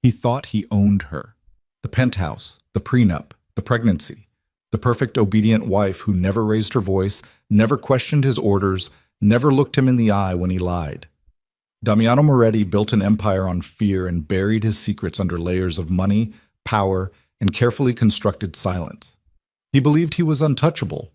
He thought he owned her. The penthouse, the prenup, the pregnancy, the perfect obedient wife who never raised her voice, never questioned his orders, never looked him in the eye when he lied. Damiano Moretti built an empire on fear and buried his secrets under layers of money, power, and carefully constructed silence. He believed he was untouchable.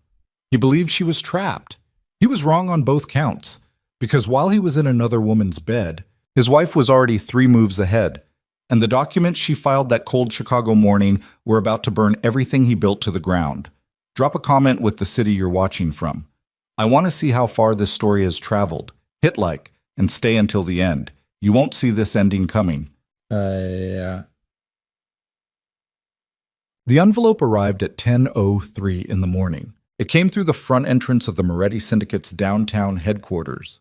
He believed she was trapped. He was wrong on both counts, because while he was in another woman's bed, his wife was already 3 moves ahead, and the documents she filed that cold Chicago morning were about to burn everything he built to the ground. Drop a comment with the city you're watching from. I want to see how far this story has traveled. Hit like, and stay until the end. You won't see this ending coming. Yeah. The envelope arrived at 10:03 in the morning. It came through the front entrance of the Moretti Syndicate's downtown headquarters,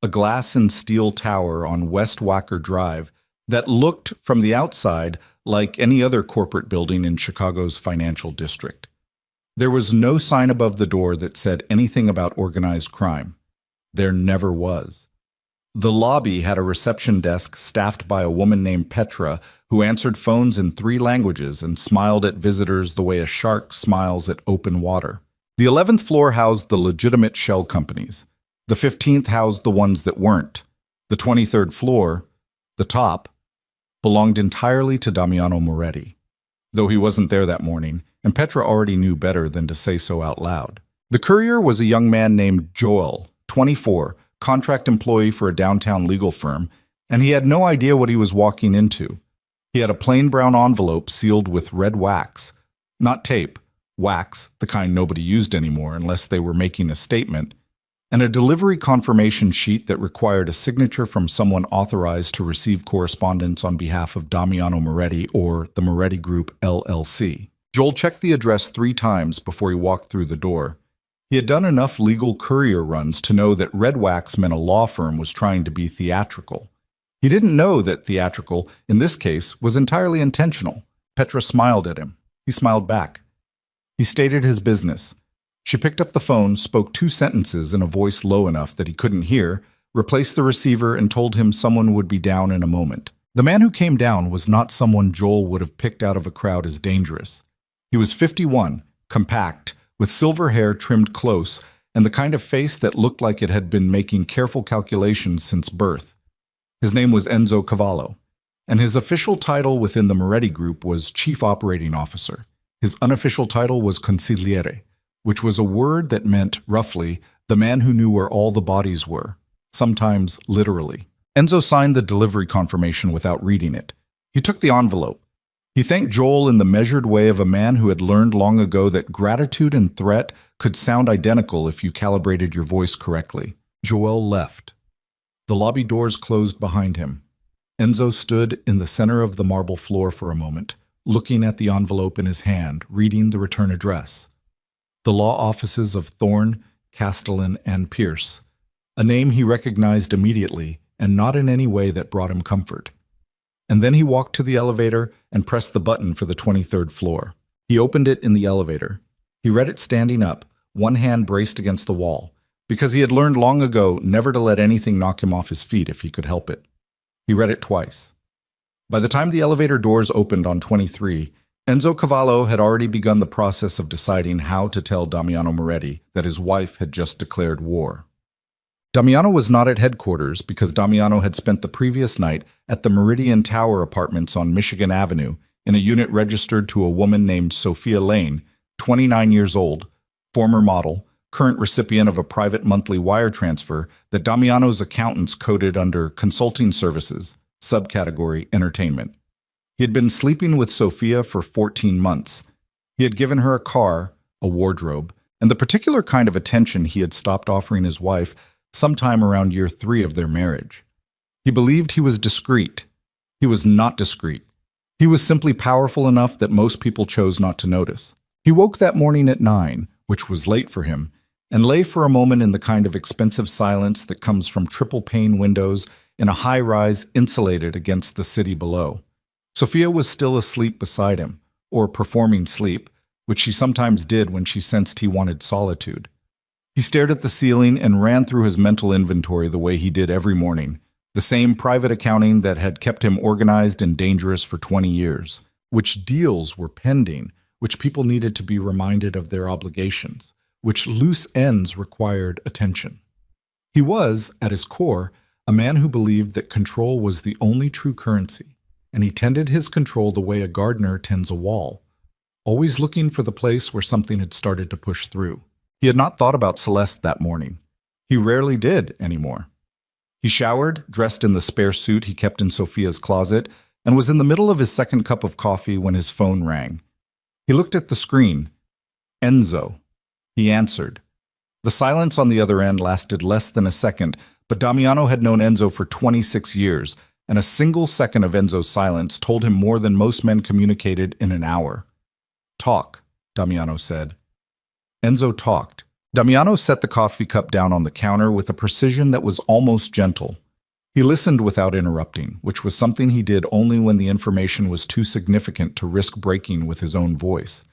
a glass and steel tower on West Wacker Drive that looked from the outside like any other corporate building in Chicago's financial district. There was no sign above the door that said anything about organized crime. There never was. The lobby had a reception desk staffed by a woman named Petra who answered phones in 3 languages and smiled at visitors the way a shark smiles at open water. The 11th floor housed the legitimate shell companies. The 15th housed the ones that weren't. The 23rd floor, the top, belonged entirely to Damiano Moretti, though he wasn't there that morning, and Petra already knew better than to say so out loud. The courier was a young man named Joel, 24, contract employee for a downtown legal firm, and he had no idea what he was walking into. He had a plain brown envelope sealed with red wax, not tape, wax, the kind nobody used anymore unless they were making a statement, and a delivery confirmation sheet that required a signature from someone authorized to receive correspondence on behalf of Damiano Moretti or the Moretti Group, LLC. Joel checked the address 3 times before he walked through the door. He had done enough legal courier runs to know that red wax meant a law firm was trying to be theatrical. He didn't know that theatrical, in this case, was entirely intentional. Petra smiled at him. He smiled back. He stated his business. She picked up the phone, spoke 2 sentences in a voice low enough that he couldn't hear, replaced the receiver, and told him someone would be down in a moment. The man who came down was not someone Joel would have picked out of a crowd as dangerous. He was 51, compact, with silver hair trimmed close, and the kind of face that looked like it had been making careful calculations since birth. His name was Enzo Cavallo, and his official title within the Moretti Group was Chief Operating Officer. His unofficial title was Consigliere, which was a word that meant, roughly, the man who knew where all the bodies were, sometimes literally. Enzo signed the delivery confirmation without reading it. He took the envelope. He thanked Joel in the measured way of a man who had learned long ago that gratitude and threat could sound identical if you calibrated your voice correctly. Joel left. The lobby doors closed behind him. Enzo stood in the center of the marble floor for a moment, looking at the envelope in his hand, reading the return address. The law offices of Thorne, Castellan, and Pierce, a name he recognized immediately and not in any way that brought him comfort. And then he walked to the elevator and pressed the button for the 23rd floor. He opened it in the elevator. He read it standing up, one hand braced against the wall, because he had learned long ago never to let anything knock him off his feet if he could help it. He read it twice. By the time the elevator doors opened on 23, Enzo Cavallo had already begun the process of deciding how to tell Damiano Moretti that his wife had just declared war. Damiano was not at headquarters because Damiano had spent the previous night at the Meridian Tower Apartments on Michigan Avenue in a unit registered to a woman named Sophia Lane, 29 years old, former model, current recipient of a private monthly wire transfer that Damiano's accountants coded under Consulting Services, subcategory Entertainment. He had been sleeping with Sophia for 14 months. He had given her a car, a wardrobe, and the particular kind of attention he had stopped offering his wife sometime around year 3 of their marriage. He believed he was discreet. He was not discreet. He was simply powerful enough that most people chose not to notice. He woke that morning at 9, which was late for him, and lay for a moment in the kind of expensive silence that comes from triple-pane windows in a high-rise insulated against the city below. Sophia was still asleep beside him, or performing sleep, which she sometimes did when she sensed he wanted solitude. He stared at the ceiling and ran through his mental inventory the way he did every morning, The same private accounting that had kept him organized and dangerous for 20 years. Which deals were pending, which people needed to be reminded of their obligations, which loose ends required attention. He was, at his core, a man who believed that control was the only true currency, and he tended his control the way a gardener tends a wall, always looking for the place where something had started to push through. He had not thought about Celeste that morning. He rarely did anymore. He showered, dressed in the spare suit he kept in Sophia's closet, and was in the middle of his second cup of coffee when his phone rang. He looked at the screen. Enzo. He answered. The silence on the other end lasted less than a second, but Damiano had known Enzo for 26 years, and a single second of Enzo's silence told him more than most men communicated in an hour. Talk, Damiano said. Enzo talked. Damiano set the coffee cup down on the counter with a precision that was almost gentle. He listened without interrupting, which was something he did only when the information was too significant to risk breaking with his own voice.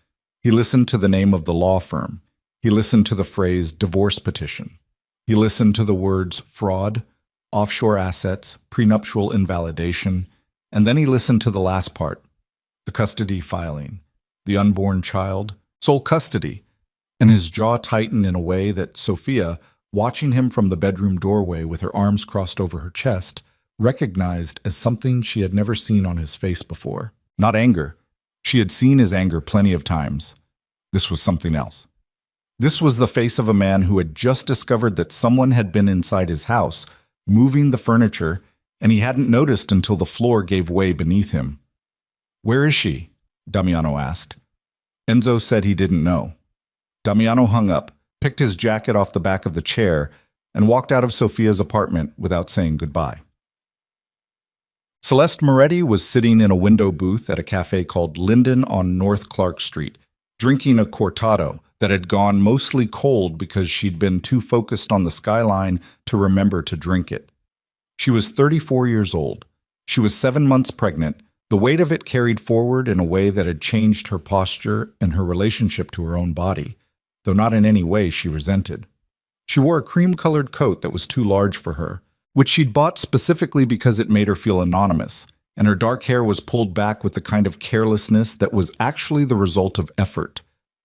He listened to the name of the law firm. He listened to the phrase divorce petition. He listened to the words fraud, offshore assets, prenuptial invalidation, and then he listened to the last part, the custody filing, the unborn child, sole custody, and his jaw tightened in a way that Sophia, watching him from the bedroom doorway with her arms crossed over her chest, recognized as something she had never seen on his face before. Not anger. She had seen his anger plenty of times. This was something else. This was the face of a man who had just discovered that someone had been inside his house, moving the furniture, and he hadn't noticed until the floor gave way beneath him. "Where is she?" Damiano asked. Enzo said he didn't know. Damiano hung up, picked his jacket off the back of the chair, and walked out of Sophia's apartment without saying goodbye. Celeste Moretti was sitting in a window booth at a cafe called Linden on North Clark Street, drinking a cortado that had gone mostly cold because she'd been too focused on the skyline to remember to drink it. She was 34 years old. She was 7 months pregnant. The weight of it carried forward in a way that had changed her posture and her relationship to her own body, though not in any way she resented. She wore a cream-colored coat that was too large for her, which she'd bought specifically because it made her feel anonymous, and her dark hair was pulled back with the kind of carelessness that was actually the result of effort.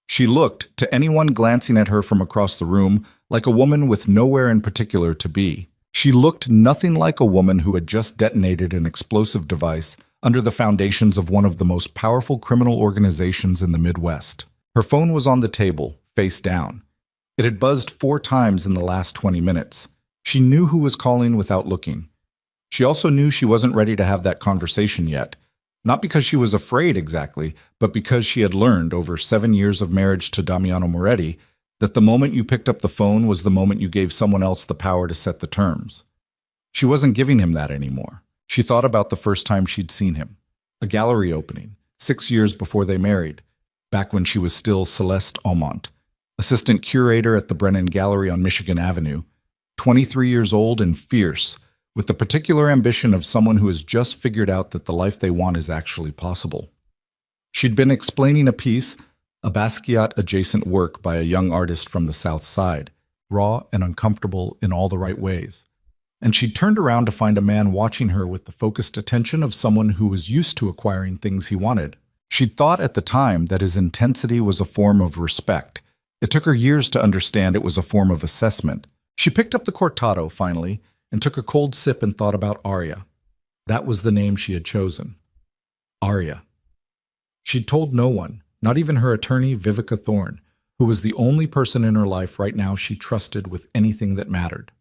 She looked, to anyone glancing at her from across the room, like a woman with nowhere in particular to be. She looked nothing like a woman who had just detonated an explosive device under the foundations of one of the most powerful criminal organizations in the Midwest. Her phone was on the table, face down. It had buzzed 4 times in the last 20 minutes. She knew who was calling without looking. She also knew she wasn't ready to have that conversation yet. Not because she was afraid exactly, but because she had learned over 7 years of marriage to Damiano Moretti that the moment you picked up the phone was the moment you gave someone else the power to set the terms. She wasn't giving him that anymore. She thought about the first time she'd seen him. A gallery opening, 6 years before they married, back when she was still Celeste Aumont, assistant curator at the Brennan Gallery on Michigan Avenue, 23 years old and fierce, with the particular ambition of someone who has just figured out that the life they want is actually possible. She'd been explaining a piece, a Basquiat-adjacent work by a young artist from the South Side, raw and uncomfortable in all the right ways. And she'd turned around to find a man watching her with the focused attention of someone who was used to acquiring things he wanted. She'd thought at the time that his intensity was a form of respect. It took her years to understand it was a form of assessment. She picked up the cortado, finally, and took a cold sip and thought about Aria. That was the name she had chosen. Aria. She'd told no one, not even her attorney, Vivica Thorne, who was the only person in her life right now she trusted with anything that mattered.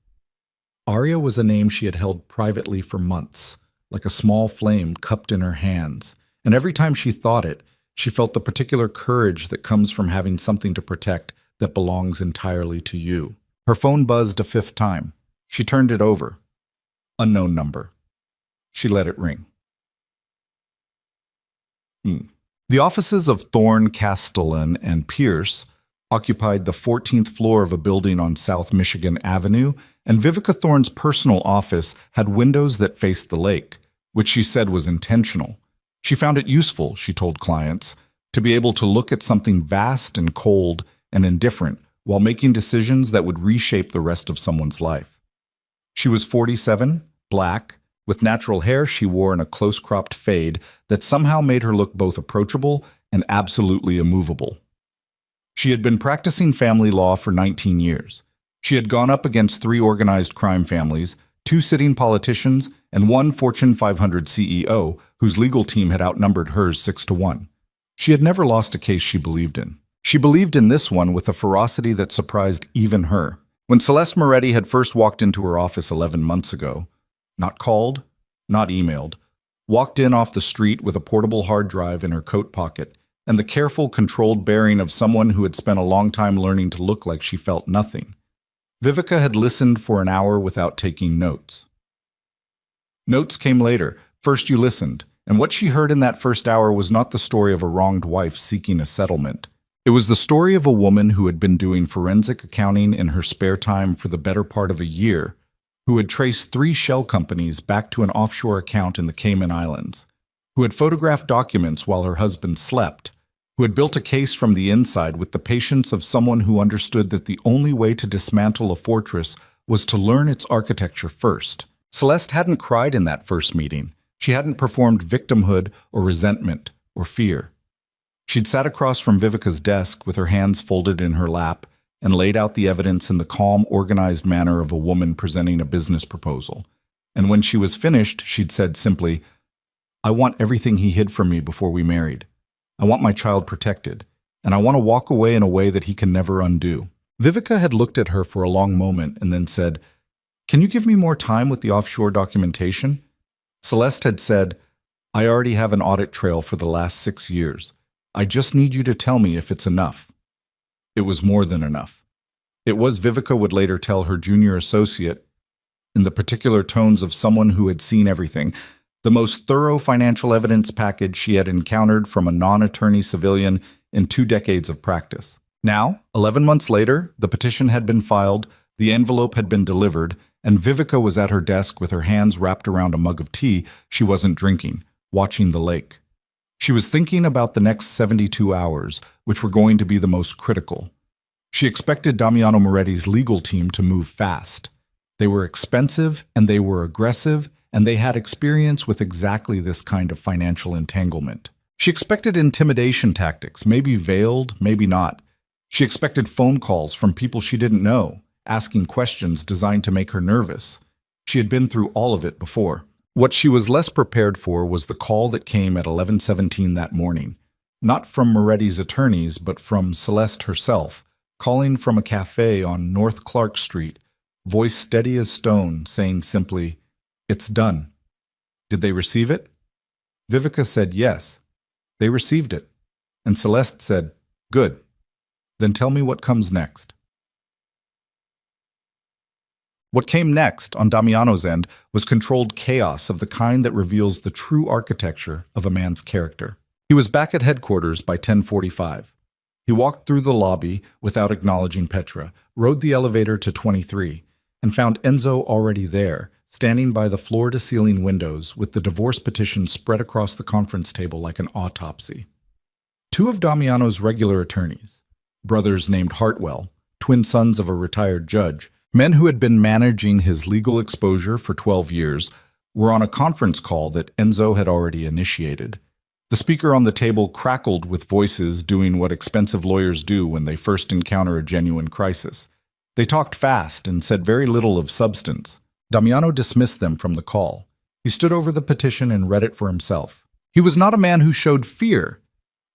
Aria was a name she had held privately for months, like a small flame cupped in her hands, and every time she thought it, she felt the particular courage that comes from having something to protect that belongs entirely to you. Her phone buzzed a 5th time. She turned it over. Unknown number. She let it ring. The offices of Thorne, Castellan, and Pierce occupied the 14th floor of a building on South Michigan Avenue, and Vivica Thorne's personal office had windows that faced the lake, which she said was intentional. She found it useful, she told clients, to be able to look at something vast and cold and indifferent while making decisions that would reshape the rest of someone's life. She was 47, black, with natural hair she wore in a close-cropped fade that somehow made her look both approachable and absolutely immovable. She had been practicing family law for 19 years. She had gone up against 3 organized crime families, 2 sitting politicians, and 1 Fortune 500 CEO whose legal team had outnumbered hers 6-1. She had never lost a case she believed in. She believed in this one with a ferocity that surprised even her. When Celeste Moretti had first walked into her office 11 months ago, not called, not emailed, walked in off the street with a portable hard drive in her coat pocket and the careful, controlled bearing of someone who had spent a long time learning to look like she felt nothing, Vivica had listened for an hour without taking notes. Notes came later. First you listened, and what she heard in that first hour was not the story of a wronged wife seeking a settlement. It was the story of a woman who had been doing forensic accounting in her spare time for the better part of a year, who had traced 3 shell companies back to an offshore account in the Cayman Islands, who had photographed documents while her husband slept, who had built a case from the inside with the patience of someone who understood that the only way to dismantle a fortress was to learn its architecture first. Celeste hadn't cried in that first meeting. She hadn't performed victimhood or resentment or fear. She'd sat across from Vivica's desk with her hands folded in her lap and laid out the evidence in the calm, organized manner of a woman presenting a business proposal. And when she was finished, she'd said simply, "I want everything he hid from me before we married. I want my child protected, and I want to walk away in a way that he can never undo." Vivica had looked at her for a long moment and then said, "Can you give me more time with the offshore documentation?" Celeste had said, "I already have an audit trail for the last 6 years. I just need you to tell me if it's enough." It was more than enough. It was, Vivica would later tell her junior associate, in the particular tones of someone who had seen everything, the most thorough financial evidence package she had encountered from a non-attorney civilian in 2 decades of practice. Now, 11 months later, the petition had been filed, the envelope had been delivered, and Vivica was at her desk with her hands wrapped around a mug of tea she wasn't drinking, watching the lake. She was thinking about the next 72 hours, which were going to be the most critical. She expected Damiano Moretti's legal team to move fast. They were expensive, and they were aggressive, and they had experience with exactly this kind of financial entanglement. She expected intimidation tactics, maybe veiled, maybe not. She expected phone calls from people she didn't know, asking questions designed to make her nervous. She had been through all of it before. What she was less prepared for was the call that came at 11:17 that morning, not from Moretti's attorneys, but from Celeste herself, calling from a cafe on North Clark Street, voice steady as stone, saying simply, "It's done." Did they receive it? Vivica said yes. They received it. And Celeste said, "Good. Then tell me what comes next." What came next, on Damiano's end, was controlled chaos of the kind that reveals the true architecture of a man's character. He was back at headquarters by 10:45. He walked through the lobby without acknowledging Petra, rode the elevator to 23, and found Enzo already there, standing by the floor-to-ceiling windows with the divorce petition spread across the conference table like an autopsy. 2 of Damiano's regular attorneys, brothers named Hartwell, twin sons of a retired judge, men who had been managing his legal exposure for 12 years, were on a conference call that Enzo had already initiated. The speaker on the table crackled with voices doing what expensive lawyers do when they first encounter a genuine crisis. They talked fast and said very little of substance. Damiano dismissed them from the call. He stood over the petition and read it for himself. He was not a man who showed fear.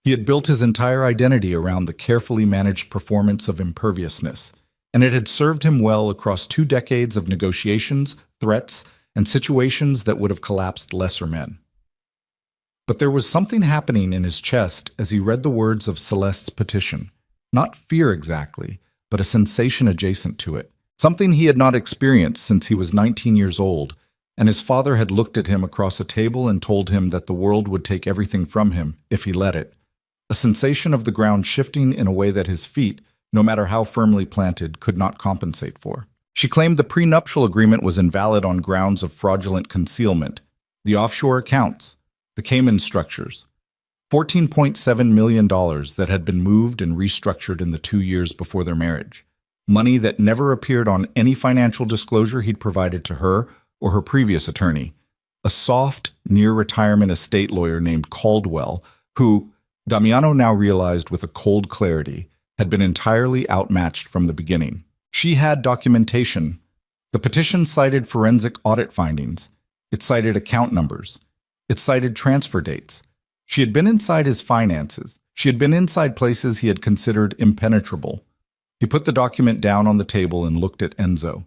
He had built his entire identity around the carefully managed performance of imperviousness, and it had served him well across 2 decades of negotiations, threats, and situations that would have collapsed lesser men. But there was something happening in his chest as he read the words of Celeste's petition. Not fear exactly, but a sensation adjacent to it. Something he had not experienced since he was 19 years old, and his father had looked at him across a table and told him that the world would take everything from him if he let it. A sensation of the ground shifting in a way that his feet, no matter how firmly planted, could not compensate for. She claimed the prenuptial agreement was invalid on grounds of fraudulent concealment, the offshore accounts, the Cayman structures, $14.7 million that had been moved and restructured in the 2 years before their marriage, money that never appeared on any financial disclosure he'd provided to her or her previous attorney, a soft, near-retirement estate lawyer named Caldwell, who, Damiano now realized with a cold clarity, had been entirely outmatched from the beginning. She had documentation. The petition cited forensic audit findings. It cited account numbers. It cited transfer dates. She had been inside his finances. She had been inside places he had considered impenetrable. He put the document down on the table and looked at Enzo.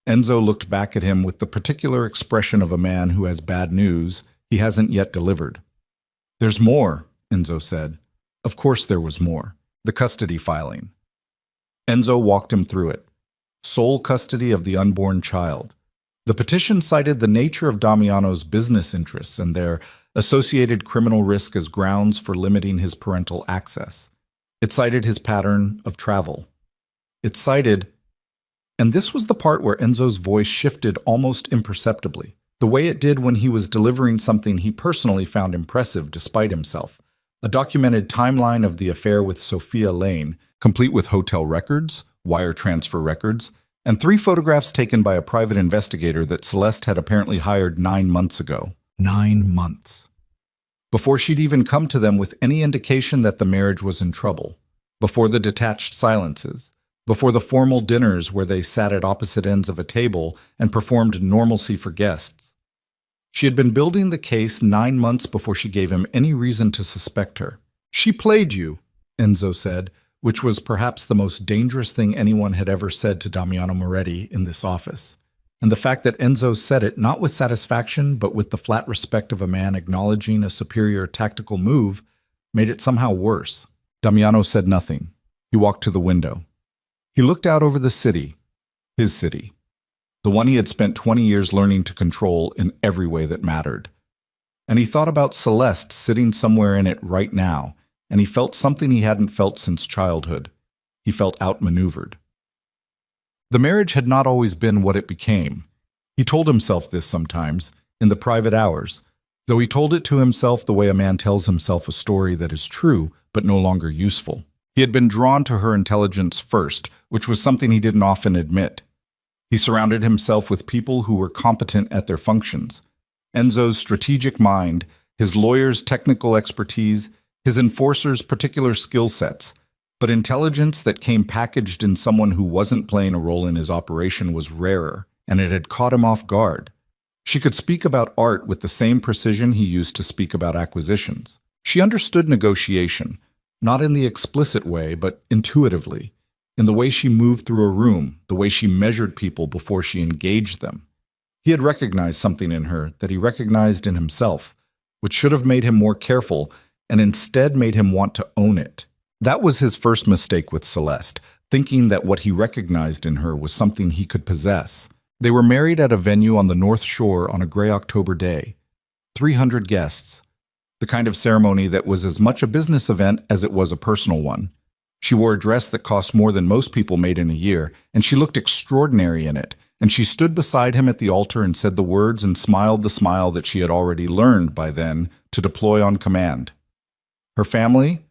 Enzo looked back at him with the particular expression of a man who has bad news he hasn't yet delivered. "There's more," Enzo said. Of course there was more. The custody filing. Enzo walked him through it. Sole custody of the unborn child. The petition cited the nature of Damiano's business interests and their associated criminal risk as grounds for limiting his parental access. It cited his pattern of travel. It cited, and this was the part where Enzo's voice shifted almost imperceptibly, the way it did when he was delivering something he personally found impressive despite himself, a documented timeline of the affair with Sophia Lane, complete with hotel records, wire transfer records, and 3 photographs taken by a private investigator that Celeste had apparently hired 9 months ago. 9 months. Before she'd even come to them with any indication that the marriage was in trouble. Before the detached silences. Before the formal dinners where they sat at opposite ends of a table and performed normalcy for guests. She had been building the case 9 months before she gave him any reason to suspect her. "She played you," Enzo said, which was perhaps the most dangerous thing anyone had ever said to Damiano Moretti in this office. And the fact that Enzo said it not with satisfaction but with the flat respect of a man acknowledging a superior tactical move made it somehow worse. Damiano said nothing. He walked to the window. He looked out over the city, his city, the one he had spent 20 years learning to control in every way that mattered. And he thought about Celeste sitting somewhere in it right now, and he felt something he hadn't felt since childhood. He felt outmaneuvered. The marriage had not always been what it became. He told himself this sometimes, in the private hours, though he told it to himself the way a man tells himself a story that is true but no longer useful. He had been drawn to her intelligence first, which was something he didn't often admit. He surrounded himself with people who were competent at their functions. Enzo's strategic mind, his lawyer's technical expertise, his enforcer's particular skill sets, but intelligence that came packaged in someone who wasn't playing a role in his operation was rarer, and it had caught him off guard. She could speak about art with the same precision he used to speak about acquisitions. She understood negotiation, not in the explicit way, but intuitively, in the way she moved through a room, the way she measured people before she engaged them. He had recognized something in her that he recognized in himself, which should have made him more careful and instead made him want to own it. That was his first mistake with Celeste, thinking that what he recognized in her was something he could possess. They were married at a venue on the North Shore on a gray October day. 300 guests. The kind of ceremony that was as much a business event as it was a personal one. She wore a dress that cost more than most people made in a year, and she looked extraordinary in it, and she stood beside him at the altar and said the words and smiled the smile that she had already learned by then to deploy on command. Her family,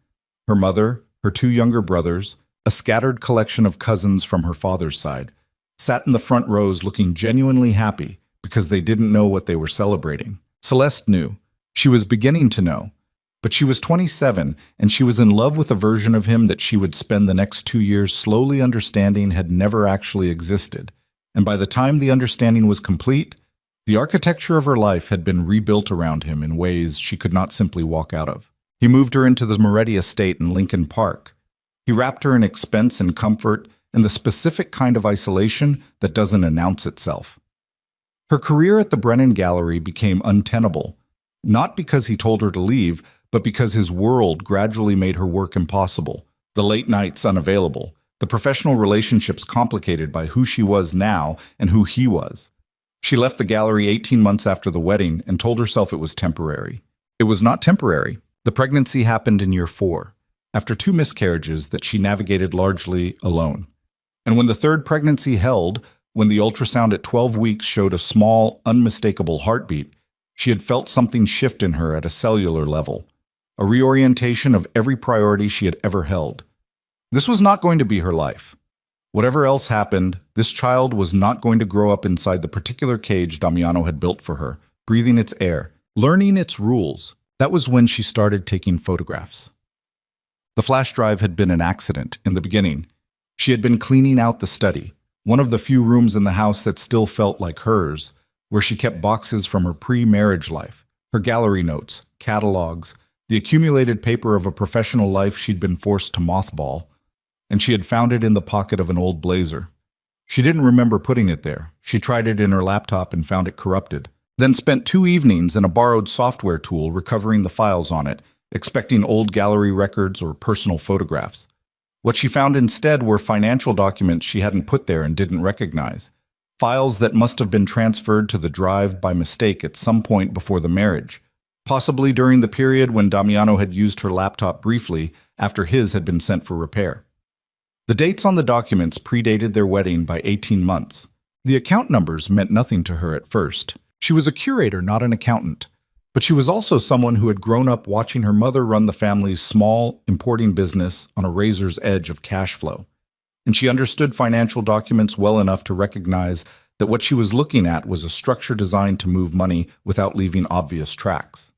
her mother, her 2 younger brothers, a scattered collection of cousins from her father's side, sat in the front rows looking genuinely happy because they didn't know what they were celebrating. Celeste knew. She was beginning to know. But she was 27, and she was in love with a version of him that she would spend the next 2 years slowly understanding had never actually existed. And by the time the understanding was complete, the architecture of her life had been rebuilt around him in ways she could not simply walk out of. He moved her into the Moretti estate in Lincoln Park. He wrapped her in expense and comfort and the specific kind of isolation that doesn't announce itself. Her career at the Brennan Gallery became untenable, not because he told her to leave, but because his world gradually made her work impossible, the late nights unavailable, the professional relationships complicated by who she was now and who he was. She left the gallery 18 months after the wedding and told herself it was temporary. It was not temporary. The pregnancy happened in year 4, after 2 miscarriages that she navigated largely alone. And when the 3rd pregnancy held, when the ultrasound at 12 weeks showed a small, unmistakable heartbeat, she had felt something shift in her at a cellular level, a reorientation of every priority she had ever held. This was not going to be her life. Whatever else happened, this child was not going to grow up inside the particular cage Damiano had built for her, breathing its air, learning its rules. That was when she started taking photographs. The flash drive had been an accident in the beginning. She had been cleaning out the study, one of the few rooms in the house that still felt like hers, where she kept boxes from her pre-marriage life, her gallery notes, catalogs, the accumulated paper of a professional life she'd been forced to mothball, and she had found it in the pocket of an old blazer. She didn't remember putting it there. She tried it in her laptop and found it corrupted, then spent 2 evenings in a borrowed software tool recovering the files on it, expecting old gallery records or personal photographs. What she found instead were financial documents she hadn't put there and didn't recognize, files that must have been transferred to the drive by mistake at some point before the marriage, possibly during the period when Damiano had used her laptop briefly after his had been sent for repair. The dates on the documents predated their wedding by 18 months. The account numbers meant nothing to her at first. She was a curator, not an accountant. But she was also someone who had grown up watching her mother run the family's small, importing business on a razor's edge of cash flow. And she understood financial documents well enough to recognize that what she was looking at was a structure designed to move money without leaving obvious tracks.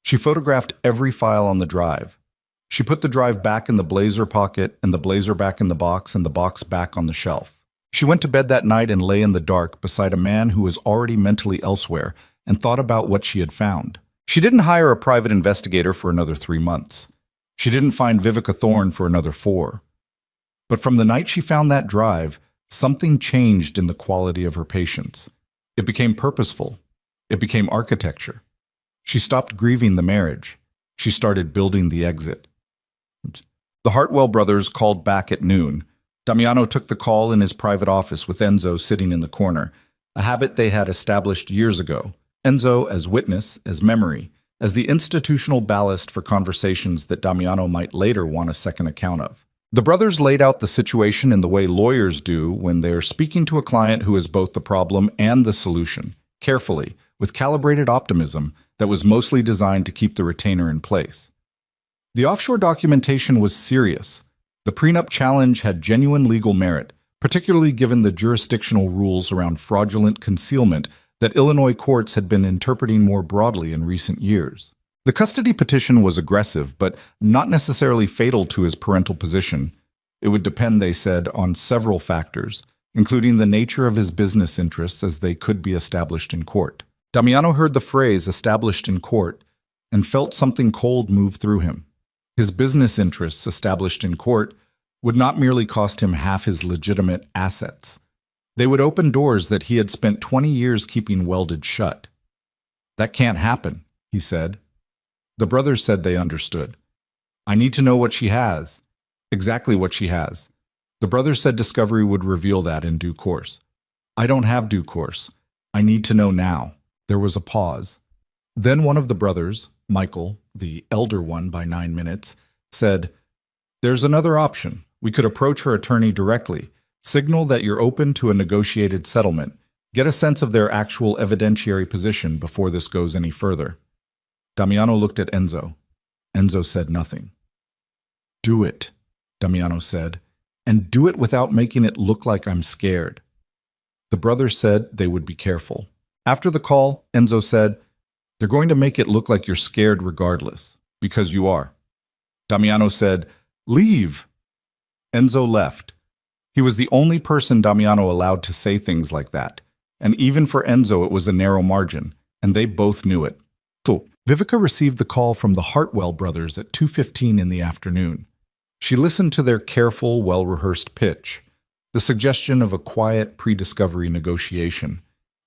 She photographed every file on the drive. She put the drive back in the blazer pocket and the blazer back in the box and the box back on the shelf. She went to bed that night and lay in the dark beside a man who was already mentally elsewhere and thought about what she had found. She didn't hire a private investigator for another 3 months. She didn't find Vivica Thorne for another 4. But from the night she found that drive, something changed in the quality of her patience. It became purposeful. It became architecture. She stopped grieving the marriage. She started building the exit. The Hartwell brothers called back at noon. Damiano took the call in his private office with Enzo sitting in the corner, a habit they had established years ago. Enzo as witness, as memory, as the institutional ballast for conversations that Damiano might later want a second account of. The brothers laid out the situation in the way lawyers do when they are speaking to a client who is both the problem and the solution, carefully, with calibrated optimism that was mostly designed to keep the retainer in place. The offshore documentation was serious. The prenup challenge had genuine legal merit, particularly given the jurisdictional rules around fraudulent concealment that Illinois courts had been interpreting more broadly in recent years. The custody petition was aggressive, but not necessarily fatal to his parental position. It would depend, they said, on several factors, including the nature of his business interests as they could be established in court. Damiano heard the phrase "established in court" and felt something cold move through him. His business interests established in court would not merely cost him half his legitimate assets. They would open doors that he had spent 20 years keeping welded shut. "That can't happen," he said. The brothers said they understood. "I need to know what she has." Exactly what she has. The brothers said discovery would reveal that in due course. "I don't have due course. I need to know now." There was a pause. Then one of the brothers, Michael, the elder one by 9 minutes, said, "There's another option. We could approach her attorney directly, signal that you're open to a negotiated settlement, get a sense of their actual evidentiary position before this goes any further." Damiano looked at Enzo. Enzo said nothing. "Do it," Damiano said, "and do it without making it look like I'm scared." The brothers said they would be careful. After the call, Enzo said, "They're going to make it look like you're scared regardless, because you are." Damiano said, "Leave." Enzo left. He was the only person Damiano allowed to say things like that, and even for Enzo it was a narrow margin, and they both knew it. So, Vivica received the call from the Hartwell brothers at 2:15 in the afternoon. She listened to their careful, well-rehearsed pitch, the suggestion of a quiet pre-discovery negotiation,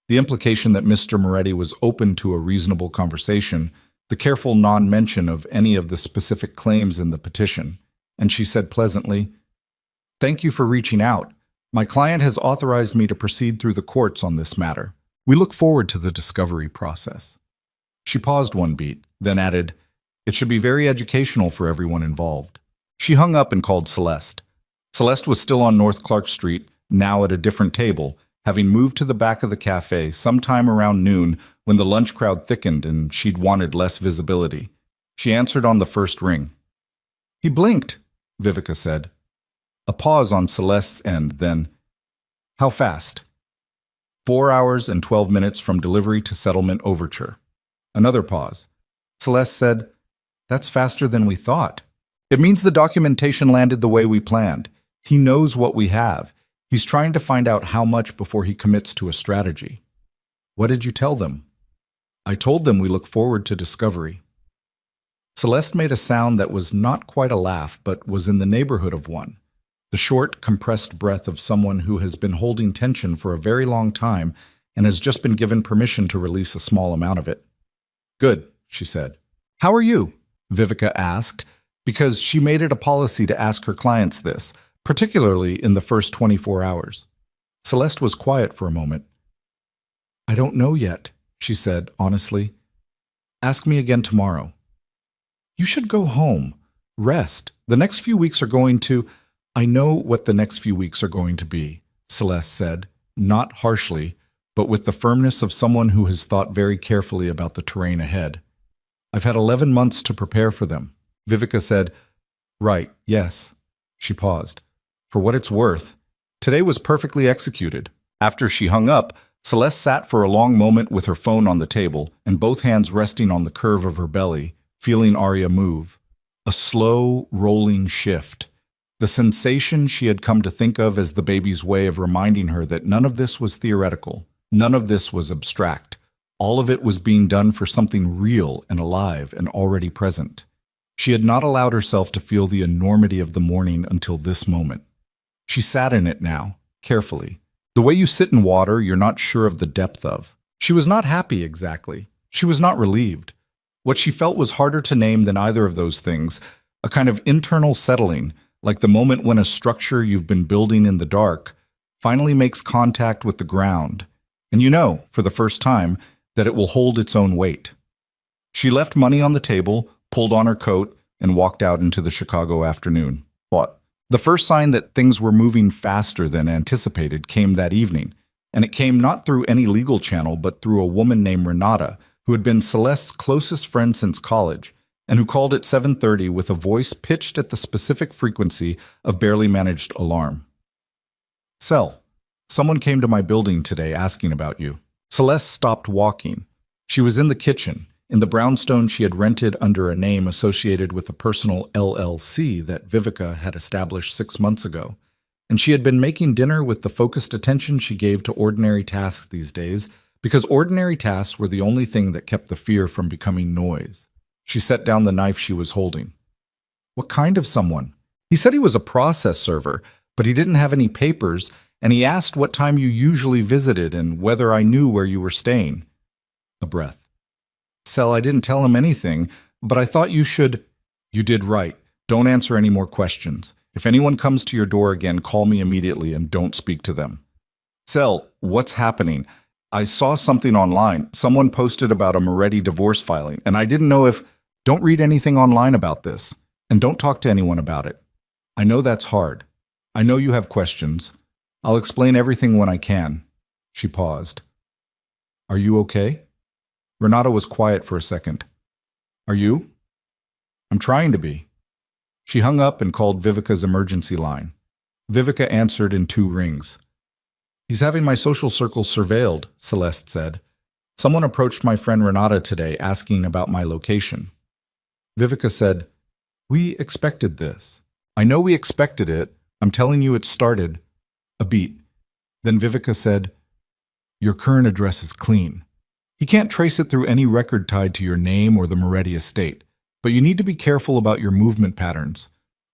the implication that Mr. Moretti was open to a reasonable conversation, the careful non-mention of any of the specific claims in the petition, and she said pleasantly, "Thank you for reaching out. My client has authorized me to proceed through the courts on this matter. We look forward to the discovery process." She paused one beat, then added, "It should be very educational for everyone involved." She hung up and called Celeste. Celeste was still on North Clark Street, now at a different table, having moved to the back of the cafe sometime around noon when the lunch crowd thickened and she'd wanted less visibility. She answered on the first ring. "He blinked," Vivica said. A pause on Celeste's end, then, how fast? 4 hours and 12 minutes from delivery to settlement overture. Another pause. Celeste said, that's faster than we thought. It means the documentation landed the way we planned. He knows what we have. He's trying to find out how much before he commits to a strategy. What did you tell them? I told them we look forward to discovery. Celeste made a sound that was not quite a laugh, but was in the neighborhood of one. The short, compressed breath of someone who has been holding tension for a very long time and has just been given permission to release a small amount of it. Good, she said. How are you? Vivica asked, because she made it a policy to ask her clients this, particularly in the first 24 hours. Celeste was quiet for a moment. I don't know yet, she said, honestly. Ask me again tomorrow. You should go home. Rest. The next few weeks are going to... I know what the next few weeks are going to be, Celeste said, not harshly, but with the firmness of someone who has thought very carefully about the terrain ahead. I've had 11 months to prepare for them. Vivica said, right, yes. She paused. For what it's worth, today was perfectly executed. After she hung up, Celeste sat for a long moment with her phone on the table and both hands resting on the curve of her belly, feeling Arya move. A slow, rolling shift. The sensation she had come to think of as the baby's way of reminding her that none of this was theoretical, none of this was abstract. All of it was being done for something real and alive and already present. She had not allowed herself to feel the enormity of the morning until this moment. She sat in it now, carefully. The way you sit in water you're not sure of the depth of. She was not happy exactly. She was not relieved. What she felt was harder to name than either of those things, a kind of internal settling, like the moment when a structure you've been building in the dark finally makes contact with the ground, and you know, for the first time, that it will hold its own weight. She left money on the table, pulled on her coat, and walked out into the Chicago afternoon. But the first sign that things were moving faster than anticipated came that evening, and it came not through any legal channel but through a woman named Renata, who had been Celeste's closest friend since college, and who called at 7:30 with a voice pitched at the specific frequency of barely managed alarm. Cel, someone came to my building today asking about you. Celeste stopped walking. She was in the kitchen, in the brownstone she had rented under a name associated with a personal LLC that Vivica had established 6 months ago, and she had been making dinner with the focused attention she gave to ordinary tasks these days, because ordinary tasks were the only thing that kept the fear from becoming noise. She set down the knife she was holding. What kind of someone? He said he was a process server, but he didn't have any papers, and he asked what time you usually visited and whether I knew where you were staying. A breath. Cel, I didn't tell him anything, but I thought you should... You did right. Don't answer any more questions. If anyone comes to your door again, call me immediately and don't speak to them. Cel, what's happening? I saw something online. Someone posted about a Moretti divorce filing, and I didn't know if... Don't read anything online about this, and don't talk to anyone about it. I know that's hard. I know you have questions. I'll explain everything when I can. She paused. Are you okay? Renata was quiet for a second. Are you? I'm trying to be. She hung up and called Vivica's emergency line. Vivica answered in 2 rings. He's having my social circle surveilled, Celeste said. Someone approached my friend Renata today asking about my location. Vivica said, we expected this. I know we expected it. I'm telling you it started. A beat. Then Vivica said, your current address is clean. He can't trace it through any record tied to your name or the Moretti estate, but you need to be careful about your movement patterns.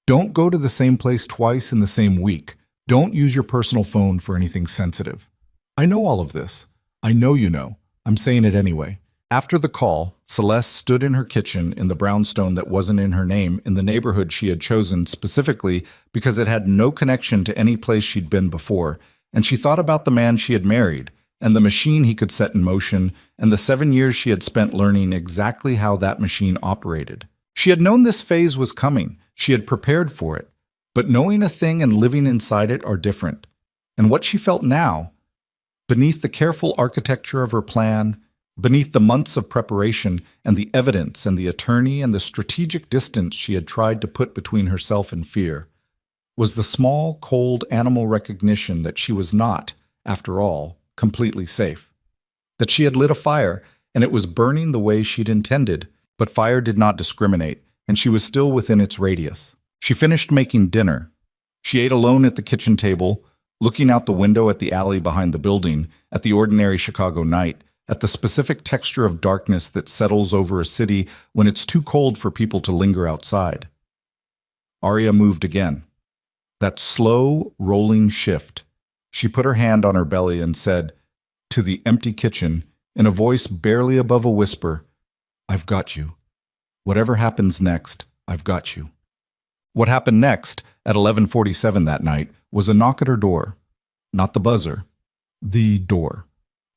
Don't go to the same place twice in the same week. Don't use your personal phone for anything sensitive. I know all of this. I know you know. I'm saying it anyway. After the call, Celeste stood in her kitchen in the brownstone that wasn't in her name in the neighborhood she had chosen specifically because it had no connection to any place she'd been before, and she thought about the man she had married, and the machine he could set in motion, and the 7 years she had spent learning exactly how that machine operated. She had known this phase was coming. She had prepared for it. But knowing a thing and living inside it are different. And what she felt now, beneath the careful architecture of her plan, beneath the months of preparation and the evidence and the attorney and the strategic distance she had tried to put between herself and fear, was the small, cold animal recognition that she was not, after all, completely safe. That she had lit a fire, and it was burning the way she'd intended, but fire did not discriminate, and she was still within its radius. She finished making dinner. She ate alone at the kitchen table, looking out the window at the alley behind the building, at the ordinary Chicago night, at the specific texture of darkness that settles over a city when it's too cold for people to linger outside. Arya moved again. That slow, rolling shift. She put her hand on her belly and said, to the empty kitchen, in a voice barely above a whisper, "I've got you. Whatever happens next, I've got you." What happened next, at 11:47 that night, was a knock at her door. Not the buzzer. The door.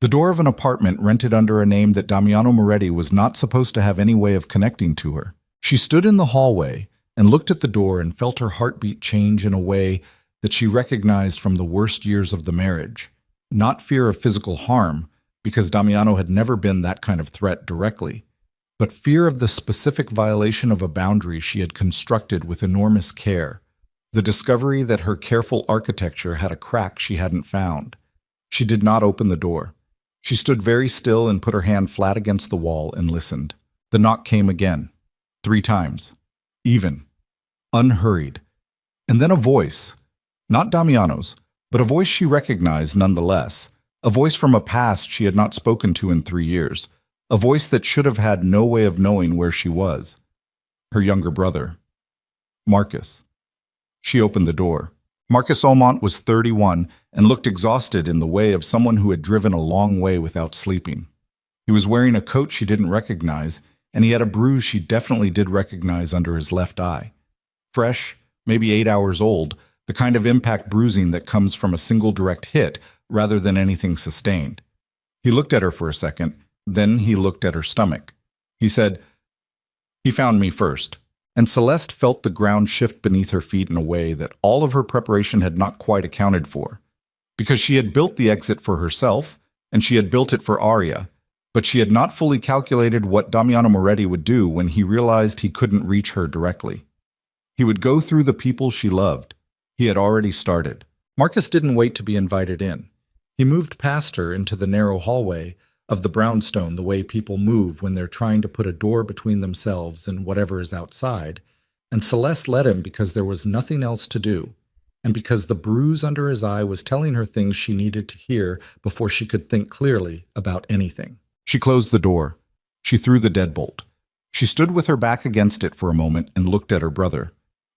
The door of an apartment rented under a name that Damiano Moretti was not supposed to have any way of connecting to her. She stood in the hallway and looked at the door and felt her heartbeat change in a way that she recognized from the worst years of the marriage. Not fear of physical harm, because Damiano had never been that kind of threat directly, but fear of the specific violation of a boundary she had constructed with enormous care, the discovery that her careful architecture had a crack she hadn't found. She did not open the door. She stood very still and put her hand flat against the wall and listened. The knock came again, 3 times, even, unhurried, and then a voice, not Damiano's, but a voice she recognized nonetheless, a voice from a past she had not spoken to in 3 years, a voice that should have had no way of knowing where she was. Her younger brother, Marcus. She opened the door. Marcus Aumont was 31 and looked exhausted in the way of someone who had driven a long way without sleeping. He was wearing a coat she didn't recognize, and he had a bruise she definitely did recognize under his left eye. Fresh, maybe 8 hours old, the kind of impact bruising that comes from a single direct hit rather than anything sustained. He looked at her for a second, then he looked at her stomach. He said, "He found me first." And Celeste felt the ground shift beneath her feet in a way that all of her preparation had not quite accounted for. Because she had built the exit for herself, and she had built it for Arya, but she had not fully calculated what Damiano Moretti would do when he realized he couldn't reach her directly. He would go through the people she loved. He had already started. Marcus didn't wait to be invited in. He moved past her into the narrow hallway of the brownstone the way people move when they're trying to put a door between themselves and whatever is outside, and Celeste let him because there was nothing else to do, and because the bruise under his eye was telling her things she needed to hear before she could think clearly about anything. She closed the door. She threw the deadbolt. She stood with her back against it for a moment and looked at her brother.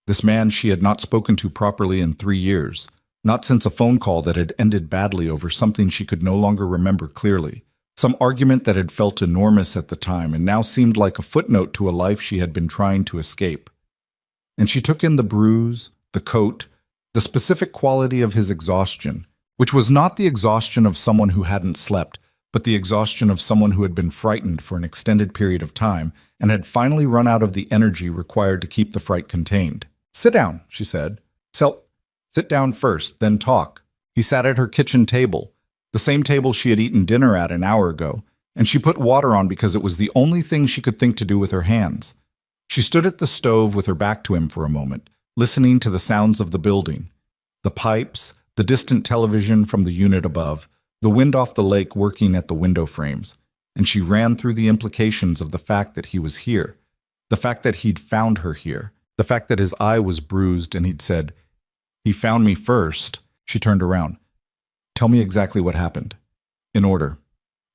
This man she had not spoken to properly in 3 years, not since a phone call that had ended badly over something she could no longer remember clearly. Some argument that had felt enormous at the time and now seemed like a footnote to a life she had been trying to escape. And she took in the bruise, the coat, the specific quality of his exhaustion, which was not the exhaustion of someone who hadn't slept, but the exhaustion of someone who had been frightened for an extended period of time and had finally run out of the energy required to keep the fright contained. "Sit down," she said. Sit down first, then talk." He sat at her kitchen table, the same table she had eaten dinner at an hour ago, and she put water on because it was the only thing she could think to do with her hands. She stood at the stove with her back to him for a moment, listening to the sounds of the building, the pipes, the distant television from the unit above, the wind off the lake working at the window frames, and she ran through the implications of the fact that he was here, the fact that he'd found her here, the fact that his eye was bruised and he'd said, "He found me first." She turned around. "Tell me exactly what happened." In order.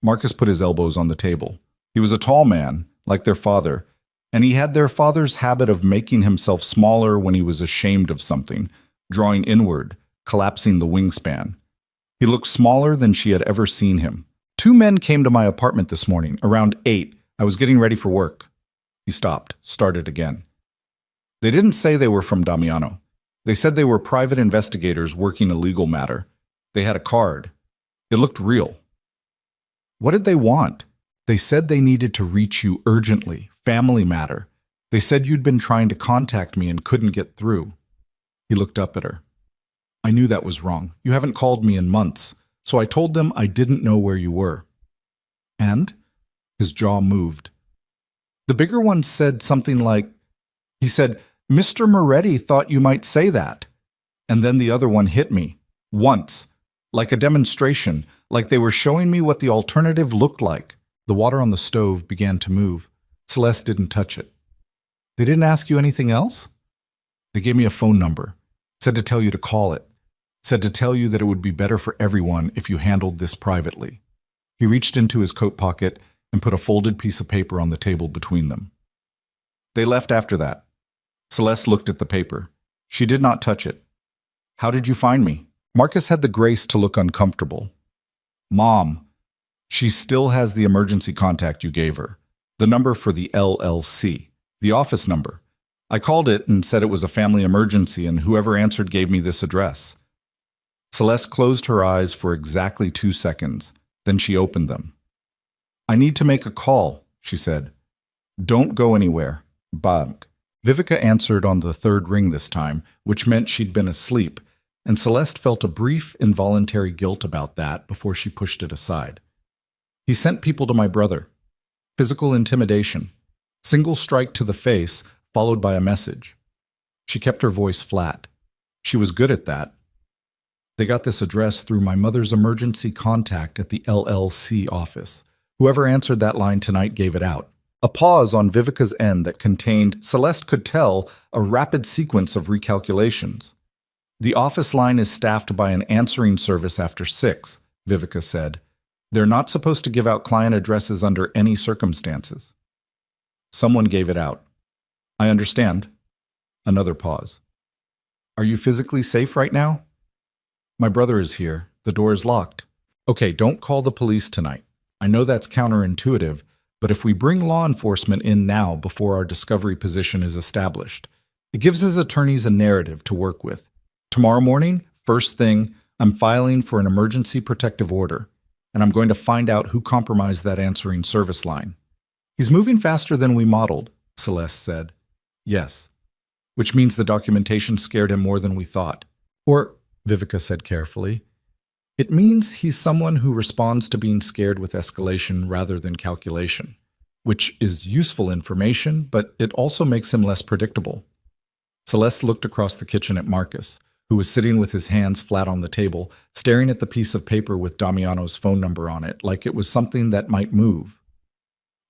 Marcus put his elbows on the table. He was a tall man, like their father, and he had their father's habit of making himself smaller when he was ashamed of something, drawing inward, collapsing the wingspan. He looked smaller than she had ever seen him. "2 men came to my apartment this morning, around 8. I was getting ready for work." He stopped, started again. "They didn't say they were from Damiano. They said they were private investigators working a legal matter. They had a card. It looked real." "What did they want?" "They said they needed to reach you urgently, family matter. They said you'd been trying to contact me and couldn't get through." He looked up at her. "I knew that was wrong. You haven't called me in months, so I told them I didn't know where you were." "And?" His jaw moved. "The bigger one said something like," he said, "Mr. Moretti thought you might say that." And then the other one hit me. Once. Like a demonstration, like they were showing me what the alternative looked like. The water on the stove began to move. Celeste didn't touch it. They didn't ask you anything else? They gave me a phone number. Said to tell you to call it. Said to tell you that it would be better for everyone if you handled this privately. He reached into his coat pocket and put a folded piece of paper on the table between them. They left after that. Celeste looked at the paper. She did not touch it. How did you find me? Marcus had the grace to look uncomfortable. Mom. She still has the emergency contact you gave her. The number for the LLC. The office number. I called it and said it was a family emergency, and whoever answered gave me this address. Celeste closed her eyes for exactly 2 seconds. Then she opened them. I need to make a call, she said. Don't go anywhere. Bug. Vivica answered on the third ring this time, which meant she'd been asleep, and Celeste felt a brief, involuntary guilt about that before she pushed it aside. He sent people to my brother. Physical intimidation. Single strike to the face, followed by a message. She kept her voice flat. She was good at that. They got this address through my mother's emergency contact at the LLC office. Whoever answered that line tonight gave it out. A pause on Vivica's end that contained, Celeste could tell, a rapid sequence of recalculations. The office line is staffed by an answering service after 6, Vivica said. They're not supposed to give out client addresses under any circumstances. Someone gave it out. I understand. Another pause. Are you physically safe right now? My brother is here. The door is locked. Okay, don't call the police tonight. I know that's counterintuitive, but if we bring law enforcement in now before our discovery position is established, it gives his attorneys a narrative to work with. Tomorrow morning, first thing, I'm filing for an emergency protective order, and I'm going to find out who compromised that answering service line. He's moving faster than we modeled, Celeste said. Yes, which means the documentation scared him more than we thought. Or, Vivica said carefully, it means he's someone who responds to being scared with escalation rather than calculation, which is useful information, but it also makes him less predictable. Celeste looked across the kitchen at Marcus, who was sitting with his hands flat on the table, staring at the piece of paper with Damiano's phone number on it, like it was something that might move.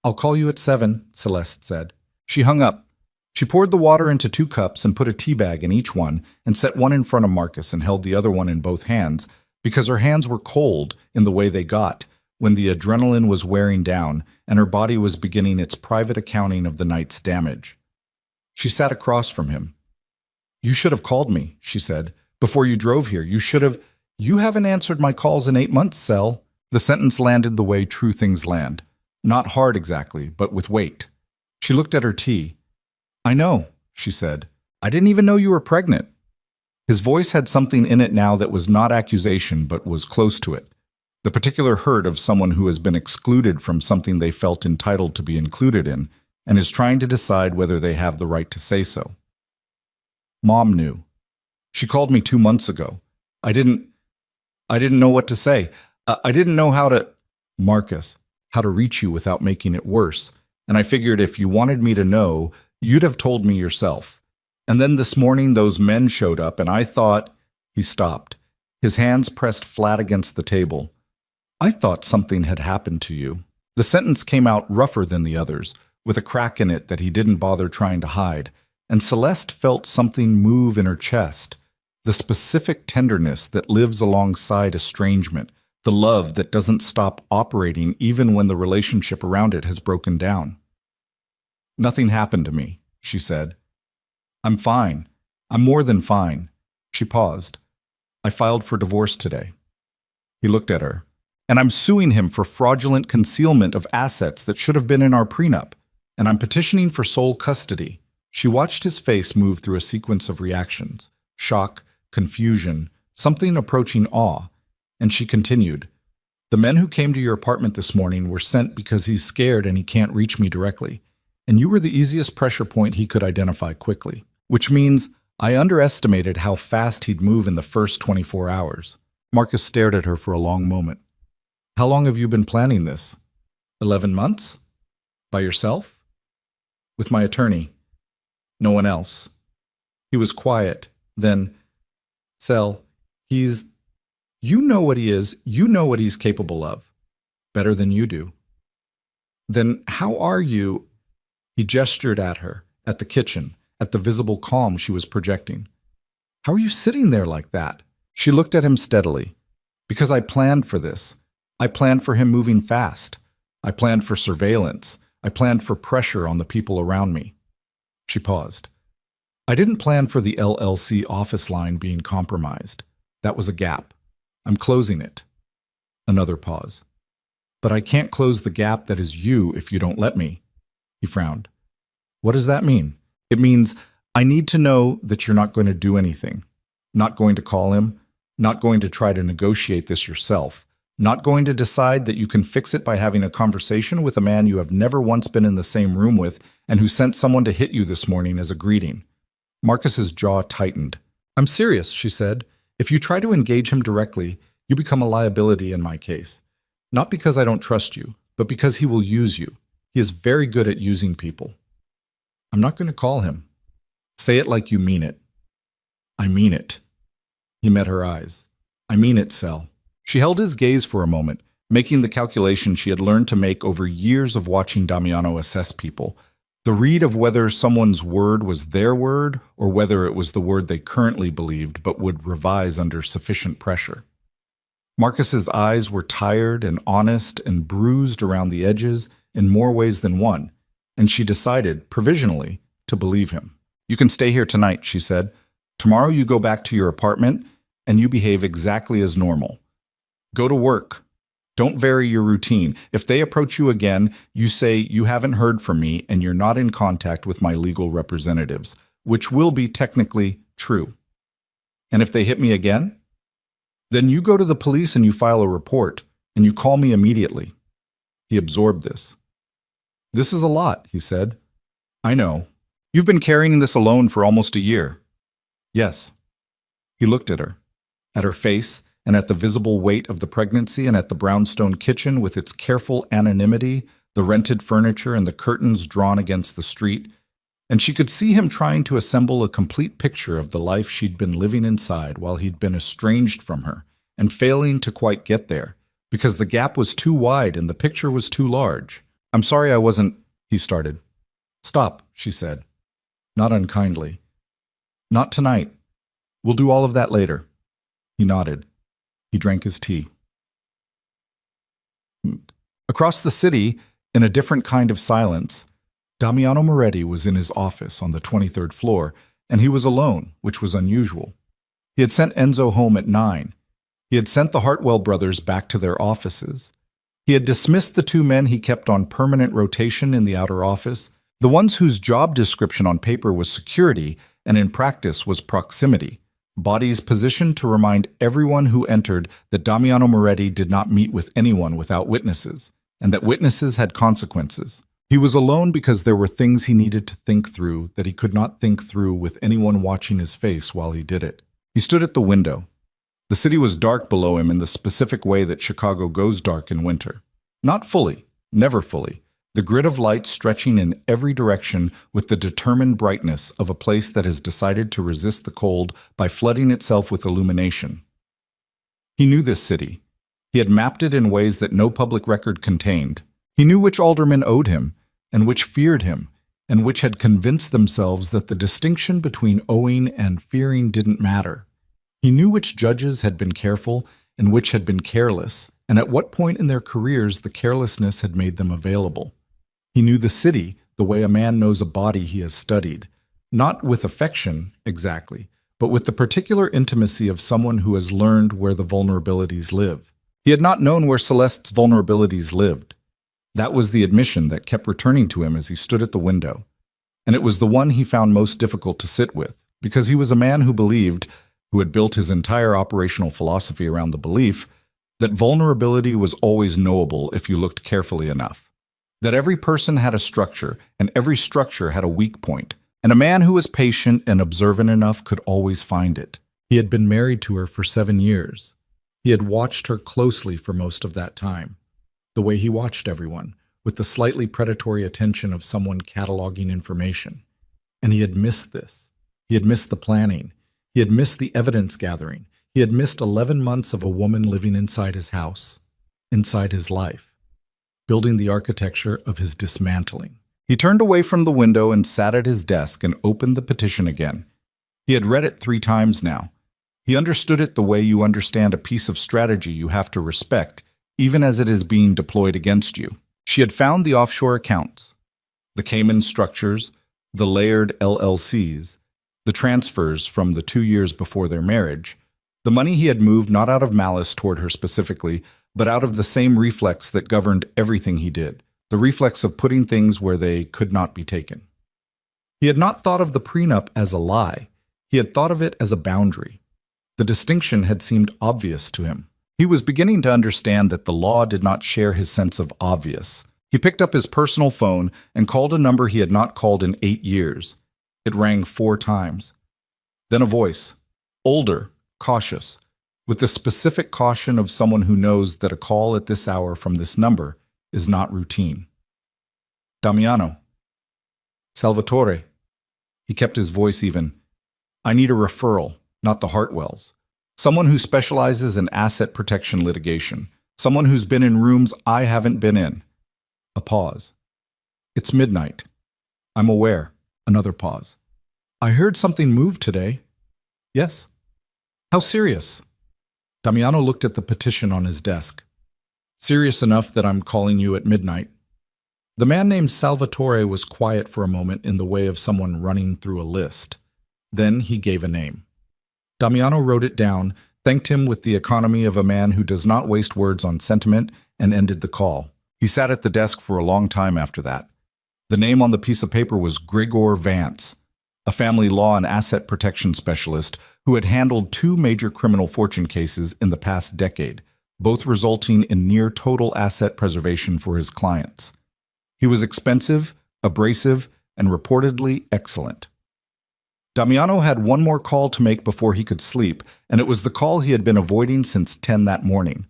I'll call you at 7, Celeste said. She hung up. She poured the water into 2 cups and put a tea bag in each one and set one in front of Marcus and held the other one in both hands, because her hands were cold in the way they got when the adrenaline was wearing down and her body was beginning its private accounting of the night's damage. She sat across from him. You should have called me, she said, before you drove here. You haven't answered my calls in 8 months, Cell. The sentence landed the way true things land. Not hard exactly, but with weight. She looked at her tea. I know, she said. I didn't even know you were pregnant. His voice had something in it now that was not accusation, but was close to it. The particular hurt of someone who has been excluded from something they felt entitled to be included in, and is trying to decide whether they have the right to say so. Mom knew. She called me 2 months ago. I didn't know what to say. I didn't know how to... Marcus, how to reach you without making it worse. And I figured if you wanted me to know, you'd have told me yourself. And then this morning those men showed up and I thought... He stopped. His hands pressed flat against the table. I thought something had happened to you. The sentence came out rougher than the others, with a crack in it that he didn't bother trying to hide. And Celeste felt something move in her chest, the specific tenderness that lives alongside estrangement, the love that doesn't stop operating even when the relationship around it has broken down. Nothing happened to me, she said. I'm fine. I'm more than fine. She paused. I filed for divorce today. He looked at her. And I'm suing him for fraudulent concealment of assets that should have been in our prenup. And I'm petitioning for sole custody. She watched his face move through a sequence of reactions. Shock, confusion, something approaching awe. And she continued, the men who came to your apartment this morning were sent because he's scared and he can't reach me directly. And you were the easiest pressure point he could identify quickly. Which means I underestimated how fast he'd move in the first 24 hours. Marcus stared at her for a long moment. How long have you been planning this? 11 months? By yourself? With my attorney. No one else. He was quiet. Then, Sel, he's... You know what he is. You know what he's capable of. Better than you do. Then how are you? He gestured at her, at the kitchen, at the visible calm she was projecting. How are you sitting there like that? She looked at him steadily. Because I planned for this. I planned for him moving fast. I planned for surveillance. I planned for pressure on the people around me. She paused. I didn't plan for the LLC office line being compromised. That was a gap. I'm closing it. Another pause. But I can't close the gap that is you if you don't let me. He frowned. What does that mean? It means I need to know that you're not going to do anything. Not going to call him. Not going to try to negotiate this yourself. Not going to decide that you can fix it by having a conversation with a man you have never once been in the same room with and who sent someone to hit you this morning as a greeting. Marcus's jaw tightened. I'm serious, she said. If you try to engage him directly, you become a liability in my case. Not because I don't trust you, but because he will use you. He is very good at using people. I'm not going to call him. Say it like you mean it. I mean it. He met her eyes. I mean it, Sel. She held his gaze for a moment, making the calculation she had learned to make over years of watching Damiano assess people. The read of whether someone's word was their word or whether it was the word they currently believed but would revise under sufficient pressure. Marcus's eyes were tired and honest and bruised around the edges in more ways than one, and she decided, provisionally, to believe him. You can stay here tonight, she said. Tomorrow you go back to your apartment and you behave exactly as normal. Go to work. Don't vary your routine. If they approach you again, you say you haven't heard from me and you're not in contact with my legal representatives, which will be technically true. And if they hit me again, then you go to the police and you file a report and you call me immediately. He absorbed this. This is a lot, he said. I know. You've been carrying this alone for almost a year. Yes. He looked at her face, and at the visible weight of the pregnancy and at the brownstone kitchen with its careful anonymity, the rented furniture and the curtains drawn against the street, and she could see him trying to assemble a complete picture of the life she'd been living inside while he'd been estranged from her, and failing to quite get there, because the gap was too wide and the picture was too large. I'm sorry I wasn't, he started. Stop, she said, not unkindly. Not tonight. We'll do all of that later. He nodded. He drank his tea. Across the city, in a different kind of silence, Damiano Moretti was in his office on the 23rd floor, and he was alone, which was unusual. He had sent Enzo home at 9. He had sent the Hartwell brothers back to their offices. He had dismissed the 2 men he kept on permanent rotation in the outer office, the ones whose job description on paper was security and in practice was proximity. Bodies positioned to remind everyone who entered that Damiano Moretti did not meet with anyone without witnesses, and that witnesses had consequences. He was alone because there were things he needed to think through that he could not think through with anyone watching his face while he did it. He stood at the window. The city was dark below him in the specific way that Chicago goes dark in winter. Not fully, never fully. The grid of light stretching in every direction with the determined brightness of a place that has decided to resist the cold by flooding itself with illumination. He knew this city. He had mapped it in ways that no public record contained. He knew which aldermen owed him, and which feared him, and which had convinced themselves that the distinction between owing and fearing didn't matter. He knew which judges had been careful and which had been careless, and at what point in their careers the carelessness had made them available. He knew the city the way a man knows a body he has studied, not with affection, exactly, but with the particular intimacy of someone who has learned where the vulnerabilities live. He had not known where Celeste's vulnerabilities lived. That was the admission that kept returning to him as he stood at the window, and it was the one he found most difficult to sit with, because he was a man who believed, who had built his entire operational philosophy around the belief, that vulnerability was always knowable if you looked carefully enough. That every person had a structure, and every structure had a weak point, and a man who was patient and observant enough could always find it. He had been married to her for 7 years. He had watched her closely for most of that time, the way he watched everyone, with the slightly predatory attention of someone cataloging information. And he had missed this. He had missed the planning. He had missed the evidence gathering. He had missed 11 months of a woman living inside his house, inside his life, building the architecture of his dismantling. He turned away from the window and sat at his desk and opened the petition again. He had read it 3 times now. He understood it the way you understand a piece of strategy you have to respect, even as it is being deployed against you. She had found the offshore accounts, the Cayman structures, the layered LLCs, the transfers from the 2 years before their marriage, the money he had moved not out of malice toward her specifically, but out of the same reflex that governed everything he did, the reflex of putting things where they could not be taken. He had not thought of the prenup as a lie. He had thought of it as a boundary. The distinction had seemed obvious to him. He was beginning to understand that the law did not share his sense of obvious. He picked up his personal phone and called a number he had not called in 8 years. It rang 4 times. Then a voice, older, cautious, with the specific caution of someone who knows that a call at this hour from this number is not routine. Damiano. Salvatore. He kept his voice even. I need a referral, not the Hartwells. Someone who specializes in asset protection litigation. Someone who's been in rooms I haven't been in. A pause. It's midnight. I'm aware. Another pause. I heard something move today. Yes. How serious? Damiano looked at the petition on his desk. Serious enough that I'm calling you at midnight. The man named Salvatore was quiet for a moment in the way of someone running through a list. Then he gave a name. Damiano wrote it down, thanked him with the economy of a man who does not waste words on sentiment, and ended the call. He sat at the desk for a long time after that. The name on the piece of paper was Gregor Vance, a family law and asset protection specialist who had handled 2 major criminal fortune cases in the past decade, both resulting in near total asset preservation for his clients. He was expensive, abrasive, and reportedly excellent. Damiano had one more call to make before he could sleep, and it was the call he had been avoiding since 10 that morning.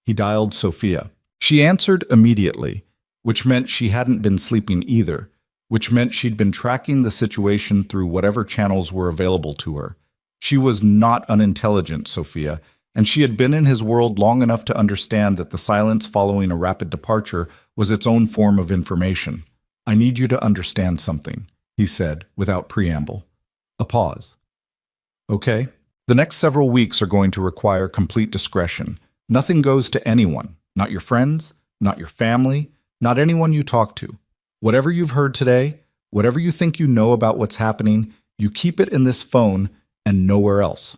He dialed Sophia. She answered immediately, which meant she hadn't been sleeping either, which meant she'd been tracking the situation through whatever channels were available to her. She was not unintelligent, Sophia, and she had been in his world long enough to understand that the silence following a rapid departure was its own form of information. I need you to understand something, he said, without preamble. A pause. Okay. The next several weeks are going to require complete discretion. Nothing goes to anyone, not your friends, not your family, not anyone you talk to. Whatever you've heard today, whatever you think you know about what's happening, you keep it in this phone and nowhere else.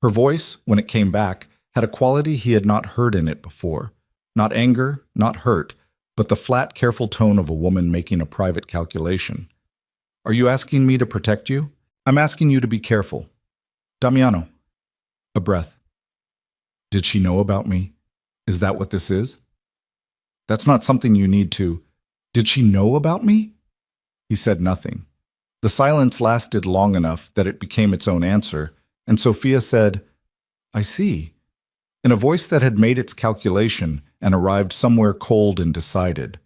Her voice, when it came back, had a quality he had not heard in it before. Not anger, not hurt, but the flat, careful tone of a woman making a private calculation. Are you asking me to protect you? I'm asking you to be careful. Damiano. A breath. Did she know about me? Is that what this is? That's not something you need to. Did she know about me? He said nothing. The silence lasted long enough that it became its own answer, and Sophia said, I see, in a voice that had made its calculation and arrived somewhere cold and decided.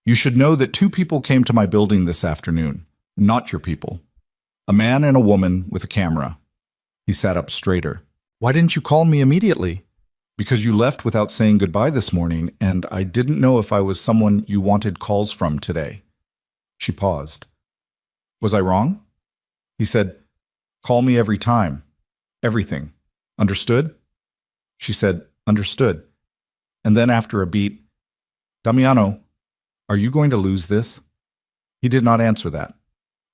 You should know that 2 people came to my building this afternoon, not your people. A man and a woman with a camera. He sat up straighter. Why didn't you call me immediately? Because you left without saying goodbye this morning, and I didn't know if I was someone you wanted calls from today. She paused. Was I wrong? He said, call me every time. Everything. Understood? She said, understood. And then after a beat, Damiano, are you going to lose this? He did not answer that.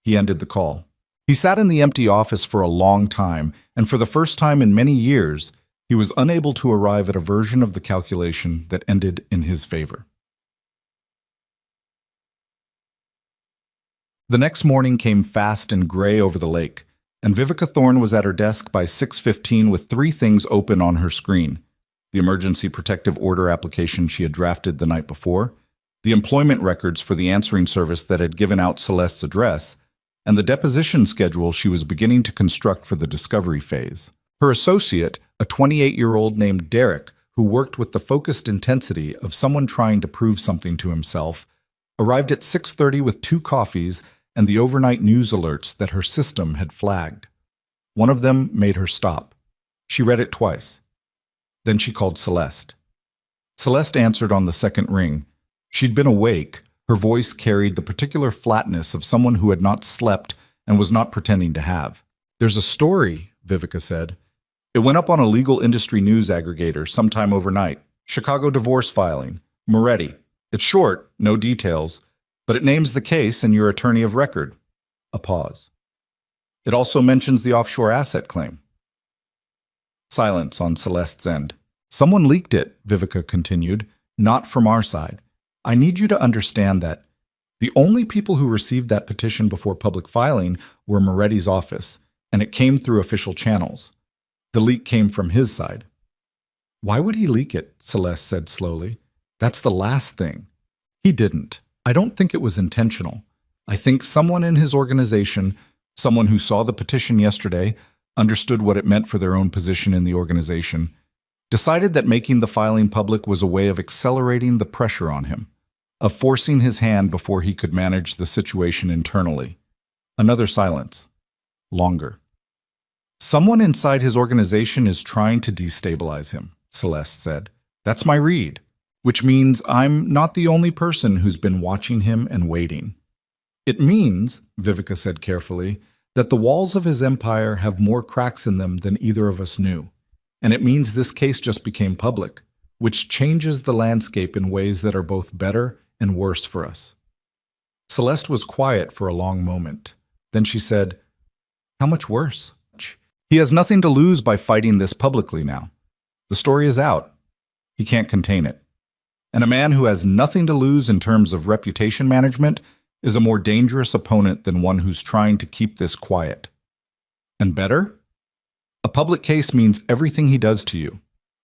He ended the call. He sat in the empty office for a long time, and for the first time in many years, he was unable to arrive at a version of the calculation that ended in his favor. The next morning came fast and gray over the lake, and Vivica Thorne was at her desk by 6:15 with 3 things open on her screen: the emergency protective order application she had drafted the night before, the employment records for the answering service that had given out Celeste's address, and the deposition schedule she was beginning to construct for the discovery phase. Her associate, a 28-year-old named Derek, who worked with the focused intensity of someone trying to prove something to himself, arrived at 6:30 with 2 coffees and the overnight news alerts that her system had flagged. One of them made her stop. She read it twice. Then she called Celeste. Celeste answered on the second ring. She'd been awake. Her voice carried the particular flatness of someone who had not slept and was not pretending to have. "There's a story," Vivica said. "It went up on a legal industry news aggregator sometime overnight. Chicago divorce filing. Moretti. It's short, no details, but it names the case and your attorney of record." A pause. "It also mentions the offshore asset claim." Silence on Celeste's end. "Someone leaked it," Vivica continued, "not from our side. I need you to understand that the only people who received that petition before public filing were Moretti's office, and it came through official channels. The leak came from his side." "Why would he leak it?" Celeste said slowly. "That's the last thing." "He didn't. I don't think it was intentional. I think someone in his organization, someone who saw the petition yesterday, understood what it meant for their own position in the organization, decided that making the filing public was a way of accelerating the pressure on him, of forcing his hand before he could manage the situation internally." Another silence. Longer. "Someone inside his organization is trying to destabilize him," Celeste said. "That's my read, which means I'm not the only person who's been watching him and waiting. It means," Vivica said carefully, "that the walls of his empire have more cracks in them than either of us knew. And it means this case just became public, which changes the landscape in ways that are both better and worse for us." Celeste was quiet for a long moment. Then she said, "How much worse?" "He has nothing to lose by fighting this publicly now. The story is out. He can't contain it. And a man who has nothing to lose in terms of reputation management is a more dangerous opponent than one who's trying to keep this quiet. And better? A public case means everything he does to you.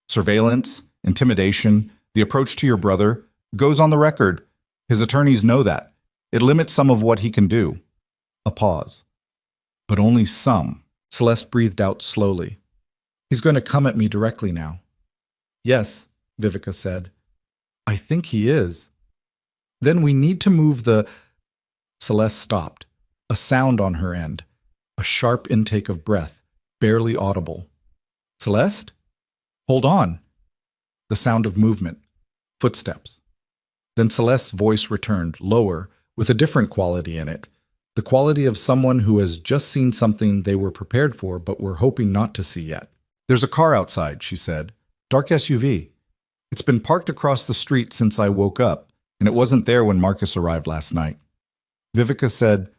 Surveillance, intimidation, the approach to your brother, goes on the record. His attorneys know that. It limits some of what he can do." A pause. "But only some." Celeste breathed out slowly. "He's going to come at me directly now." "Yes," Vivica said. "I think he is." "Then we need to move the—" Celeste stopped. A sound on her end. A sharp intake of breath, barely audible. "Celeste? Hold on." The sound of movement. Footsteps. Then Celeste's voice returned, lower, with a different quality in it. The quality of someone who has just seen something they were prepared for but were hoping not to see yet. "There's a car outside," she said. "Dark SUV. It's been parked across the street since I woke up, and it wasn't there when Marcus arrived last night." Vivica said,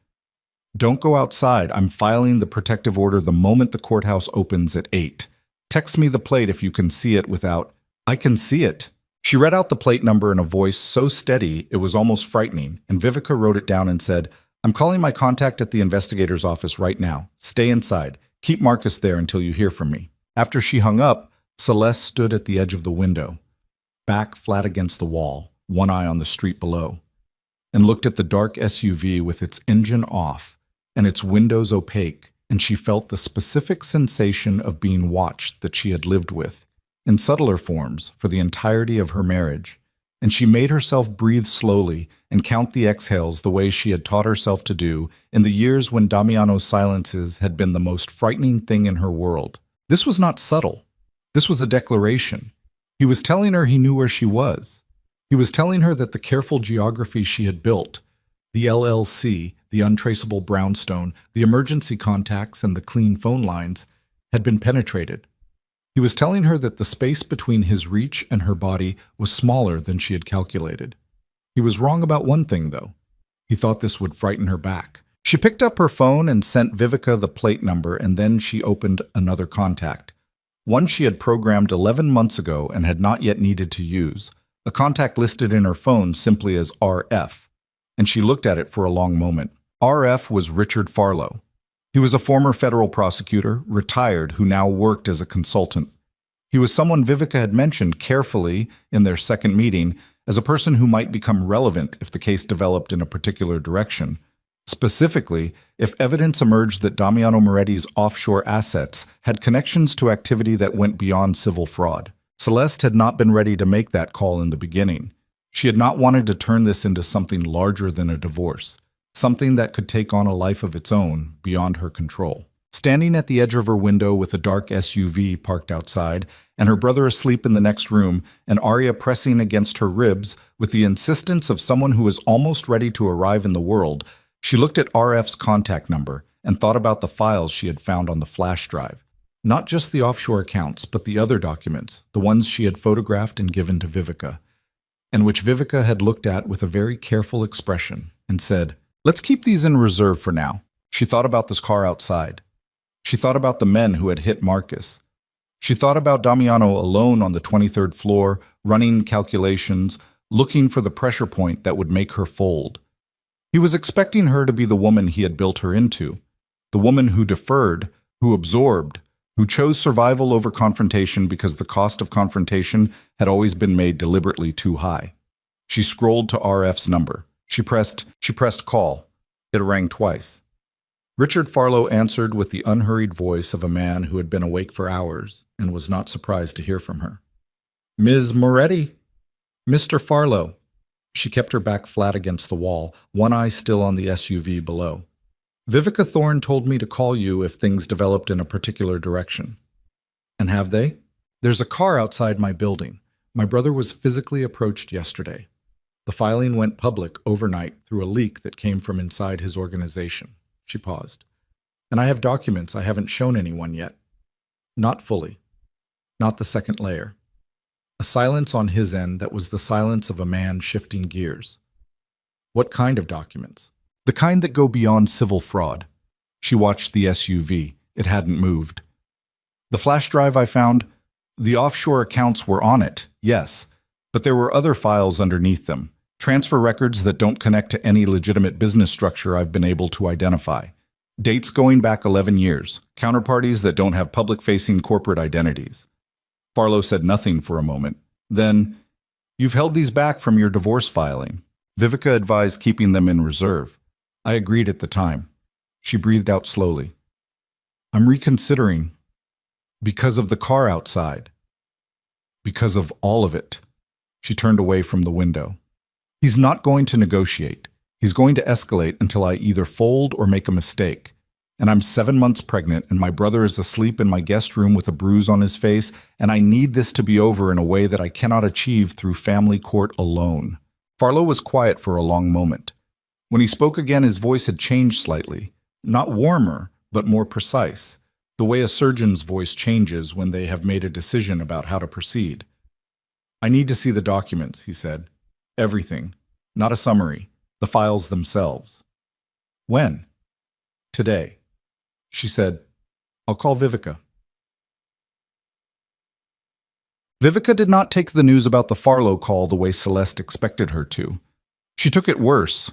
"Don't go outside. I'm filing the protective order the moment the courthouse opens at 8. Text me the plate if you can see it without—" "I can see it." She read out the plate number in a voice so steady it was almost frightening, and Vivica wrote it down and said, "I'm calling my contact at the investigator's office right now. Stay inside. Keep Marcus there until you hear from me." After she hung up, Celeste stood at the edge of the window, back flat against the wall, one eye on the street below, and looked at the dark SUV with its engine off and its windows opaque, and she felt the specific sensation of being watched that she had lived with, in subtler forms, for the entirety of her marriage. And she made herself breathe slowly and count the exhales the way she had taught herself to do in the years when Damiano's silences had been the most frightening thing in her world. This was not subtle. This was a declaration. He was telling her he knew where she was. He was telling her that the careful geography she had built, the LLC, the untraceable brownstone, the emergency contacts, and the clean phone lines, had been penetrated. He was telling her that the space between his reach and her body was smaller than she had calculated. He was wrong about one thing, though. He thought this would frighten her back. She picked up her phone and sent Vivica the plate number, and then she opened another contact. One she had programmed 11 months ago and had not yet needed to use, a contact listed in her phone simply as RF, and she looked at it for a long moment. RF was Richard Farlow. He was a former federal prosecutor, retired, who now worked as a consultant. He was someone Vivica had mentioned carefully in their second meeting as a person who might become relevant if the case developed in a particular direction. Specifically, if evidence emerged that Damiano Moretti's offshore assets had connections to activity that went beyond civil fraud. Celeste had not been ready to make that call in the beginning. She had not wanted to turn this into something larger than a divorce, something that could take on a life of its own beyond her control. Still, Standing at the edge of her window with a dark SUV parked outside, and her brother asleep in the next room, and Arya pressing against her ribs with the insistence of someone who is almost ready to arrive in the world, she looked at RF's contact number and thought about the files she had found on the flash drive. Not just the offshore accounts, but the other documents, the ones she had photographed and given to Vivica, and which Vivica had looked at with a very careful expression and said, "Let's keep these in reserve for now." She thought about this car outside. She thought about the men who had hit Marcus. She thought about Damiano alone on the 23rd floor, running calculations, looking for the pressure point that would make her fold. He was expecting her to be the woman he had built her into, the woman who deferred, who absorbed, who chose survival over confrontation because the cost of confrontation had always been made deliberately too high. She scrolled to RF's number. She pressed call. It rang twice. Richard Farlow answered with the unhurried voice of a man who had been awake for hours and was not surprised to hear from her. "Ms. Moretti?" "Mr. Farlow." She kept her back flat against the wall, one eye still on the SUV below. "Vivica Thorne told me to call you if things developed in a particular direction." "And have they?" "There's a car outside my building. My brother was physically approached yesterday. The filing went public overnight through a leak that came from inside his organization." She paused. "And I have documents I haven't shown anyone yet." "Not fully. Not the second layer." A silence on his end that was the silence of a man shifting gears. "What kind of documents?" "The kind that go beyond civil fraud." She watched the SUV. It hadn't moved. "The flash drive I found, the offshore accounts were on it, yes, but there were other files underneath them. Transfer records that don't connect to any legitimate business structure I've been able to identify. Dates going back 11 years. Counterparties that don't have public-facing corporate identities." Farlow said nothing for a moment. Then, "You've held these back from your divorce filing. Vivica advised keeping them in reserve. I agreed at the time." She breathed out slowly. "I'm reconsidering. Because of the car outside. Because of all of it." She turned away from the window. "He's not going to negotiate. He's going to escalate until I either fold or make a mistake. And I'm 7 months pregnant, and my brother is asleep in my guest room with a bruise on his face, and I need this to be over in a way that I cannot achieve through family court alone." Farlow was quiet for a long moment. When he spoke again, his voice had changed slightly. Not warmer, but more precise, the way a surgeon's voice changes when they have made a decision about how to proceed. "I need to see the documents," he said. "Everything. Not a summary. The files themselves." "When?" "Today." She said, "I'll call Vivica." Vivica did not take the news about the Farlow call the way Celeste expected her to. She took it worse.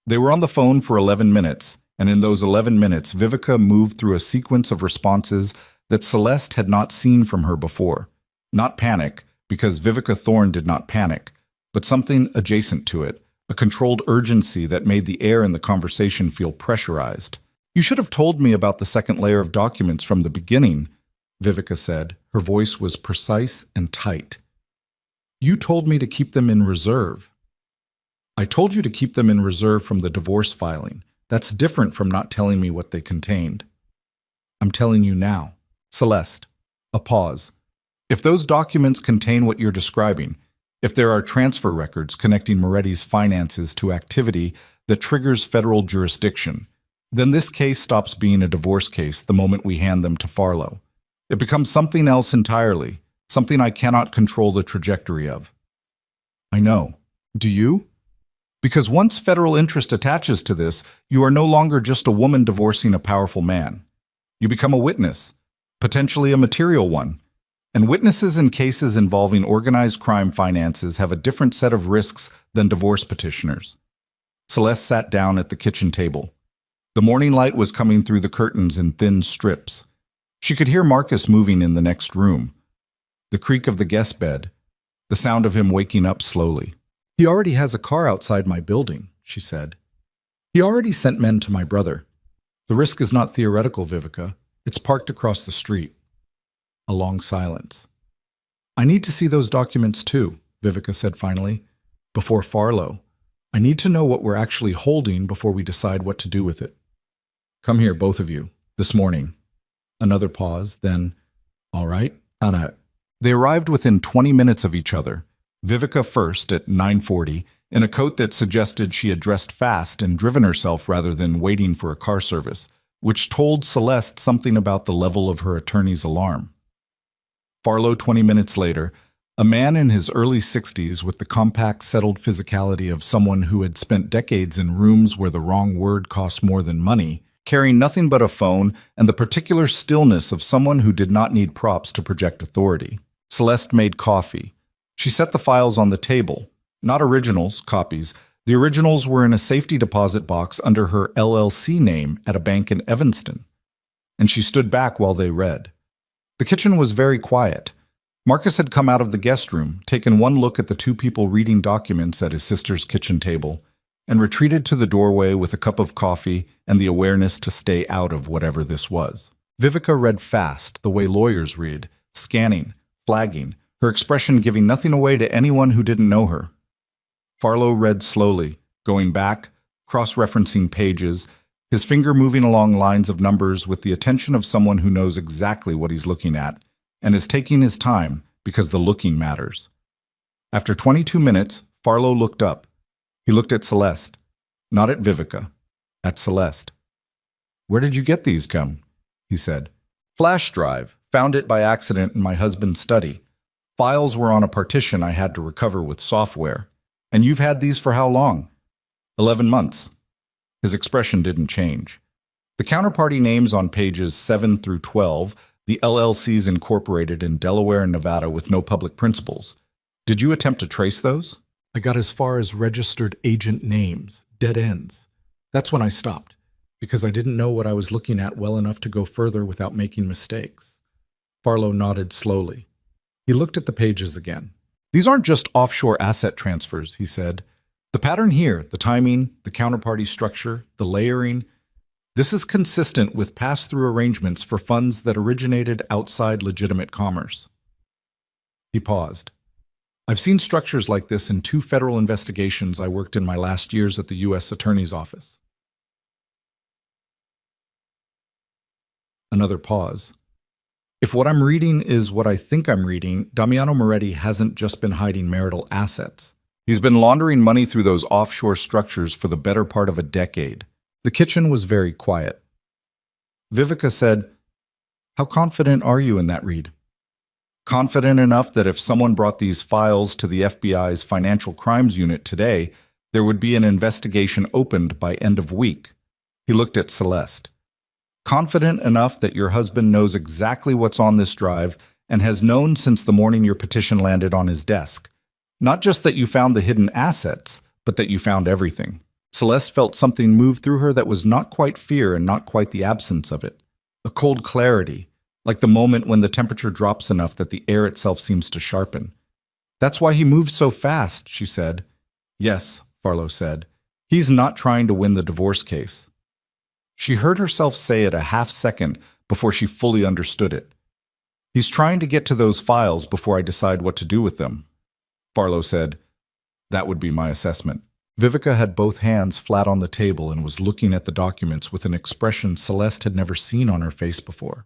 They were on the phone for 11 minutes, and in those 11 minutes, Vivica moved through a sequence of responses that Celeste had not seen from her before. Not panic, because Vivica Thorne did not panic, but something adjacent to it, a controlled urgency that made the air in the conversation feel pressurized. "You should have told me about the second layer of documents from the beginning," Vivica said. Her voice was precise and tight. "You told me to keep them in reserve." "I told you to keep them in reserve from the divorce filing. That's different from not telling me what they contained." "I'm telling you now." "Celeste." A pause. "If those documents contain what you're describing, if there are transfer records connecting Moretti's finances to activity that triggers federal jurisdiction, then this case stops being a divorce case the moment we hand them to Farlow. It becomes something else entirely, something I cannot control the trajectory of." "I know. Do you?" "Because once federal interest attaches to this, you are no longer just a woman divorcing a powerful man. You become a witness, potentially a material one. And witnesses in cases involving organized crime finances have a different set of risks than divorce petitioners." Celeste sat down at the kitchen table. The morning light was coming through the curtains in thin strips. She could hear Marcus moving in the next room. The creak of the guest bed, the sound of him waking up slowly. "He already has a car outside my building," she said. "He already sent men to my brother. The risk is not theoretical, Vivica. It's parked across the street." A long silence. "I need to see those documents too," Vivica said finally. "Before Farlow. I need to know what we're actually holding before we decide what to do with it. Come here, both of you, this morning." Another pause, then, all right, Anna. They arrived within 20 minutes of each other. Vivica first at 9:40, in a coat that suggested she had dressed fast and driven herself rather than waiting for a car service, which told Celeste something about the level of her attorney's alarm. Farlow 20 minutes later, a man in his early 60s with the compact, settled physicality of someone who had spent decades in rooms where the wrong word cost more than money, carrying nothing but a phone and the particular stillness of someone who did not need props to project authority. Celeste made coffee. She set the files on the table. Not originals, copies. The originals were in a safety deposit box under her LLC name at a bank in Evanston. And she stood back while they read. The kitchen was very quiet. Marcus had come out of the guest room, taken one look at the two people reading documents at his sister's kitchen table, and retreated to the doorway with a cup of coffee and the awareness to stay out of whatever this was. Vivica read fast, the way lawyers read, scanning, flagging, her expression giving nothing away to anyone who didn't know her. Farlow read slowly, going back, cross-referencing pages, his finger moving along lines of numbers with the attention of someone who knows exactly what he's looking at and is taking his time because the looking matters. After 22 minutes, Farlow looked up. He looked at Celeste, not at Vivica, at Celeste. "Where did you get these, Cum?" he said. "Flash drive. Found it by accident in my husband's study. Files were on a partition I had to recover with software. And you've had these for how long?" 11 months. His expression didn't change. The counterparty names on pages 7 through 12, the LLCs incorporated in Delaware and Nevada with no public principals. Did you attempt to trace those? "I got as far as registered agent names, dead ends. That's when I stopped, because I didn't know what I was looking at well enough to go further without making mistakes." Farlow nodded slowly. He looked at the pages again. "These aren't just offshore asset transfers," he said. "The pattern here, the timing, the counterparty structure, the layering, this is consistent with pass-through arrangements for funds that originated outside legitimate commerce." He paused. "I've seen structures like this in 2 federal investigations I worked in my last years at the U.S. Attorney's Office." Another pause. "If what I'm reading is what I think I'm reading, Damiano Moretti hasn't just been hiding marital assets. He's been laundering money through those offshore structures for the better part of a decade." The kitchen was very quiet. Vivica said, "How confident are you in that read?" "Confident enough that if someone brought these files to the FBI's Financial Crimes Unit today, there would be an investigation opened by end of week." He looked at Celeste. "Confident enough that your husband knows exactly what's on this drive and has known since the morning your petition landed on his desk. Not just that you found the hidden assets, but that you found everything." Celeste felt something move through her that was not quite fear and not quite the absence of it. A cold clarity, like the moment when the temperature drops enough that the air itself seems to sharpen. "That's why he moves so fast," she said. "Yes," Farlow said. "He's not trying to win the divorce case." She heard herself say it a half second before she fully understood it. "He's trying to get to those files before I decide what to do with them." Farlow said, "That would be my assessment." Vivica had both hands flat on the table and was looking at the documents with an expression Celeste had never seen on her face before.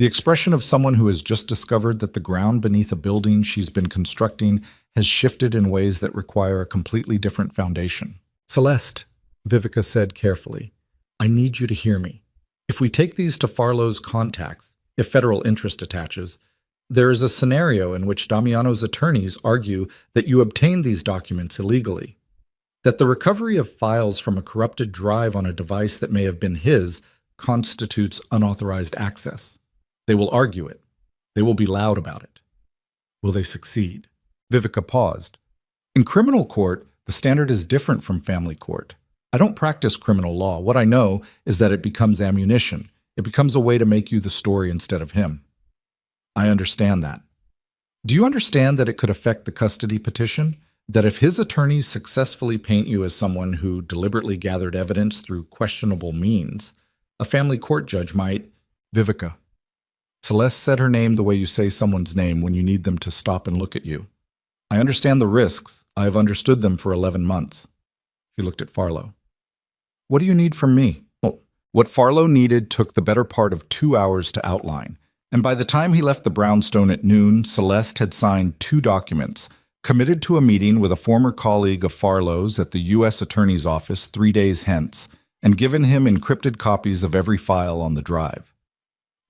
The expression of someone who has just discovered that the ground beneath a building she's been constructing has shifted in ways that require a completely different foundation. "Celeste," Vivica said carefully, "I need you to hear me. If we take these to Farlow's contacts, if federal interest attaches, there is a scenario in which Damiano's attorneys argue that you obtained these documents illegally, that the recovery of files from a corrupted drive on a device that may have been his constitutes unauthorized access. They will argue it. They will be loud about it. Will they succeed?" Vivica paused. "In criminal court, the standard is different from family court. I don't practice criminal law. What I know is that it becomes ammunition. It becomes a way to make you the story instead of him." "I understand that." "Do you understand that it could affect the custody petition? That if his attorneys successfully paint you as someone who deliberately gathered evidence through questionable means, a family court judge might—" "Vivica." Celeste said her name the way you say someone's name when you need them to stop and look at you. "I understand the risks. I have understood them for 11 months. She looked at Farlow. "What do you need from me?" "Oh, What Farlow needed took the better part of 2 hours to outline, and by the time he left the brownstone at noon, Celeste had signed 2 documents, committed to a meeting with a former colleague of Farlow's at the U.S. Attorney's Office 3 days hence, and given him encrypted copies of every file on the drive.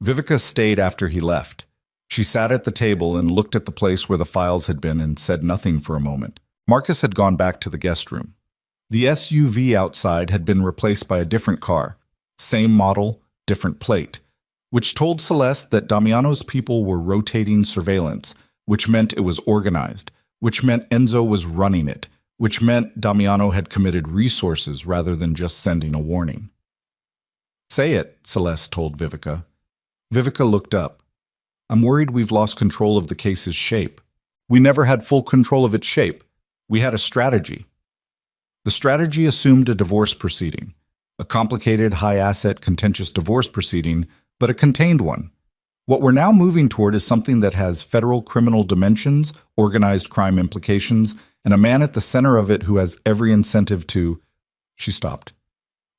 Vivica stayed after he left. She sat at the table and looked at the place where the files had been and said nothing for a moment. Marcus had gone back to the guest room. The SUV outside had been replaced by a different car, same model, different plate, which told Celeste that Damiano's people were rotating surveillance, which meant it was organized, which meant Enzo was running it, which meant Damiano had committed resources rather than just sending a warning. "Say it," Celeste told Vivica. Vivica looked up. "I'm worried we've lost control of the case's shape. We never had full control of its shape. We had a strategy. The strategy assumed a divorce proceeding, a complicated, high-asset, contentious divorce proceeding, but a contained one. What we're now moving toward is something that has federal criminal dimensions, organized crime implications, and a man at the center of it who has every incentive to—" She stopped.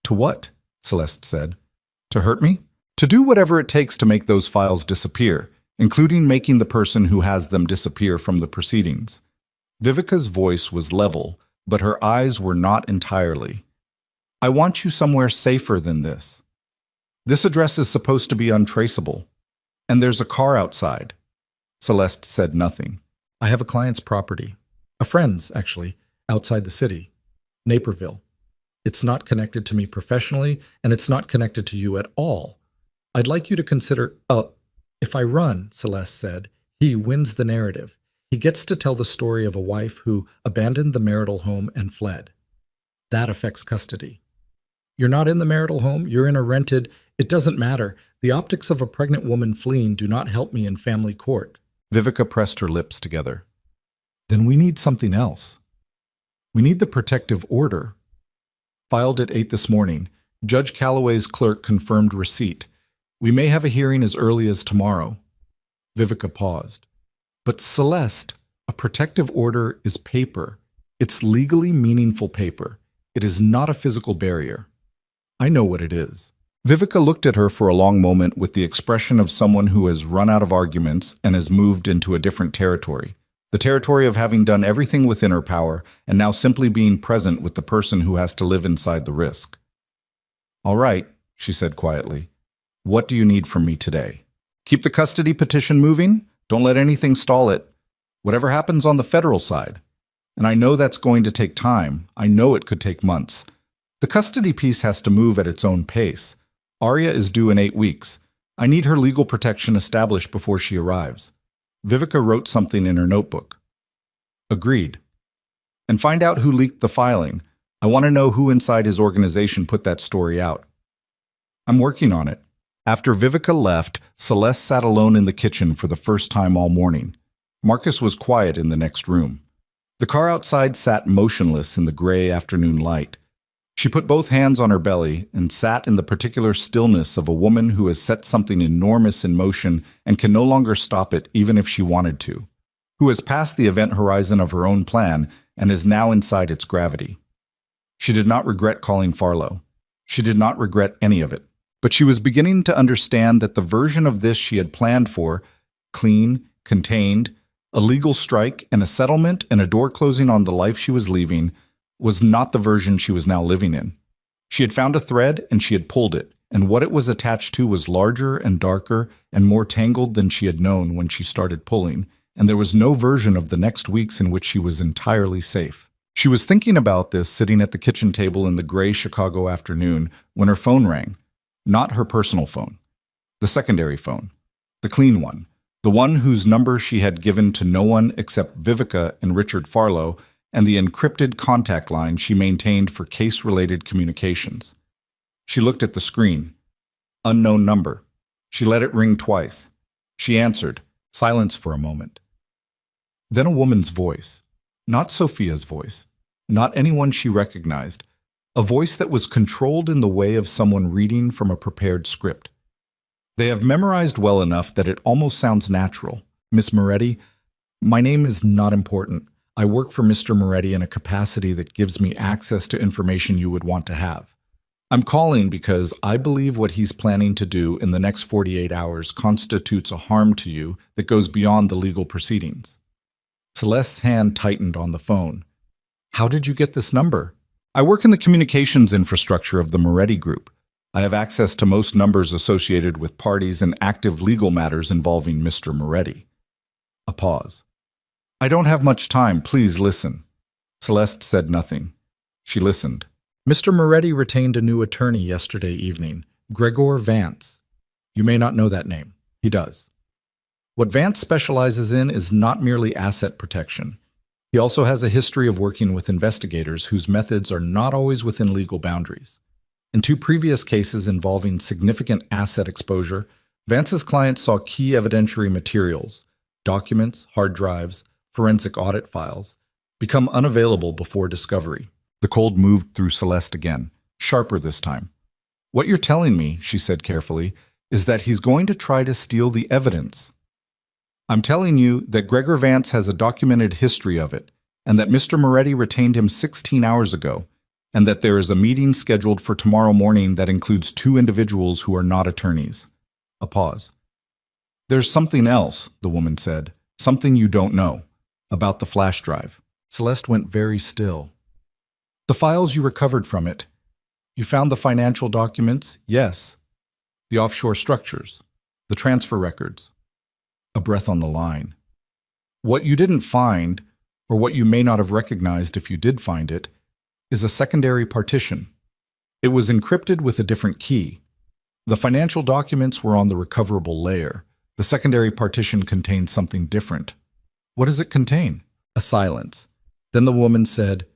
"To what?" Celeste said. "To hurt me? To do whatever it takes to make those files disappear, including making the person who has them disappear from the proceedings." Vivica's voice was level, but her eyes were not entirely. "I want you somewhere safer than this. This address is supposed to be untraceable. And there's a car outside." Celeste said nothing. "I have a client's property. A friend's, actually, outside the city. Naperville. It's not connected to me professionally, and it's not connected to you at all. I'd like you to consider—" "If I run," Celeste said, "he wins the narrative. He gets to tell the story of a wife who abandoned the marital home and fled. That affects custody. You're not in the marital home, you're in a rented— It doesn't matter. The optics of a pregnant woman fleeing do not help me in family court." Vivica pressed her lips together. "Then we need something else. We need the protective order. Filed at 8 this morning. Judge Calloway's clerk confirmed receipt. We may have a hearing as early as tomorrow." Vivica paused. "But Celeste, a protective order is paper. It's legally meaningful paper. It is not a physical barrier." "I know what it is." Vivica looked at her for a long moment with the expression of someone who has run out of arguments and has moved into a different territory. The territory of having done everything within her power and now simply being present with the person who has to live inside the risk. "All right," she said quietly. "What do you need from me today? Keep the custody petition moving. Don't let anything stall it. Whatever happens on the federal side. And I know that's going to take time. I know it could take months. The custody piece has to move at its own pace. Arya is due in 8 weeks. I need her legal protection established before she arrives." Vivica wrote something in her notebook. "Agreed. And find out who leaked the filing. I want to know who inside his organization put that story out." "I'm working on it." After Vivica left, Celeste sat alone in the kitchen for the first time all morning. Marcus was quiet in the next room. The car outside sat motionless in the gray afternoon light. She put both hands on her belly and sat in the particular stillness of a woman who has set something enormous in motion and can no longer stop it even if she wanted to, who has passed the event horizon of her own plan and is now inside its gravity. She did not regret calling Farlow. She did not regret any of it. But she was beginning to understand that the version of this she had planned for, clean, contained, a legal strike and a settlement and a door closing on the life she was leaving, was not the version she was now living in. She had found a thread and she had pulled it, and what it was attached to was larger and darker and more tangled than she had known when she started pulling, and there was no version of the next weeks in which she was entirely safe. She was thinking about this sitting at the kitchen table in the gray Chicago afternoon when her phone rang. Not her personal phone. The secondary phone. The clean one. The one whose number she had given to no one except Vivica and Richard Farlow, and the encrypted contact line she maintained for case-related communications. She looked at the screen. Unknown number. She let it ring twice. She answered. Silence for a moment. Then a woman's voice. Not Sophia's voice. Not anyone she recognized. A voice that was controlled in the way of someone reading from a prepared script. They have memorized well enough that it almost sounds natural. "Miss Moretti, my name is not important. I work for Mr. Moretti in a capacity that gives me access to information you would want to have. I'm calling because I believe what he's planning to do in the next 48 hours constitutes a harm to you that goes beyond the legal proceedings. Celeste's hand tightened on the phone. How did you get this number? I work in the communications infrastructure of the Moretti Group. I have access to most numbers associated with parties and active legal matters involving Mr. Moretti. A pause. I don't have much time. Please listen. Celeste said nothing. She listened. Mr. Moretti retained a new attorney yesterday evening, Gregor Vance. You may not know that name. He does. What Vance specializes in is not merely asset protection. He also has a history of working with investigators whose methods are not always within legal boundaries. In 2 previous cases involving significant asset exposure, Vance's clients saw key evidentiary materials, documents, hard drives, forensic audit files, become unavailable before discovery. The cold moved through Celeste again, sharper this time. What you're telling me, she said carefully, is that he's going to try to steal the evidence. I'm telling you that Gregor Vance has a documented history of it, and that Mr. Moretti retained him 16 hours ago, and that there is a meeting scheduled for tomorrow morning that includes 2 individuals who are not attorneys. A pause. There's something else, the woman said, something you don't know, about the flash drive. Celeste went very still. The files you recovered from it. You found the financial documents? Yes. The offshore structures. The transfer records. A breath on the line. What you didn't find, or what you may not have recognized if you did find it, is a secondary partition. It was encrypted with a different key. The financial documents were on the recoverable layer. The secondary partition contained something different. What does it contain? A silence. Then the woman said,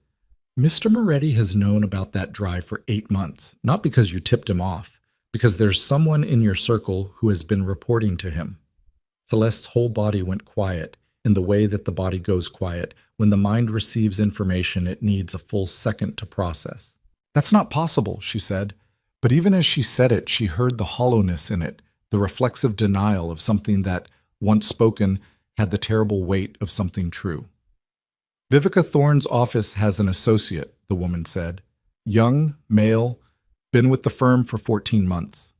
Mr. Moretti has known about that drive for 8 months, not because you tipped him off, because there's someone in your circle who has been reporting to him. Celeste's whole body went quiet, in the way that the body goes quiet when the mind receives information it needs a full second to process. That's not possible, she said. But even as she said it, she heard the hollowness in it, the reflexive denial of something that, once spoken, had the terrible weight of something true. Vivica Thorne's office has an associate, the woman said. Young, male, been with the firm for 14 months.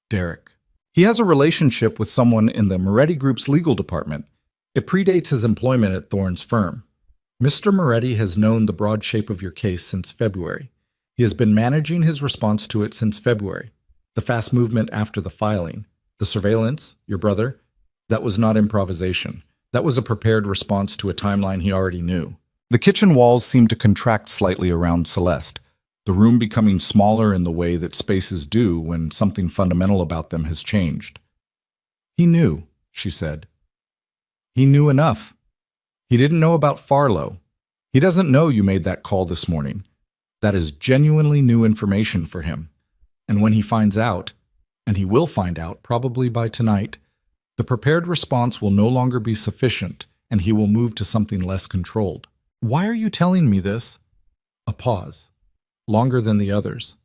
Derek. He has a relationship with someone in the Moretti Group's legal department. It predates his employment at Thorne's firm. Mr. Moretti has known the broad shape of your case since February. He has been managing his response to it since February. The fast movement after the filing, the surveillance, your brother, that was not improvisation. That was a prepared response to a timeline he already knew. The kitchen walls seemed to contract slightly around Celeste, the room becoming smaller in the way that spaces do when something fundamental about them has changed. He knew, she said. He knew enough. He didn't know about Farlow. He doesn't know you made that call this morning. That is genuinely new information for him. And when he finds out, and he will find out probably by tonight, the prepared response will no longer be sufficient, and he will move to something less controlled. Why are you telling me this? A pause, longer than the others.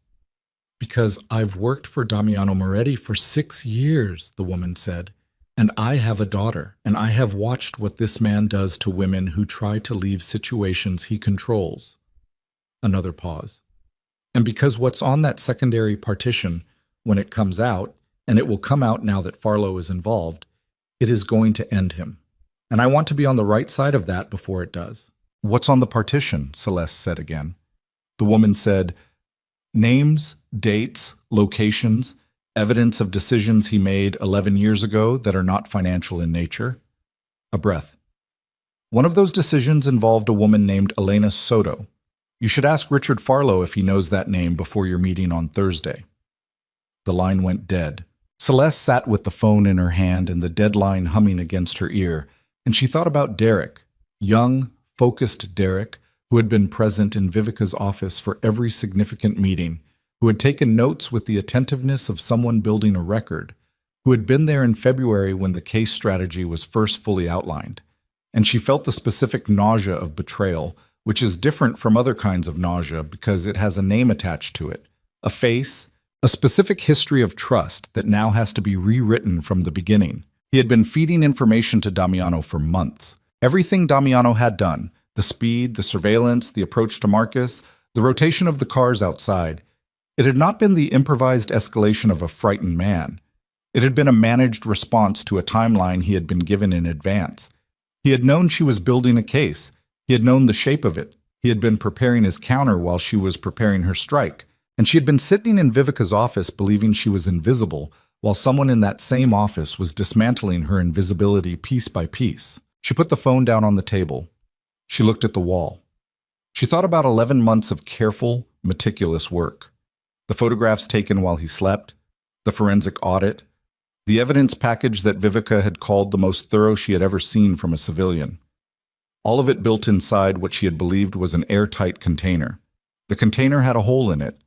Because I've worked for Damiano Moretti for 6 years, the woman said, and I have a daughter, and I have watched what this man does to women who try to leave situations he controls. Another pause. And because what's on that secondary partition, when it comes out, and it will come out now that Farlow is involved, it is going to end him. And I want to be on the right side of that before it does. What's on the partition? Celeste said again. The woman said, names, dates, locations, evidence of decisions he made 11 years ago that are not financial in nature. A breath. One of those decisions involved a woman named Elena Soto. You should ask Richard Farlow if he knows that name before your meeting on Thursday. The line went dead. Celeste sat with the phone in her hand and the dead line humming against her ear, and she thought about Derek, young, focused Derek, who had been present in Vivica's office for every significant meeting, who had taken notes with the attentiveness of someone building a record, who had been there in February when the case strategy was first fully outlined. And she felt the specific nausea of betrayal, which is different from other kinds of nausea because it has a name attached to it, a face, a specific history of trust that now has to be rewritten from the beginning. He had been feeding information to Damiano for months. Everything Damiano had done, the speed, the surveillance, the approach to Marcus, the rotation of the cars outside, It had not been the improvised escalation of a frightened man. It had been a managed response to a timeline he had been given in advance. He had known she was building a case. He had known the shape of it. He had been preparing his counter while she was preparing her strike. And she had been sitting in Vivica's office believing she was invisible, while someone in that same office was dismantling her invisibility piece by piece. She put the phone down on the table. She looked at the wall. She thought about 11 months of careful, meticulous work. The photographs taken while he slept, the forensic audit, the evidence package that Vivica had called the most thorough she had ever seen from a civilian. All of it built inside what she had believed was an airtight container. The container had a hole in it.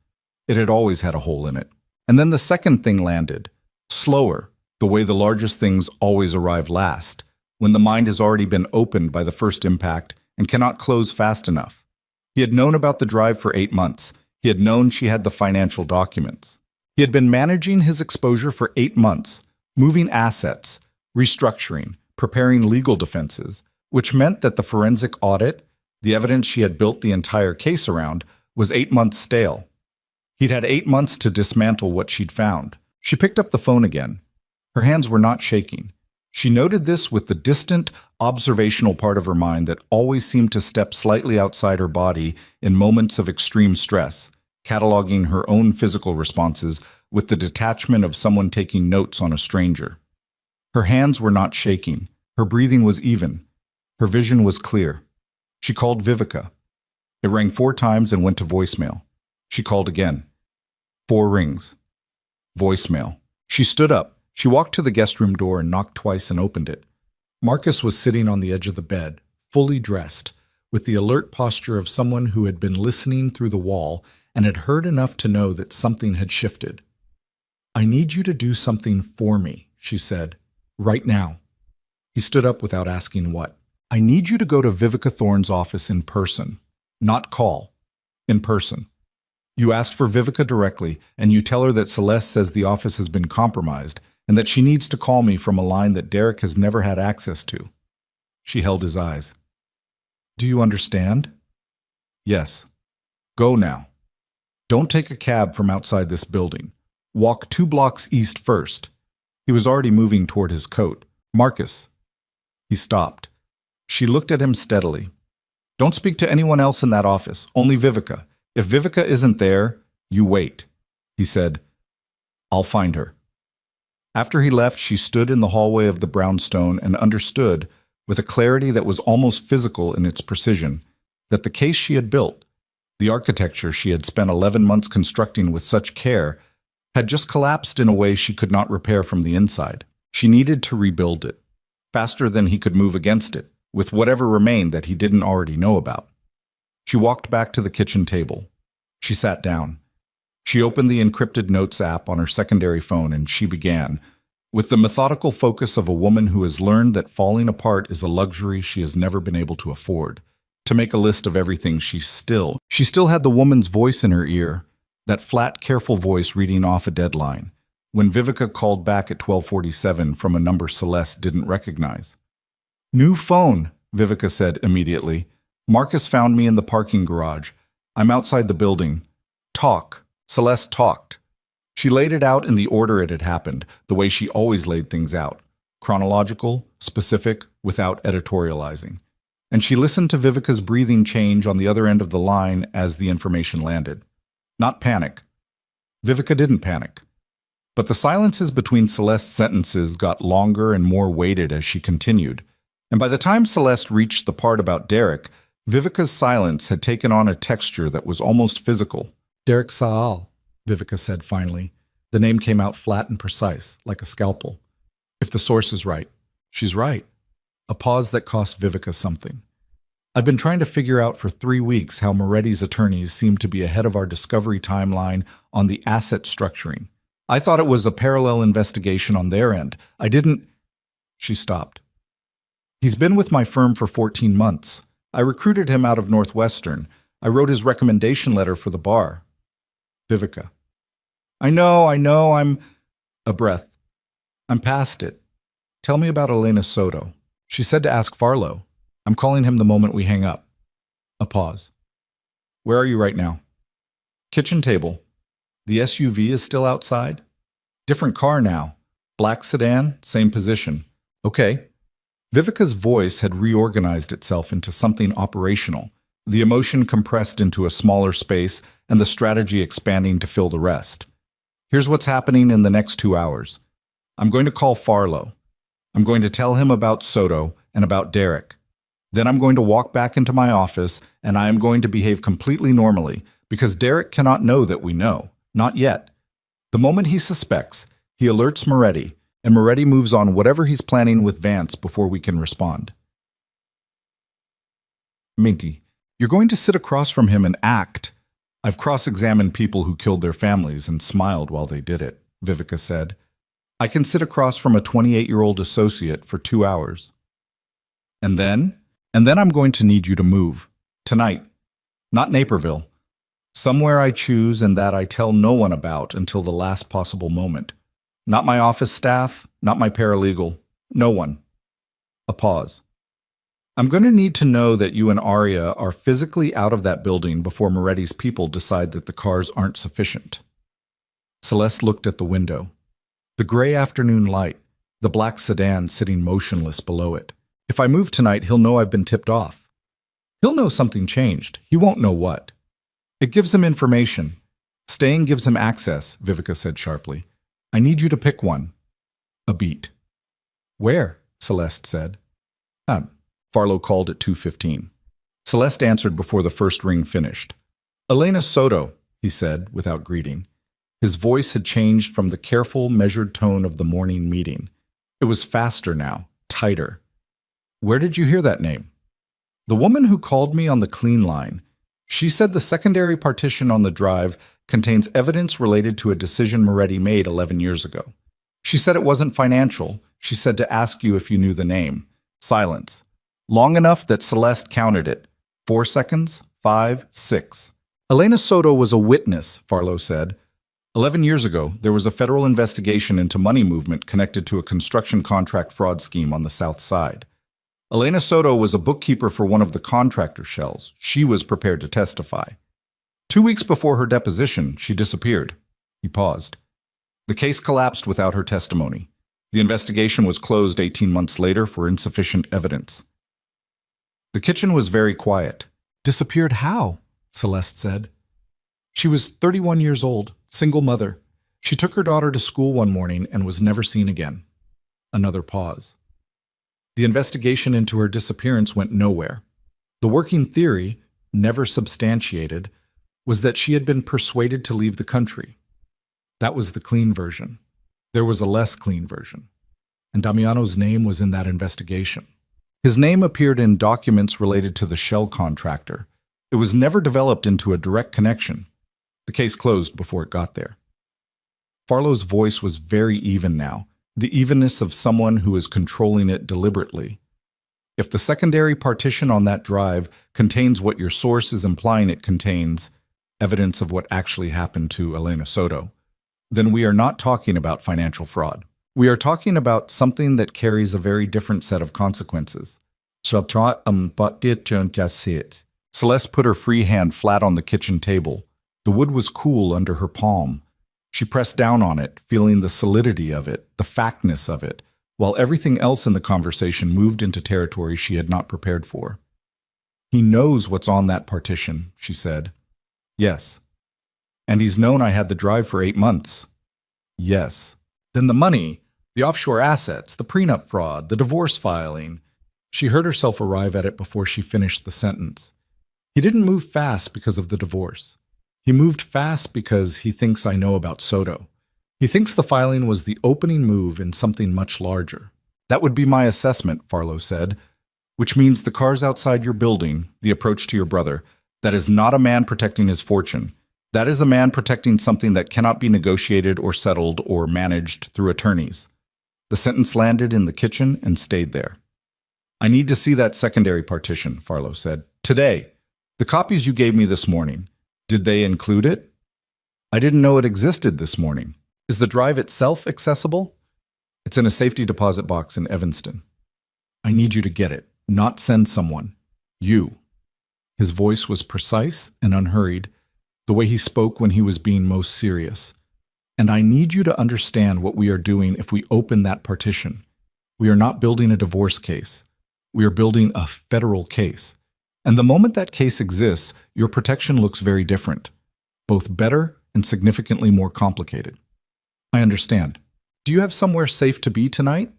It had always had a hole in it. And then the second thing landed, slower, the way the largest things always arrive last, when the mind has already been opened by the first impact and cannot close fast enough. He had known about the drive for 8 months. He had known she had the financial documents. He had been managing his exposure for 8 months, moving assets, restructuring, preparing legal defenses, which meant that the forensic audit, the evidence she had built the entire case around, was 8 months stale. He'd had 8 months to dismantle what she'd found. She picked up the phone again. Her hands were not shaking. She noted this with the distant, observational part of her mind that always seemed to step slightly outside her body in moments of extreme stress, cataloging her own physical responses with the detachment of someone taking notes on a stranger. Her hands were not shaking. Her breathing was even. Her vision was clear. She called Vivica. It rang 4 times and went to voicemail. She called again. 4 rings. Voicemail. She stood up. She walked to the guest room door and knocked twice and opened it. Marcus was sitting on the edge of the bed, fully dressed, with the alert posture of someone who had been listening through the wall and had heard enough to know that something had shifted. "I need you to do something for me," she said, "right now." He stood up without asking what. "I need you to go to Vivica Thorne's office in person, not call, in person. You ask for Vivica directly, and you tell her that Celeste says the office has been compromised and that she needs to call me from a line that Derek has never had access to." She held his eyes. "Do you understand?" "Yes. Go now. Don't take a cab from outside this building. Walk 2 blocks east first." He was already moving toward his coat. "Marcus." He stopped. She looked at him steadily. "Don't speak to anyone else in that office, only Vivica. If Vivica isn't there, you wait." He said, "I'll find her." After he left, she stood in the hallway of the brownstone and understood, with a clarity that was almost physical in its precision, that the case she had built, the architecture she had spent 11 months constructing with such care, had just collapsed in a way she could not repair from the inside. She needed to rebuild it, faster than he could move against it, with whatever remained that he didn't already know about. She walked back to the kitchen table. She sat down. She opened the encrypted notes app on her secondary phone and she began, with the methodical focus of a woman who has learned that falling apart is a luxury she has never been able to afford, to make a list of everything she still had the woman's voice in her ear, that flat, careful voice reading off a deadline, when Vivica called back at 12:47 from a number Celeste didn't recognize. "New phone," Vivica said immediately. "Marcus found me in the parking garage. I'm outside the building. Talk." Celeste talked. She laid it out in the order it had happened, the way she always laid things out, chronological, specific, without editorializing. And she listened to Vivica's breathing change on the other end of the line as the information landed. Not panic. Vivica didn't panic. But the silences between Celeste's sentences got longer and more weighted as she continued. And by the time Celeste reached the part about Derek, Vivica's silence had taken on a texture that was almost physical. "Derek Saal," Vivica said finally. The name came out flat and precise, like a scalpel. "If the source is right." "She's right." A pause that cost Vivica something. "I've been trying to figure out for 3 weeks how Moretti's attorneys seem to be ahead of our discovery timeline on the asset structuring. I thought it was a parallel investigation on their end. I didn't—" She stopped. "He's been with my firm for 14 months. I recruited him out of Northwestern. I wrote his recommendation letter for the bar." Vivica. I know, I'm—" A breath. "I'm past it. Tell me about Elena Soto. She said to ask Farlow. I'm calling him the moment we hang up." A pause. "Where are you right now?" "Kitchen table." The SUV is still outside? Different car now. Black sedan, same position. Okay. Vivica's voice had reorganized itself into something operational, the emotion compressed into a smaller space and the strategy expanding to fill the rest. Here's what's happening in the next 2 hours. I'm going to call Farlow. I'm going to tell him about Soto and about Derek. Then I'm going to walk back into my office and I am going to behave completely normally because Derek cannot know that we know. Not yet. The moment he suspects, he alerts Moretti, and Moretti moves on whatever he's planning with Vance before we can respond. Minty, you're going to sit across from him and act. I've cross-examined people who killed their families and smiled while they did it, Vivica said. I can sit across from a 28-year-old associate for 2 hours. And then I'm going to need you to move. Tonight. Not Naperville. Somewhere I choose and that I tell no one about until the last possible moment. Not my office staff, not my paralegal, no one. A pause. I'm going to need to know that you and Arya are physically out of that building before Moretti's people decide that the cars aren't sufficient. Celeste looked at the window. The gray afternoon light, the black sedan sitting motionless below it. If I move tonight, he'll know I've been tipped off. He'll know something changed. He won't know what. It gives him information. Staying gives him access, Vivica said sharply. I need you to pick one. A beat. Where? Celeste said. Farlow called at 2:15. Celeste answered before the first ring finished. Elena Soto, he said, without greeting. His voice had changed from the careful, measured tone of the morning meeting. It was faster now, tighter. Where did you hear that name? The woman who called me on the clean line. She said the secondary partition on the drive contains evidence related to a decision Moretti made 11 years ago. She said it wasn't financial. She said to ask you if you knew the name. Silence. Long enough that Celeste counted it. 4 seconds, 5, 6. Elena Soto was a witness, Farlow said. 11 years ago, there was a federal investigation into money movement connected to a construction contract fraud scheme on the South Side. Elena Soto was a bookkeeper for one of the contractor shells. She was prepared to testify. 2 weeks before her deposition, she disappeared. He paused. The case collapsed without her testimony. The investigation was closed 18 months later for insufficient evidence. The kitchen was very quiet. Disappeared how? Celeste said. She was 31 years old, single mother. She took her daughter to school one morning and was never seen again. Another pause. The investigation into her disappearance went nowhere. The working theory, never substantiated, was that she had been persuaded to leave the country. That was the clean version. There was a less clean version. And Damiano's name was in that investigation. His name appeared in documents related to the shell contractor. It was never developed into a direct connection. The case closed before it got there. Farlow's voice was very even now, the evenness of someone who is controlling it deliberately. If the secondary partition on that drive contains what your source is implying it contains, evidence of what actually happened to Elena Soto, then we are not talking about financial fraud. We are talking about something that carries a very different set of consequences. Celeste put her free hand flat on the kitchen table. The wood was cool under her palm. She pressed down on it, feeling the solidity of it, the factness of it, while everything else in the conversation moved into territory she had not prepared for. He knows what's on that partition, she said. Yes. And he's known I had the drive for 8 months. Yes. Then the money, the offshore assets, the prenup fraud, the divorce filing. She heard herself arrive at it before she finished the sentence. He didn't move fast because of the divorce. He moved fast because he thinks I know about Soto. He thinks the filing was the opening move in something much larger. That would be my assessment, Farlow said, which means the cars outside your building, the approach to your brother, that is not a man protecting his fortune. That is a man protecting something that cannot be negotiated or settled or managed through attorneys. The sentence landed in the kitchen and stayed there. I need to see that secondary partition, Farlow said. Today. The copies you gave me this morning. Did they include it? I didn't know it existed this morning. Is the drive itself accessible? It's in a safety deposit box in Evanston. I need you to get it, not send someone. You. His voice was precise and unhurried. the way he spoke when he was being most serious. And I need you to understand what we are doing if we open that partition. We are not building a divorce case. We are building a federal case. And the moment that case exists, your protection looks very different, both better and significantly more complicated. I understand. Do you have somewhere safe to be tonight?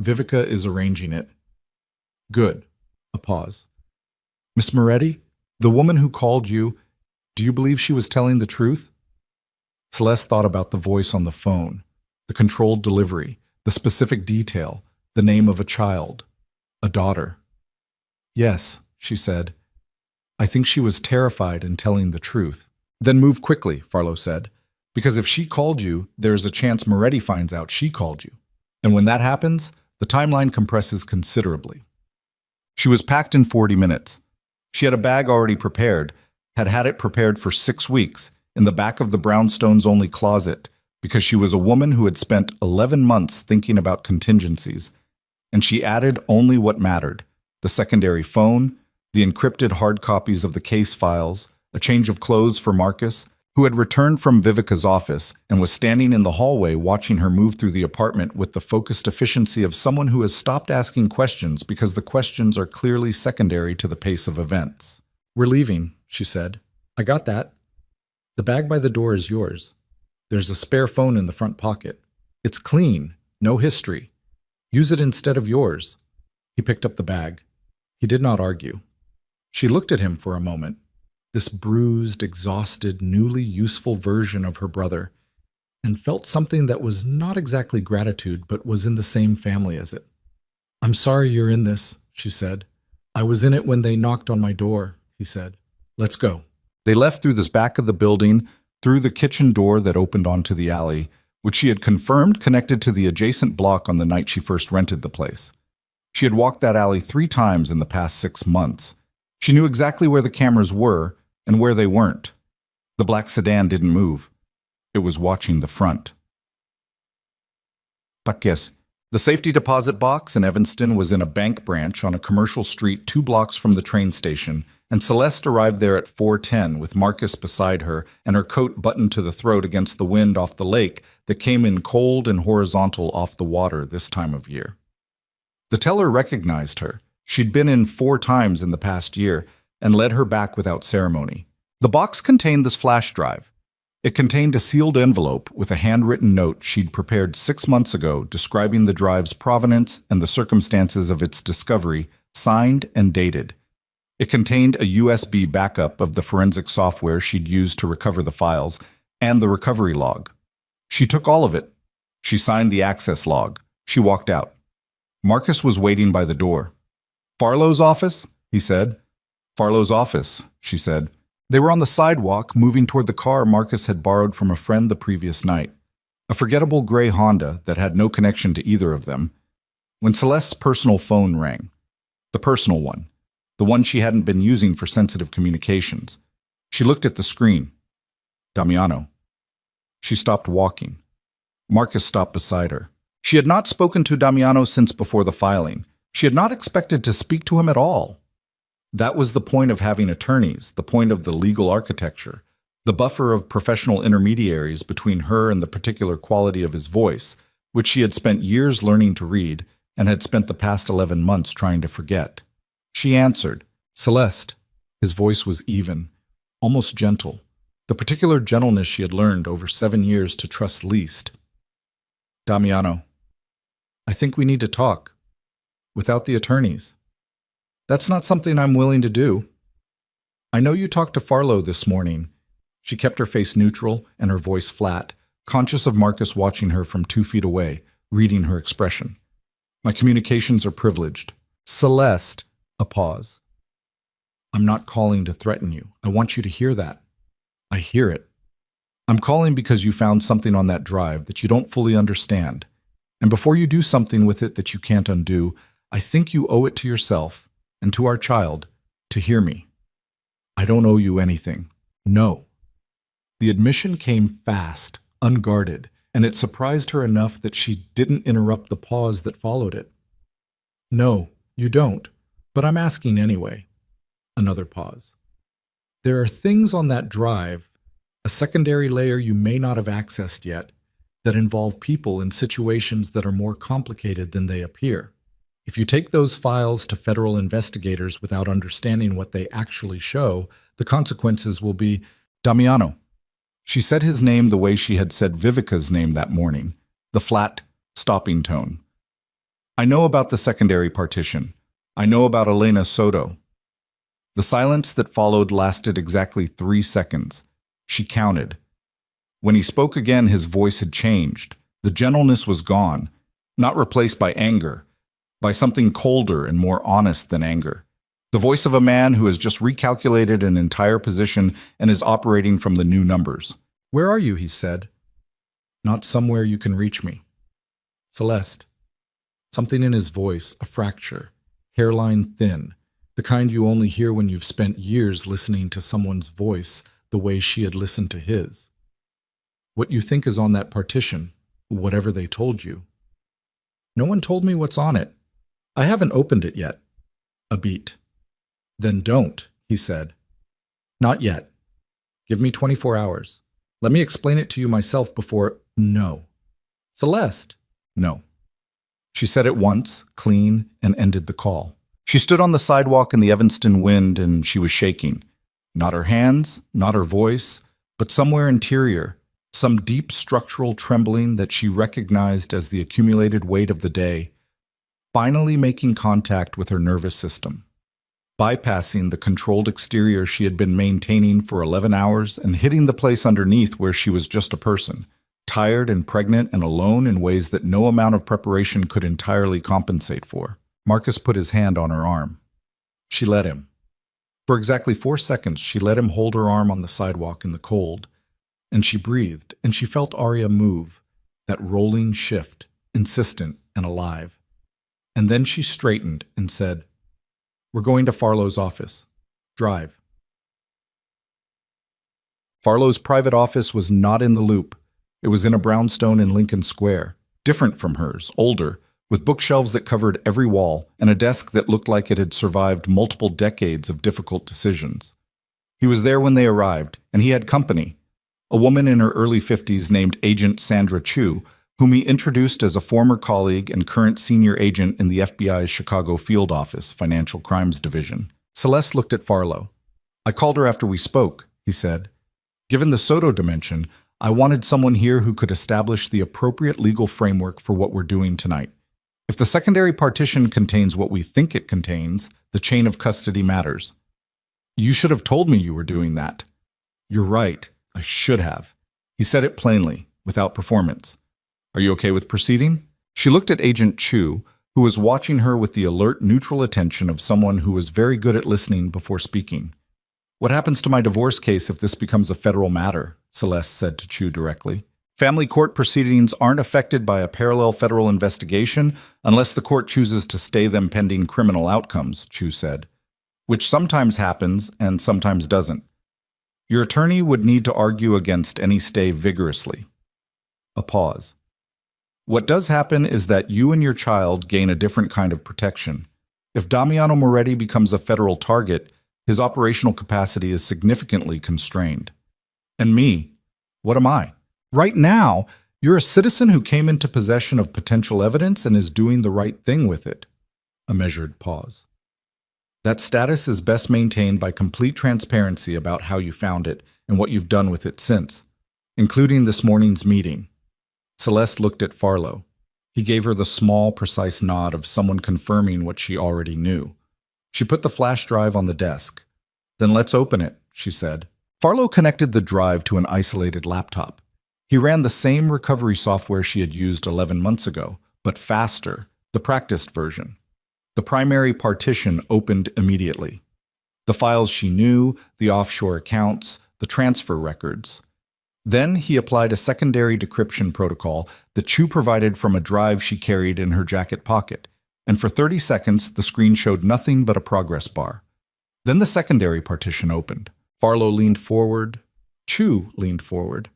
Vivica is arranging it. Good. A pause. Miss Moretti, the woman who called you, do you believe she was telling the truth? Celeste thought about the voice on the phone, the controlled delivery, the specific detail, the name of a child, a daughter. Yes, she said. I think she was terrified and telling the truth. Then move quickly, Farlow said, because if she called you, there is a chance Moretti finds out she called you. And when that happens, the timeline compresses considerably. She was packed in 40 minutes. She had a bag already prepared, had had it prepared for 6 weeks, in the back of the brownstones-only closet, because she was a woman who had spent 11 months thinking about contingencies, and she added only what mattered: the secondary phone, the encrypted hard copies of the case files, a change of clothes for Marcus, who had returned from Vivica's office and was standing in the hallway watching her move through the apartment with the focused efficiency of someone who has stopped asking questions because the questions are clearly secondary to the pace of events. We're leaving, she said. I got that. The bag by the door is yours. There's a spare phone in the front pocket. It's clean, no history. Use it instead of yours. He picked up the bag. He did not argue. She looked at him for a moment, this bruised, exhausted, newly useful version of her brother, and felt something that was not exactly gratitude, but was in the same family as it. I'm sorry you're in this, she said. I was in it when they knocked on my door, he said. Let's go. They left through the back of the building, through the kitchen door that opened onto the alley, which she had confirmed connected to the adjacent block on the night she first rented the place. She had walked that alley 3 times in the past 6 months. She knew exactly where the cameras were and where they weren't. The black sedan didn't move. It was watching the front. Paques. The safety deposit box in Evanston was in a bank branch on a commercial street 2 blocks from the train station, and Celeste arrived there at 4:10 with Marcus beside her and her coat buttoned to the throat against the wind off the lake that came in cold and horizontal off the water this time of year. The teller recognized her. She'd been in 4 times in the past year and led her back without ceremony. The box contained this flash drive. It contained a sealed envelope with a handwritten note she'd prepared 6 months ago describing the drive's provenance and the circumstances of its discovery, signed and dated. It contained a USB backup of the forensic software she'd used to recover the files and the recovery log. She took all of it. She signed the access log. She walked out. Marcus was waiting by the door. Farlow's office? He said. Farlow's office, she said. They were on the sidewalk, moving toward the car Marcus had borrowed from a friend the previous night, a forgettable gray Honda that had no connection to either of them, when Celeste's personal phone rang. The personal one, the one she hadn't been using for sensitive communications. She looked at the screen. Damiano. She stopped walking. Marcus stopped beside her. She had not spoken to Damiano since before the filing. She had not expected to speak to him at all. That was the point of having attorneys, the point of the legal architecture, the buffer of professional intermediaries between her and the particular quality of his voice, which she had spent years learning to read and had spent the past 11 months trying to forget. She answered, Celeste. His voice was even, almost gentle, the particular gentleness she had learned over 7 years to trust least. Damiano, I think we need to talk. Without the attorneys. That's not something I'm willing to do. I know you talked to Farlow this morning. She kept her face neutral and her voice flat, conscious of Marcus watching her from 2 feet away, reading her expression. My communications are privileged. Celeste, a pause. I'm not calling to threaten you. I want you to hear that. I hear it. I'm calling because you found something on that drive that you don't fully understand. And before you do something with it that you can't undo, I think you owe it to yourself and to our child to hear me. I don't owe you anything. No. The admission came fast, unguarded, and it surprised her enough that she didn't interrupt the pause that followed it. No, you don't, but I'm asking anyway. Another pause. There are things on that drive A secondary layer you may not have accessed yet that involve people in situations that are more complicated than they appear. If you take those files to federal investigators without understanding what they actually show, the consequences will be Damiano. She said his name the way she had said Vivica's name that morning, the flat, stopping tone. I know about the secondary partition. I know about Elena Soto. The silence that followed lasted exactly 3 seconds. She counted. When he spoke again, his voice had changed. The gentleness was gone, not replaced by anger, by something colder and more honest than anger. The voice of a man who has just recalculated an entire position and is operating from the new numbers. Where are you? He said. Not somewhere you can reach me. Celeste. Something in his voice, a fracture, hairline thin, the kind you only hear when you've spent years listening to someone's voice the way she had listened to his. What you think is on that partition, whatever they told you. No one told me what's on it. I haven't opened it yet. A beat. Then don't, he said. Not yet. Give me 24 hours. Let me explain it to you myself before... No. Celeste. No. She said it once, clean, and ended the call. She stood on the sidewalk in the Evanston wind and she was shaking. Not her hands, not her voice, but somewhere interior, some deep structural trembling that she recognized as the accumulated weight of the day, finally making contact with her nervous system, bypassing the controlled exterior she had been maintaining for 11 hours and hitting the place underneath where she was just a person, tired and pregnant and alone in ways that no amount of preparation could entirely compensate for. Marcus put his hand on her arm. She let him. For exactly 4 seconds, she let him hold her arm on the sidewalk in the cold, and she breathed, and she felt Arya move, that rolling shift, insistent and alive. And then she straightened and said, "We're going to Farlow's office. Drive." Farlow's private office was not in the Loop. It was in a brownstone in Lincoln Square, different from hers, older, with bookshelves that covered every wall and a desk that looked like it had survived multiple decades of difficult decisions. He was there when they arrived, and he had company, a woman in her early 50s named Agent Sandra Chu, whom he introduced as a former colleague and current senior agent in the FBI's Chicago Field Office, Financial Crimes Division. Celeste looked at Farlow. "I called her after we spoke," he said. "Given the Soto dimension, I wanted someone here who could establish the appropriate legal framework for what we're doing tonight. If the secondary partition contains what we think it contains, the chain of custody matters. You should have told me you were doing that." "You're right. I should have." He said it plainly, without performance. "Are you okay with proceeding?" She looked at Agent Chu, who was watching her with the alert, neutral attention of someone who was very good at listening before speaking. "What happens to my divorce case if this becomes a federal matter?" Celeste said to Chu directly. "Family court proceedings aren't affected by a parallel federal investigation unless the court chooses to stay them pending criminal outcomes," Chu said, "which sometimes happens and sometimes doesn't. Your attorney would need to argue against any stay vigorously." A pause. "What does happen is that you and your child gain a different kind of protection. If Damiano Moretti becomes a federal target, his operational capacity is significantly constrained. And me, what am I? Right now, you're a citizen who came into possession of potential evidence and is doing the right thing with it." A measured pause. "That status is best maintained by complete transparency about how you found it and what you've done with it since, including this morning's meeting." Celeste looked at Farlow. He gave her the small, precise nod of someone confirming what she already knew. She put the flash drive on the desk. "Then let's open it," she said. Farlow connected the drive to an isolated laptop. He ran the same recovery software she had used 11 months ago, but faster, the practiced version. The primary partition opened immediately. The files she knew, the offshore accounts, the transfer records. Then he applied a secondary decryption protocol that Chu provided from a drive she carried in her jacket pocket, and for 30 seconds the screen showed nothing but a progress bar. Then the secondary partition opened. Farlow leaned forward. Chu leaned forward.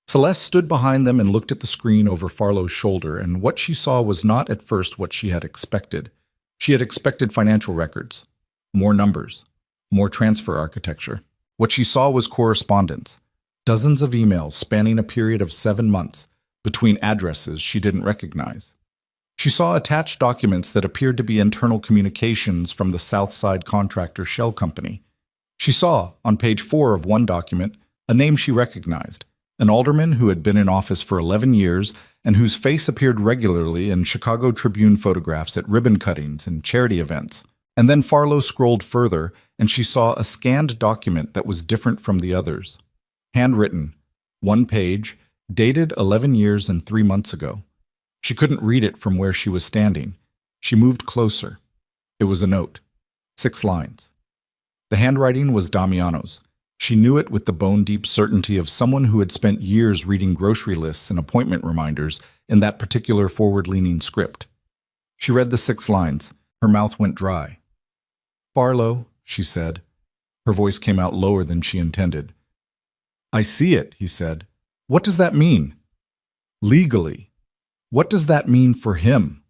Celeste stood behind them and looked at the screen over Farlow's shoulder, and what she saw was not at first what she had expected. She had expected financial records, more numbers, more transfer architecture. What she saw was correspondence. Dozens of emails spanning a period of 7 months between addresses she didn't recognize. She saw attached documents that appeared to be internal communications from the Southside Contractor Shell Company. She saw, on page 4 of one document, a name she recognized, an alderman who had been in office for 11 years and whose face appeared regularly in Chicago Tribune photographs at ribbon cuttings and charity events. And then Farlow scrolled further, and she saw a scanned document that was different from the others. Handwritten, one page, dated 11 years and 3 months ago. She couldn't read it from where she was standing. She moved closer. It was a note. 6 lines. The handwriting was Damiano's. She knew it with the bone-deep certainty of someone who had spent years reading grocery lists and appointment reminders in that particular forward-leaning script. She read the 6 lines. Her mouth went dry. "Farlow," she said. Her voice came out lower than she intended. "I see it," he said. "What does that mean?" "Legally. What does that mean for him?"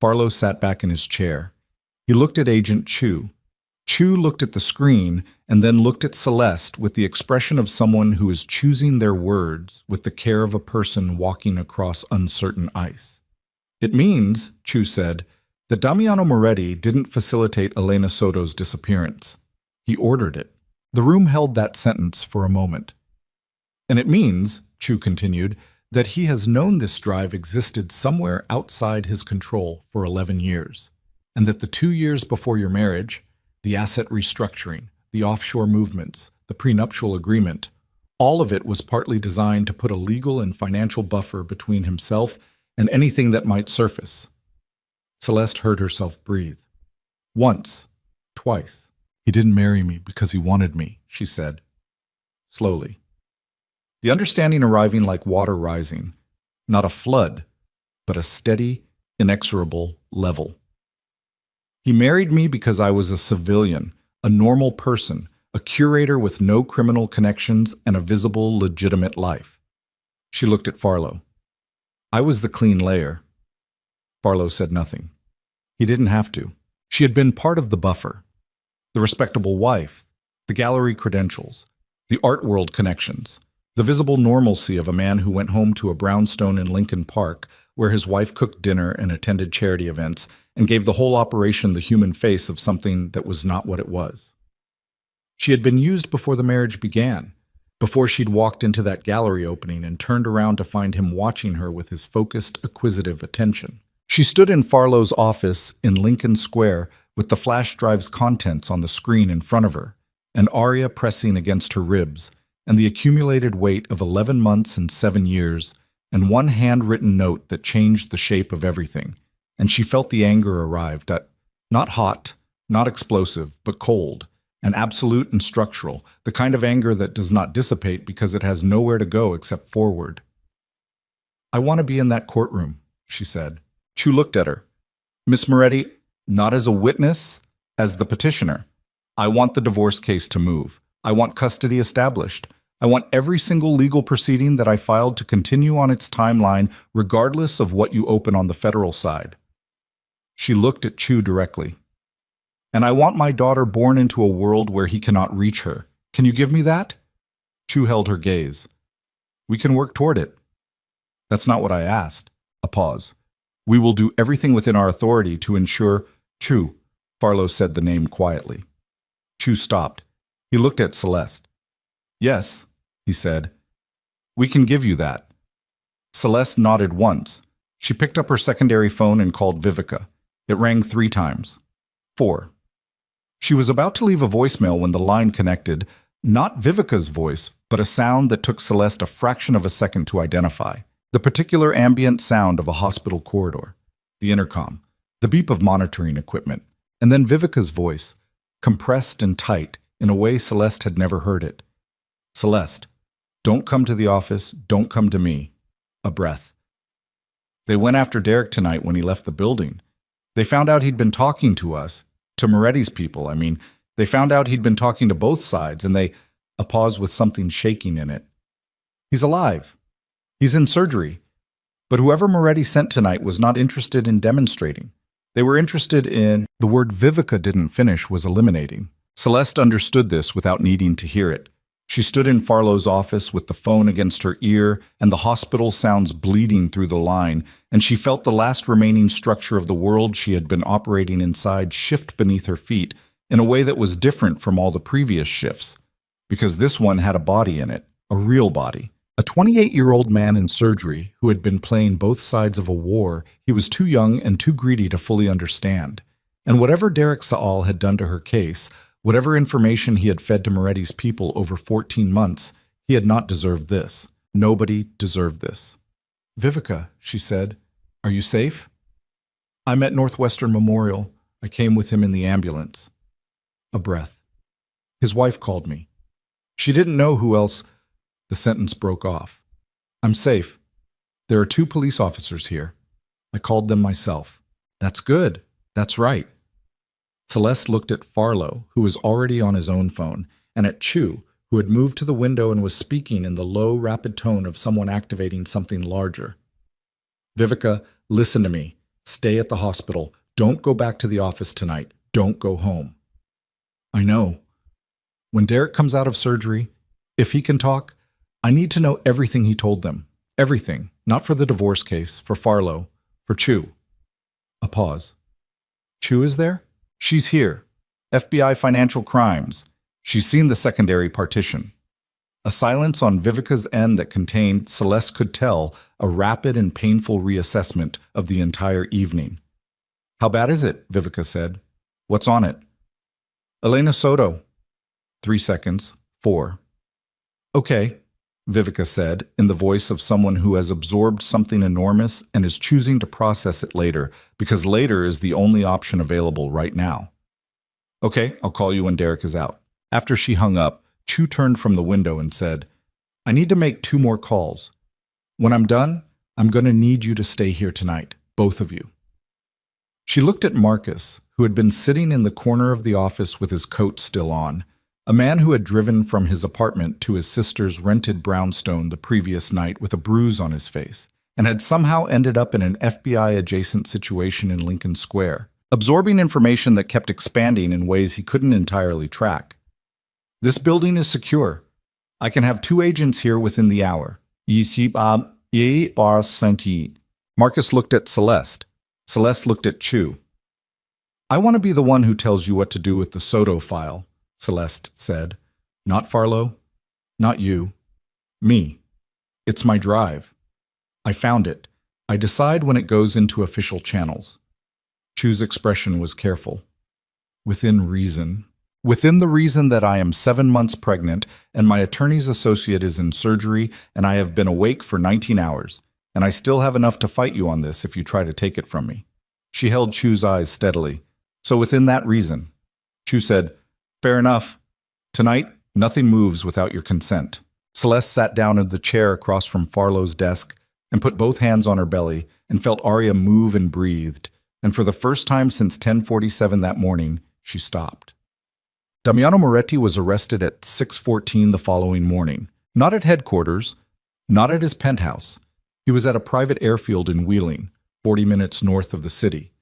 Farlow sat back in his chair. He looked at Agent Chu. Chu looked at the screen and then looked at Celeste with the expression of someone who is choosing their words with the care of a person walking across uncertain ice. "It means," Chu said, "that Damiano Moretti didn't facilitate Elena Soto's disappearance. He ordered it." The room held that sentence for a moment. "And it means," Chu continued, "that he has known this drive existed somewhere outside his control for 11 years, and that the 2 years before your marriage, the asset restructuring, the offshore movements, the prenuptial agreement, all of it was partly designed to put a legal and financial buffer between himself and anything that might surface." Celeste heard herself breathe. "Once, twice. He didn't marry me because he wanted me," she said, slowly. The understanding arriving like water rising, not a flood, but a steady, inexorable level. "He married me because I was a civilian, a normal person, a curator with no criminal connections and a visible, legitimate life." She looked at Farlow. "I was the clean layer." Farlow said nothing. He didn't have to. She had been part of the buffer. The respectable wife, the gallery credentials, the art world connections, the visible normalcy of a man who went home to a brownstone in Lincoln Park where his wife cooked dinner and attended charity events and gave the whole operation the human face of something that was not what it was. She had been used before the marriage began, before she'd walked into that gallery opening and turned around to find him watching her with his focused, acquisitive attention. She stood in Farlow's office in Lincoln Square with the flash drive's contents on the screen in front of her, an aria pressing against her ribs, and the accumulated weight of 11 months and 7 years, and one handwritten note that changed the shape of everything, and she felt the anger arrived at, not hot, not explosive, but cold, and absolute and structural, the kind of anger that does not dissipate because it has nowhere to go except forward. "I want to be in that courtroom," she said. Chu looked at her. "Miss Moretti, not as a witness, as the petitioner. I want the divorce case to move. I want custody established. I want every single legal proceeding that I filed to continue on its timeline, regardless of what you open on the federal side." She looked at Chu directly. "And I want my daughter born into a world where he cannot reach her. Can you give me that?" Chu held her gaze. "We can work toward it." "That's not what I asked." A pause. "We will do everything within our authority to ensure—" "Chu," Farlow said the name quietly. Chu stopped. He looked at Celeste. "Yes," he said. "We can give you that." Celeste nodded once. She picked up her secondary phone and called Vivica. It rang 3 times. 4. She was about to leave a voicemail when the line connected, not Vivica's voice, but a sound that took Celeste a fraction of a second to identify. The particular ambient sound of a hospital corridor. The intercom. The beep of monitoring equipment. And then Vivica's voice, compressed and tight, in a way Celeste had never heard it. "Celeste, don't come to the office, don't come to me." A breath. "They went after Derek tonight when he left the building. They found out he'd been talking to us, to Moretti's people, I mean. They found out he'd been talking to both sides, and they—" A pause with something shaking in it. "He's alive. He's in surgery. But whoever Moretti sent tonight was not interested in demonstrating. They were interested in—" The word Vivica didn't finish was eliminating. Celeste understood this without needing to hear it. She stood in Farlow's office with the phone against her ear and the hospital sounds bleeding through the line, and she felt the last remaining structure of the world she had been operating inside shift beneath her feet in a way that was different from all the previous shifts, because this one had a body in it, a real body. A 28-year-old man in surgery who had been playing both sides of a war he was too young and too greedy to fully understand. And whatever Derek Saal had done to her case, whatever information he had fed to Moretti's people over 14 months, he had not deserved this. Nobody deserved this. "Vivica," she said, "are you safe?" "I'm at Northwestern Memorial. I came with him in the ambulance." A breath. "His wife called me. She didn't know who else—" The sentence broke off. "I'm safe. There are 2 police officers here. I called them myself." "That's good. That's right." Celeste looked at Farlow, who was already on his own phone, and at Chu, who had moved to the window and was speaking in the low, rapid tone of someone activating something larger. "Vivica, listen to me. Stay at the hospital. Don't go back to the office tonight. Don't go home." "I know. When Derek comes out of surgery, if he can talk, I need to know everything he told them. Everything. Not for the divorce case, for Farlow, for Chu." A pause. "Chu is there?" "She's here. FBI Financial Crimes. She's seen the secondary partition." A silence on Vivica's end that contained, Celeste could tell, a rapid and painful reassessment of the entire evening. "How bad is it?" Vivica said. "What's on it?" "Elena Soto." 3 seconds. 4. "Okay," Vivica said, in the voice of someone who has absorbed something enormous and is choosing to process it later, because later is the only option available right now. "Okay, I'll call you when Derek is out." After she hung up, Chu turned from the window and said, "I need to make 2 more calls. When I'm done, I'm going to need you to stay here tonight, both of you." She looked at Marcus, who had been sitting in the corner of the office with his coat still on, a man who had driven from his apartment to his sister's rented brownstone the previous night with a bruise on his face, and had somehow ended up in an FBI-adjacent situation in Lincoln Square, absorbing information that kept expanding in ways he couldn't entirely track. "This building is secure. I can have 2 agents here within the hour." Marcus looked at Celeste. Celeste looked at Chu. "I want to be the one who tells you what to do with the Soto file," Celeste said. "Not Farlow. Not you. Me. It's my drive. I found it. I decide when it goes into official channels." Chu's expression was careful. "Within reason. Within the reason that I am 7 months pregnant and my attorney's associate is in surgery and I have been awake for 19 hours, and I still have enough to fight you on this if you try to take it from me." She held Chu's eyes steadily. "So within that reason." Chu said, "Fair enough. Tonight, nothing moves without your consent." Celeste sat down in the chair across from Farlow's desk and put both hands on her belly and felt Arya move and breathed, and for the first time since 10:47 that morning, she stopped. Damiano Moretti was arrested at 6:14 the following morning. Not at headquarters, not at his penthouse. He was at a private airfield in Wheeling, 40 minutes north of the city,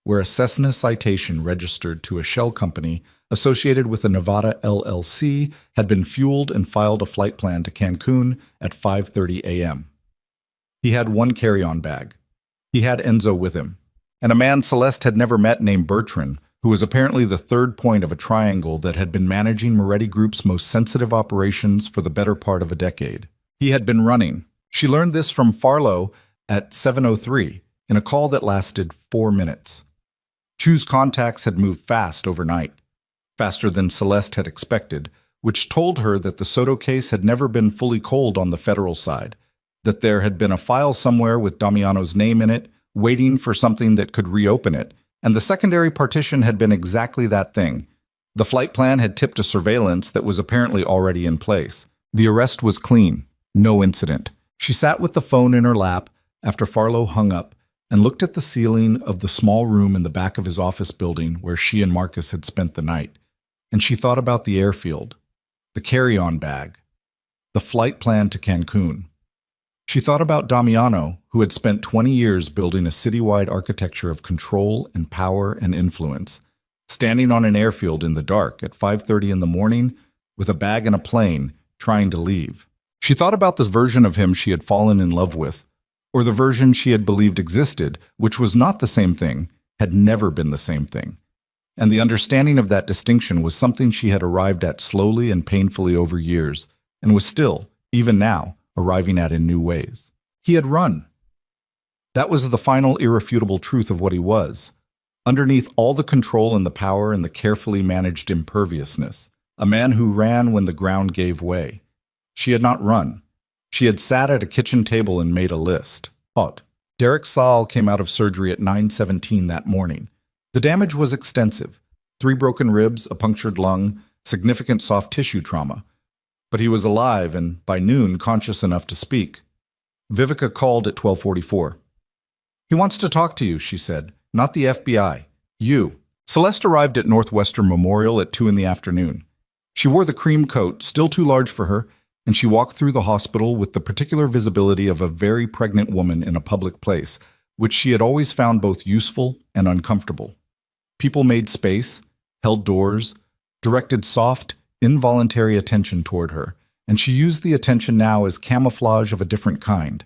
where a Cessna citation registered to a shell company associated with a Nevada LLC had been fueled and filed a flight plan to Cancun at 5:30 a.m. He had 1 carry-on bag. He had Enzo with him, and a man Celeste had never met named Bertrand, who was apparently the 3rd point of a triangle that had been managing Moretti Group's most sensitive operations for the better part of a decade. He had been running. She learned this from Farlow at 7:03 in a call that lasted 4 minutes. Chu's contacts had moved fast overnight, faster than Celeste had expected, which told her that the Soto case had never been fully cold on the federal side, that there had been a file somewhere with Damiano's name in it, waiting for something that could reopen it, and the secondary partition had been exactly that thing. The flight plan had tipped a surveillance that was apparently already in place. The arrest was clean. No incident. She sat with the phone in her lap after Farlow hung up and looked at the ceiling of the small room in the back of his office building where she and Marcus had spent the night. And she thought about the airfield, the carry-on bag, the flight plan to Cancun. She thought about Damiano, who had spent 20 years building a citywide architecture of control and power and influence, standing on an airfield in the dark at 5:30 in the morning with a bag and a plane, trying to leave. She thought about this version of him she had fallen in love with, or the version she had believed existed, which was not the same thing, had never been the same thing. And the understanding of that distinction was something she had arrived at slowly and painfully over years, and was still, even now, arriving at in new ways. He had run. That was the final irrefutable truth of what he was. Underneath all the control and the power and the carefully managed imperviousness, a man who ran when the ground gave way. She had not run. She had sat at a kitchen table and made a list. Derek Saul came out of surgery at 9:17 that morning. The damage was extensive. 3 broken ribs, a punctured lung, significant soft tissue trauma. But he was alive and, by noon, conscious enough to speak. Vivica called at 12:44. "He wants to talk to you," she said. "Not the FBI. You." Celeste arrived at Northwestern Memorial at 2 in the afternoon. She wore the cream coat, still too large for her, and she walked through the hospital with the particular visibility of a very pregnant woman in a public place, which she had always found both useful and uncomfortable. People made space, held doors, directed soft, involuntary attention toward her, and she used the attention now as camouflage of a different kind.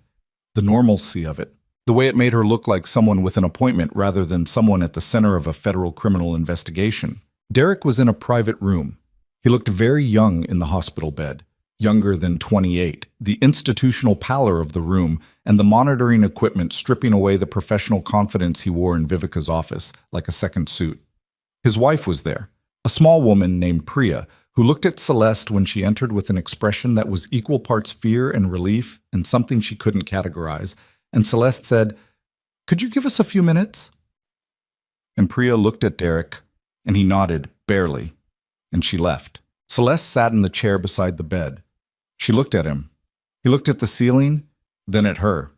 The normalcy of it, the way it made her look like someone with an appointment rather than someone at the center of a federal criminal investigation. Derek was in a private room. He looked very young in the hospital bed. Younger than 28, the institutional pallor of the room and the monitoring equipment stripping away the professional confidence he wore in Vivica's office like a second suit. His wife was there, a small woman named Priya, who looked at Celeste when she entered with an expression that was equal parts fear and relief and something she couldn't categorize, and Celeste said, "Could you give us a few minutes?" And Priya looked at Derek, and he nodded, barely, and she left. Celeste sat in the chair beside the bed. She looked at him. He looked at the ceiling, then at her.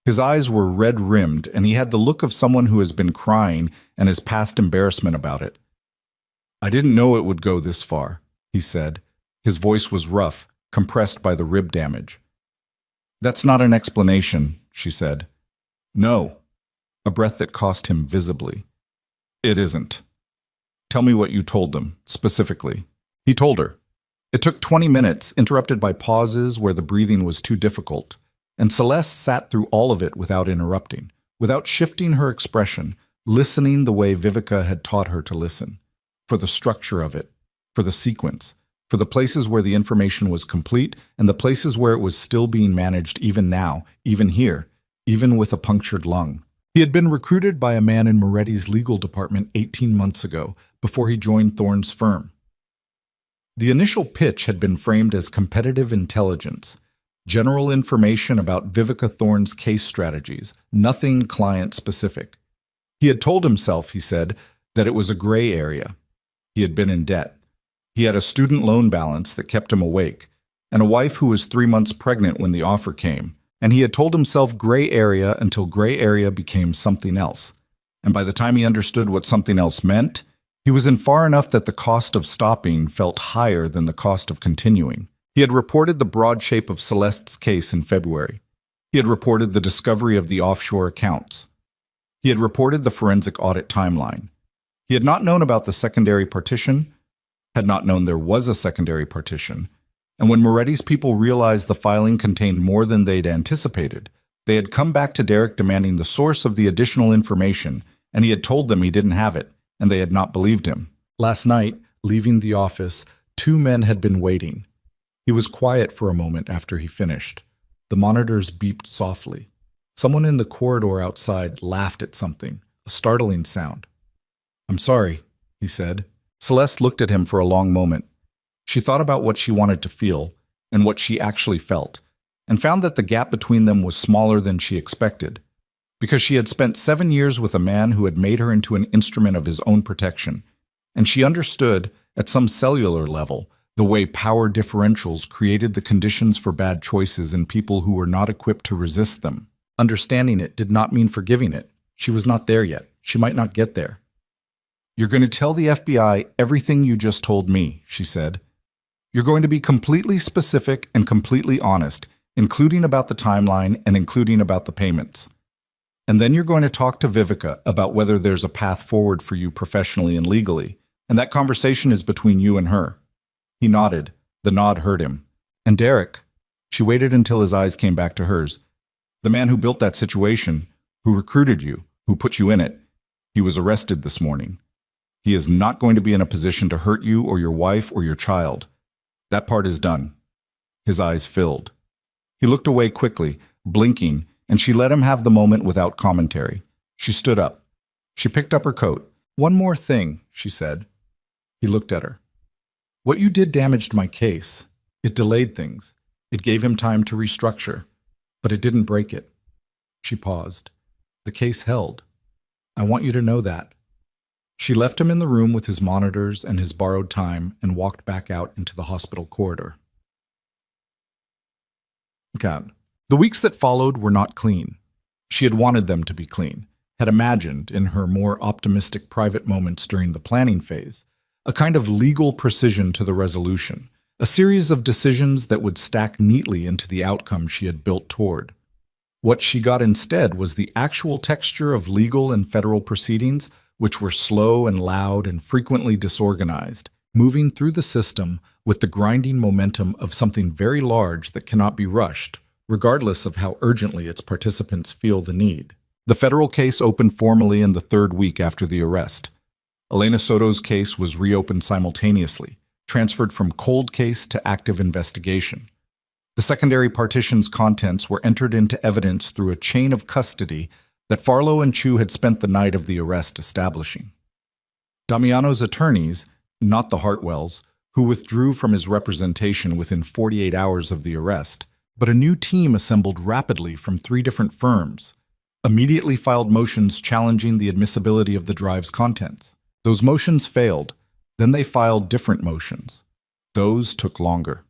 His eyes were red-rimmed, and he had the look of someone who has been crying and has passed embarrassment about it. "I didn't know it would go this far," he said. His voice was rough, compressed by the rib damage. "That's not an explanation," she said. "No." A breath that cost him visibly. "It isn't. Tell me what you told them, specifically." He told her. It took 20 minutes, interrupted by pauses where the breathing was too difficult, and Celeste sat through all of it without interrupting, without shifting her expression, listening the way Vivica had taught her to listen, for the structure of it, for the sequence, for the places where the information was complete and the places where it was still being managed even now, even here, even with a punctured lung. He had been recruited by a man in Moretti's legal department 18 months ago, before he joined Thorne's firm. The initial pitch had been framed as competitive intelligence, general information about Vivica Thorne's case strategies, nothing client-specific. He had told himself, he said, that it was a gray area. He had been in debt. He had a student loan balance that kept him awake, and a wife who was 3 months pregnant when the offer came, and he had told himself gray area until gray area became something else. And by the time he understood what something else meant, he was in far enough that the cost of stopping felt higher than the cost of continuing. He had reported the broad shape of Celeste's case in February. He had reported the discovery of the offshore accounts. He had reported the forensic audit timeline. He had not known about the secondary partition, had not known there was a secondary partition, and when Moretti's people realized the filing contained more than they'd anticipated, they had come back to Derek demanding the source of the additional information, and he had told them he didn't have it, and they had not believed him. Last night, leaving the office, 2 men had been waiting. He was quiet for a moment after he finished. The monitors beeped softly. Someone in the corridor outside laughed at something, a startling sound. "I'm sorry," he said. Celeste looked at him for a long moment. She thought about what she wanted to feel, and what she actually felt, and found that the gap between them was smaller than she expected. Because she had spent 7 years with a man who had made her into an instrument of his own protection, and she understood, at some cellular level, the way power differentials created the conditions for bad choices in people who were not equipped to resist them. Understanding it did not mean forgiving it. She was not there yet. She might not get there. "You're going to tell the FBI everything you just told me," she said. "You're going to be completely specific and completely honest, including about the timeline and including about the payments. And then you're going to talk to Vivica about whether there's a path forward for you professionally and legally, and that conversation is between you and her." He nodded. The nod hurt him. And Derek, she waited until his eyes came back to hers. The man who built that situation, who recruited you, who put you in it, he was arrested this morning. He is not going to be in a position to hurt you or your wife or your child. That part is done. His eyes filled. He looked away quickly, blinking, and she let him have the moment without commentary. She stood up. She picked up her coat. "One more thing," she said. He looked at her. "What you did damaged my case. It delayed things. It gave him time to restructure. But it didn't break it." She paused. "The case held. I want you to know that." She left him in the room with his monitors and his borrowed time and walked back out into the hospital corridor. God. The weeks that followed were not clean. She had wanted them to be clean, had imagined, in her more optimistic private moments during the planning phase, a kind of legal precision to the resolution, a series of decisions that would stack neatly into the outcome she had built toward. What she got instead was the actual texture of legal and federal proceedings, which were slow and loud and frequently disorganized, moving through the system with the grinding momentum of something very large that cannot be rushed, regardless of how urgently its participants feel the need. The federal case opened formally in the third week after the arrest. Elena Soto's case was reopened simultaneously, transferred from cold case to active investigation. The secondary partition's contents were entered into evidence through a chain of custody that Farlow and Chu had spent the night of the arrest establishing. Damiano's attorneys, not the Hartwells, who withdrew from his representation within 48 hours of the arrest, but a new team assembled rapidly from 3 different firms, immediately filed motions challenging the admissibility of the drive's contents. Those motions failed. Then they filed different motions. Those took longer.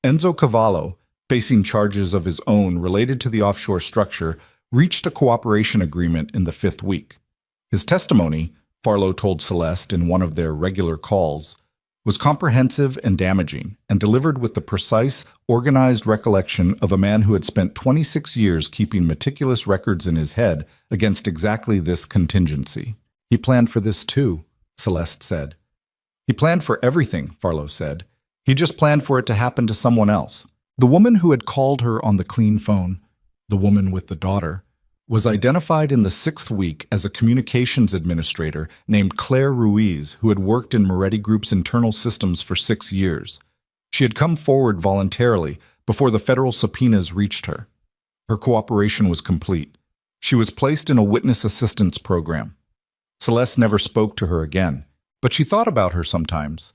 Enzo Cavallo, facing charges of his own related to the offshore structure, reached a cooperation agreement in the 5th week. His testimony, Farlow told Celeste in one of their regular calls, was comprehensive and damaging, and delivered with the precise, organized recollection of a man who had spent 26 years keeping meticulous records in his head against exactly this contingency. "He planned for this too," Celeste said. "He planned for everything," Farlow said. "He just planned for it to happen to someone else." The woman who had called her on the clean phone, the woman with the daughter, was identified in the 6th week as a communications administrator named Claire Ruiz, who had worked in Moretti Group's internal systems for 6 years. She had come forward voluntarily before the federal subpoenas reached her. Her cooperation was complete. She was placed in a witness assistance program. Celeste never spoke to her again, but she thought about her sometimes.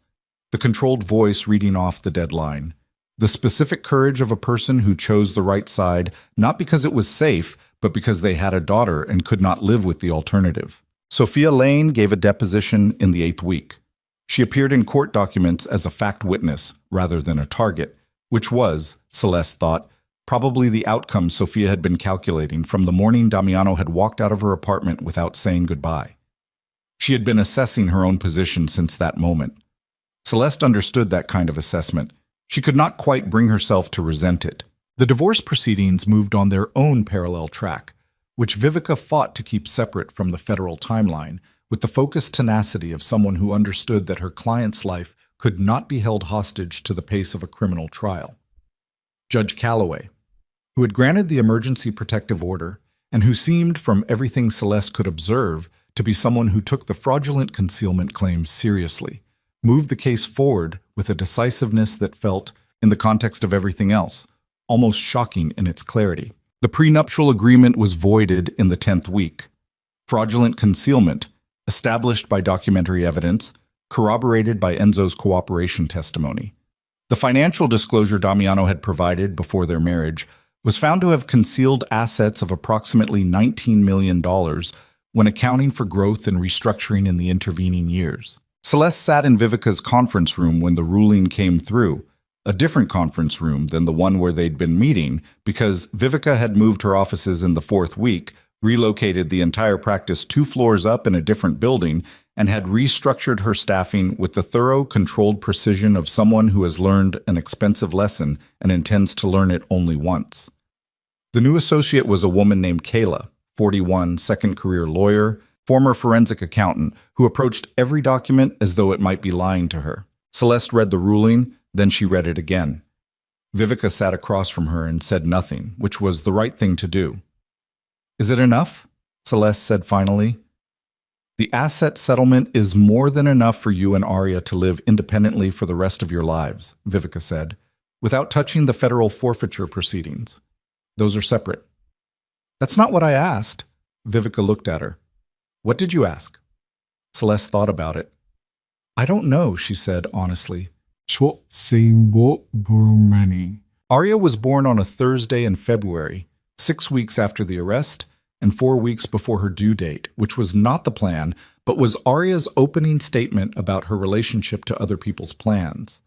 The controlled voice reading off the deadline. The specific courage of a person who chose the right side, not because it was safe, but because they had a daughter and could not live with the alternative. Sophia Lane gave a deposition in the 8th week. She appeared in court documents as a fact witness rather than a target, which was, Celeste thought, probably the outcome Sophia had been calculating from the morning Damiano had walked out of her apartment without saying goodbye. She had been assessing her own position since that moment. Celeste understood that kind of assessment. She could not quite bring herself to resent it. The divorce proceedings moved on their own parallel track, which Vivica fought to keep separate from the federal timeline, with the focused tenacity of someone who understood that her client's life could not be held hostage to the pace of a criminal trial. Judge Calloway, who had granted the emergency protective order, and who seemed, from everything Celeste could observe, to be someone who took the fraudulent concealment claims seriously, moved the case forward with a decisiveness that felt, in the context of everything else, almost shocking in its clarity. The prenuptial agreement was voided in the 10th week. Fraudulent concealment, established by documentary evidence, corroborated by Enzo's cooperation testimony. The financial disclosure Damiano had provided before their marriage was found to have concealed assets of approximately $19 million when accounting for growth and restructuring in the intervening years. Celeste sat in Vivica's conference room when the ruling came through, a different conference room than the one where they'd been meeting because Vivica had moved her offices in the 4th week, relocated the entire practice 2 floors up in a different building, and had restructured her staffing with the thorough, controlled precision of someone who has learned an expensive lesson and intends to learn it only once. The new associate was a woman named Kayla, 41, second-career lawyer, former forensic accountant, who approached every document as though it might be lying to her. Celeste read the ruling, then she read it again. Vivica sat across from her and said nothing, which was the right thing to do. Is it enough? Celeste said finally. The asset settlement is more than enough for you and Arya to live independently for the rest of your lives, Vivica said, without touching the federal forfeiture proceedings. Those are separate. That's not what I asked. Vivica looked at her. What did you ask? Celeste thought about it. I don't know, she said honestly. Arya was born on a Thursday in February, 6 weeks after the arrest, and 4 weeks before her due date, which was not the plan, but was Arya's opening statement about her relationship to other people's plans.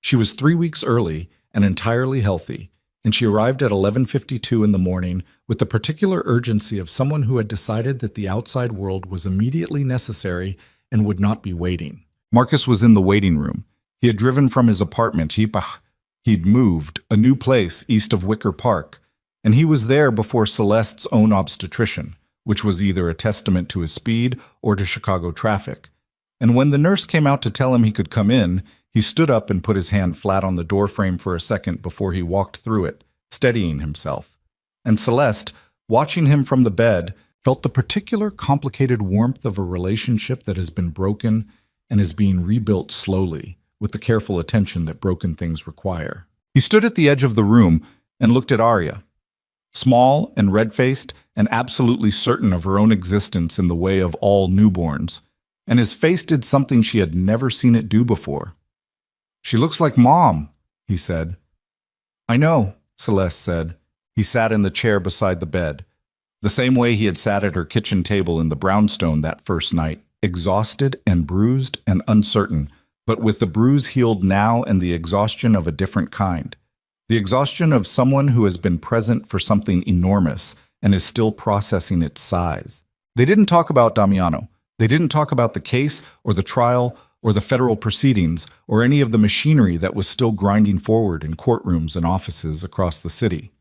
She was 3 weeks early and entirely healthy, and she arrived at 11:52 in the morning with the particular urgency of someone who had decided that the outside world was immediately necessary and would not be waiting. Marcus was in the waiting room. He had driven from his apartment. He'd moved, a new place east of Wicker Park, and he was there before Celeste's own obstetrician, which was either a testament to his speed or to Chicago traffic. And when the nurse came out to tell him he could come in, he stood up and put his hand flat on the doorframe for a second before he walked through it, steadying himself. And Celeste, watching him from the bed, felt the particular complicated warmth of a relationship that has been broken and is being rebuilt slowly, with the careful attention that broken things require. He stood at the edge of the room and looked at Arya. Small and red-faced and absolutely certain of her own existence in the way of all newborns, and his face did something she had never seen it do before. She looks like Mom, he said. I know, Celeste said. He sat in the chair beside the bed, the same way he had sat at her kitchen table in the brownstone that first night, exhausted and bruised and uncertain, but with the bruise healed now and the exhaustion of a different kind. The exhaustion of someone who has been present for something enormous and is still processing its size. They didn't talk about Damiano. They didn't talk about the case or the trial or the federal proceedings or any of the machinery that was still grinding forward in courtrooms and offices across the city.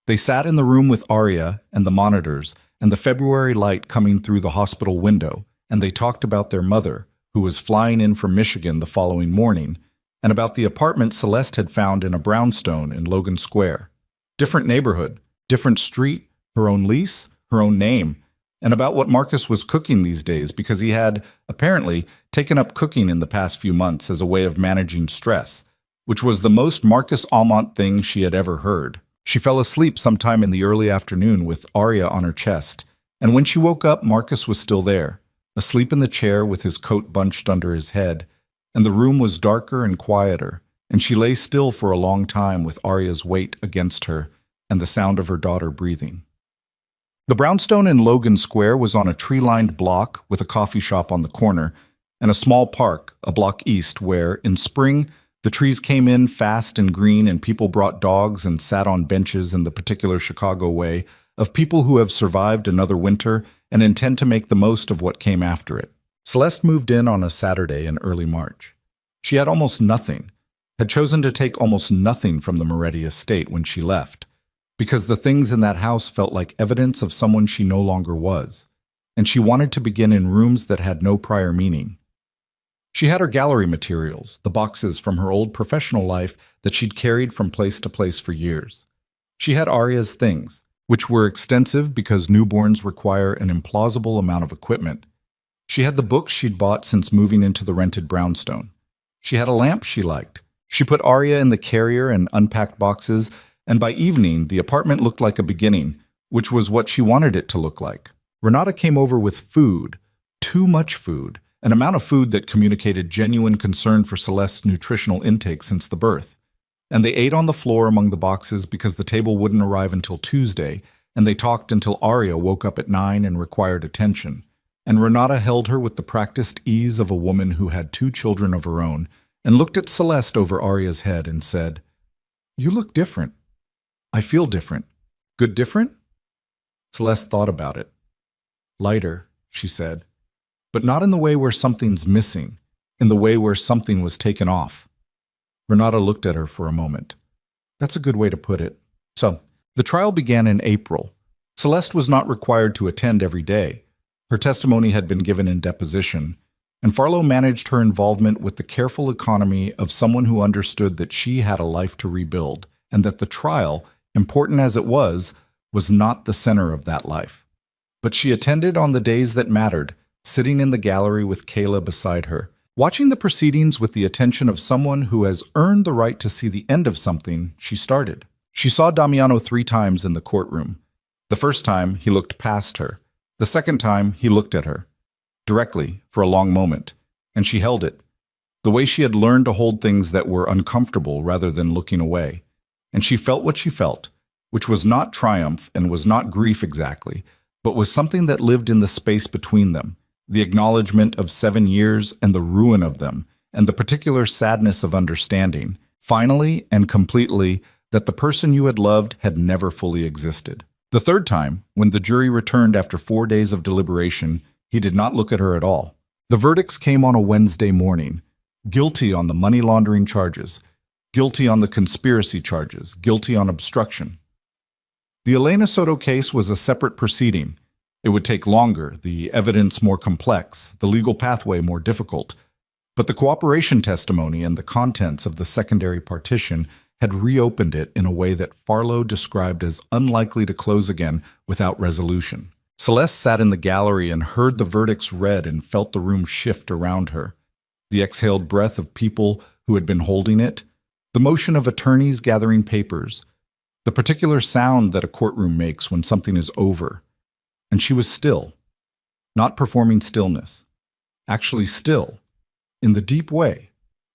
They sat in the room with Arya and the monitors and the February light coming through the hospital window, and they talked about their mother, who was flying in from Michigan the following morning, and about the apartment Celeste had found in a brownstone in Logan Square. Different neighborhood, different street, her own lease, her own name, and about what Marcus was cooking these days because he had, apparently, taken up cooking in the past few months as a way of managing stress, which was the most Marcus Almont thing she had ever heard. She fell asleep sometime in the early afternoon with Arya on her chest, and when she woke up, Marcus was still there, asleep in the chair with his coat bunched under his head, and the room was darker and quieter, and she lay still for a long time with Arya's weight against her and the sound of her daughter breathing. The brownstone in Logan Square was on a tree-lined block with a coffee shop on the corner and a small park a block east where, in spring, the trees came in fast and green and people brought dogs and sat on benches in the particular Chicago way of people who have survived another winter and intend to make the most of what came after it. Celeste moved in on a Saturday in early March. She had almost nothing, had chosen to take almost nothing from the Moretti estate when she left, because the things in that house felt like evidence of someone she no longer was, and she wanted to begin in rooms that had no prior meaning. She had her gallery materials, the boxes from her old professional life that she'd carried from place to place for years. She had Arya's things, which were extensive because newborns require an implausible amount of equipment. She had the books she'd bought since moving into the rented brownstone. She had a lamp she liked. She put Arya in the carrier and unpacked boxes, and by evening, the apartment looked like a beginning, which was what she wanted it to look like. Renata came over with food, too much food, an amount of food that communicated genuine concern for Celeste's nutritional intake since the birth. And they ate on the floor among the boxes because the table wouldn't arrive until Tuesday, and they talked until Arya woke up at 9 and required attention. And Renata held her with the practiced ease of a woman who had 2 children of her own, and looked at Celeste over Arya's head and said, "You look different. I feel different. Good different?" Celeste thought about it. "Lighter," she said, "but not in the way where something's missing, in the way where something was taken off." Renata looked at her for a moment. "That's a good way to put it." So, the trial began in April. Celeste was not required to attend every day. Her testimony had been given in deposition, and Farlow managed her involvement with the careful economy of someone who understood that she had a life to rebuild, and that the trial, important as it was not the center of that life. But she attended on the days that mattered, sitting in the gallery with Kayla beside her, watching the proceedings with the attention of someone who has earned the right to see the end of something she started. She saw Damiano 3 times in the courtroom. The first time, he looked past her. The second time, he looked at her, directly, for a long moment, and she held it, the way she had learned to hold things that were uncomfortable rather than looking away. And she felt what she felt, which was not triumph and was not grief exactly, but was something that lived in the space between them, the acknowledgement of 7 years and the ruin of them, and the particular sadness of understanding, finally and completely, that the person you had loved had never fully existed. The third time, when the jury returned after 4 days of deliberation, he did not look at her at all. The verdicts came on a Wednesday morning. Guilty on the money laundering charges, guilty on the conspiracy charges, guilty on obstruction. The Elena Soto case was a separate proceeding. It would take longer, the evidence more complex, the legal pathway more difficult. But the cooperation testimony and the contents of the secondary partition had reopened it in a way that Farlow described as unlikely to close again without resolution. Celeste sat in the gallery and heard the verdicts read and felt the room shift around her. The exhaled breath of people who had been holding it, the motion of attorneys gathering papers, the particular sound that a courtroom makes when something is over. And she was still, not performing stillness, actually still, in the deep way,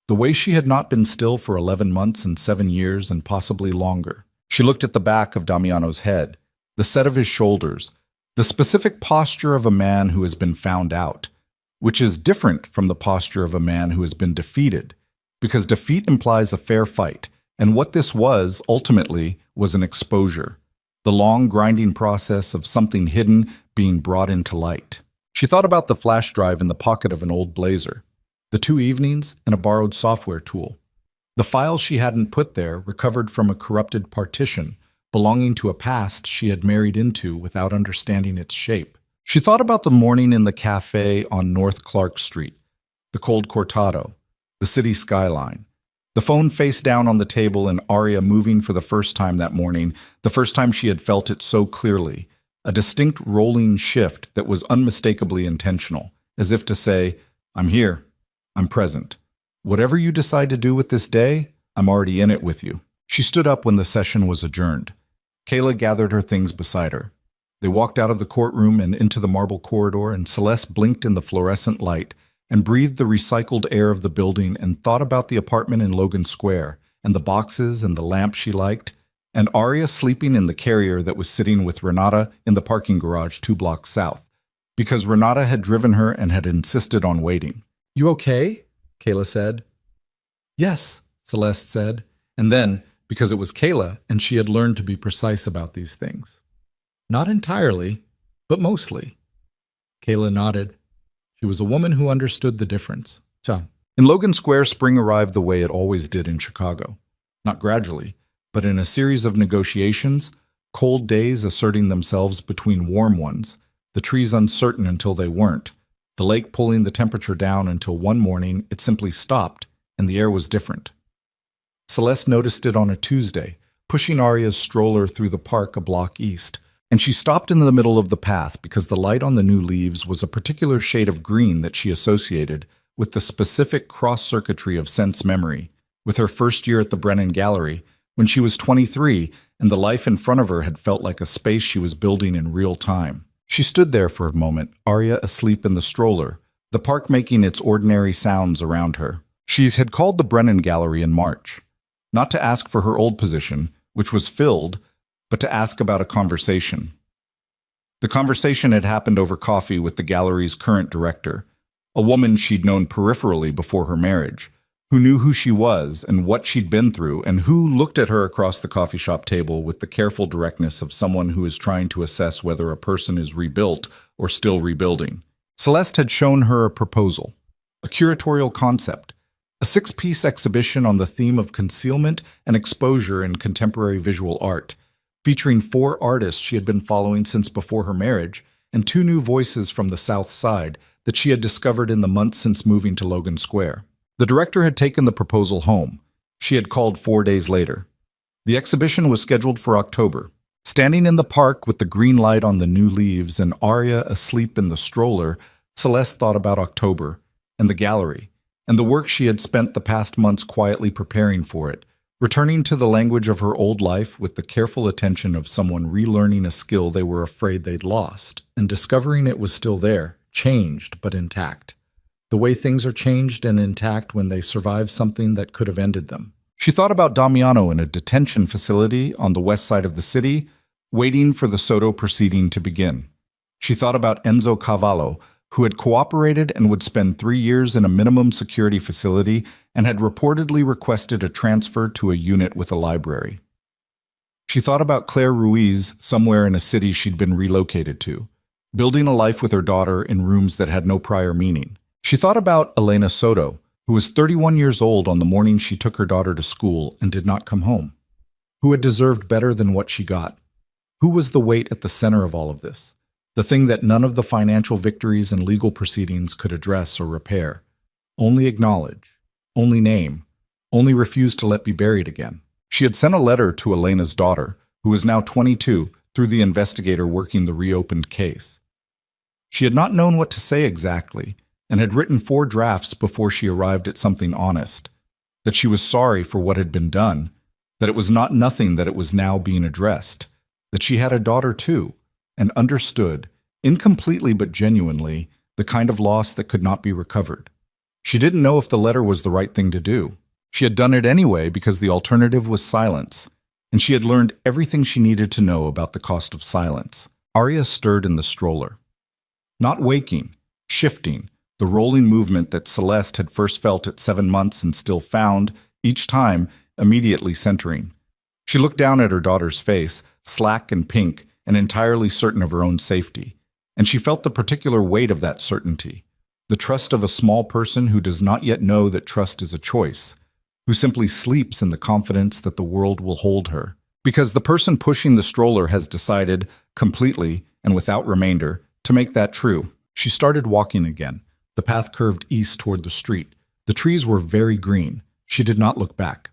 the way she had not been still for 11 months and 7 years and possibly longer. She looked at the back of Damiano's head, the set of his shoulders, the specific posture of a man who has been found out, which is different from the posture of a man who has been defeated, because defeat implies a fair fight, and what this was, ultimately, was an exposure, the long grinding process of something hidden being brought into light. She thought about the flash drive in the pocket of an old blazer, the 2 evenings, and a borrowed software tool. The files she hadn't put there, recovered from a corrupted partition, belonging to a past she had married into without understanding its shape. She thought about the morning in the cafe on North Clark Street, the cold cortado, the city skyline, the phone face down on the table and Aria moving for the first time that morning, the first time she had felt it so clearly, a distinct rolling shift that was unmistakably intentional, as if to say, I'm here, I'm present. Whatever you decide to do with this day, I'm already in it with you. She stood up when the session was adjourned. Kayla gathered her things beside her. They walked out of the courtroom and into the marble corridor, and Celeste blinked in the fluorescent light and breathed the recycled air of the building and thought about the apartment in Logan Square and the boxes and the lamp she liked, and Aria sleeping in the carrier that was sitting with Renata in the parking garage 2 blocks south, because Renata had driven her and had insisted on waiting. "You okay?" Kayla said. "Yes," Celeste said, and then, because it was Kayla and she had learned to be precise about these things. "Not entirely, but mostly." Kayla nodded. She was a woman who understood the difference. So, in Logan Square, spring arrived the way it always did in Chicago. Not gradually, but in a series of negotiations, cold days asserting themselves between warm ones, the trees uncertain until they weren't, the lake pulling the temperature down until one morning it simply stopped and the air was different. Celeste noticed it on a Tuesday, pushing Aria's stroller through the park a block east, and she stopped in the middle of the path because the light on the new leaves was a particular shade of green that she associated with the specific cross-circuitry of sense memory, with her first year at the Brennan Gallery, when she was 23 and the life in front of her had felt like a space she was building in real time. She stood there for a moment, Aria asleep in the stroller, the park making its ordinary sounds around her. She had called the Brennan Gallery in March, not to ask for her old position, which was filled, but to ask about a conversation. The conversation had happened over coffee with the gallery's current director, a woman she'd known peripherally before her marriage, who knew who she was and what she'd been through, and who looked at her across the coffee shop table with the careful directness of someone who is trying to assess whether a person is rebuilt or still rebuilding. Celeste had shown her a proposal, a curatorial concept, a 6-piece exhibition on the theme of concealment and exposure in contemporary visual art, featuring 4 artists she had been following since before her marriage, and 2 new voices from the South Side that she had discovered in the months since moving to Logan Square. The director had taken the proposal home. She had called 4 days later. The exhibition was scheduled for October. Standing in the park with the green light on the new leaves and Arya asleep in the stroller, Celeste thought about October and the gallery and the work she had spent the past months quietly preparing for it, returning to the language of her old life with the careful attention of someone relearning a skill they were afraid they'd lost, and discovering it was still there, changed but intact. The way things are changed and intact when they survive something that could have ended them. She thought about Damiano in a detention facility on the west side of the city, waiting for the Soto proceeding to begin. She thought about Enzo Cavallo, who had cooperated and would spend 3 years in a minimum security facility and had reportedly requested a transfer to a unit with a library. She thought about Claire Ruiz somewhere in a city she'd been relocated to, building a life with her daughter in rooms that had no prior meaning. She thought about Elena Soto, who was 31 years old on the morning she took her daughter to school and did not come home, who had deserved better than what she got. Who was the weight at the center of all of this? The thing that none of the financial victories and legal proceedings could address or repair. Only acknowledge, only name, only refuse to let be buried again. She had sent a letter to Elena's daughter, who was now 22, through the investigator working the reopened case. She had not known what to say exactly, and had written 4 drafts before she arrived at something honest. That she was sorry for what had been done, that it was not nothing that it was now being addressed, that she had a daughter too, and understood, incompletely but genuinely, the kind of loss that could not be recovered. She didn't know if the letter was the right thing to do. She had done it anyway because the alternative was silence, and she had learned everything she needed to know about the cost of silence. Arya stirred in the stroller. Not waking, shifting, the rolling movement that Celeste had first felt at 7 months and still found, each time, immediately centering. She looked down at her daughter's face, slack and pink, and entirely certain of her own safety, and she felt the particular weight of that certainty, the trust of a small person who does not yet know that trust is a choice, who simply sleeps in the confidence that the world will hold her, because the person pushing the stroller has decided, completely and without remainder, to make that true. She started walking again. The path curved east toward the street. The trees were very green. She did not look back.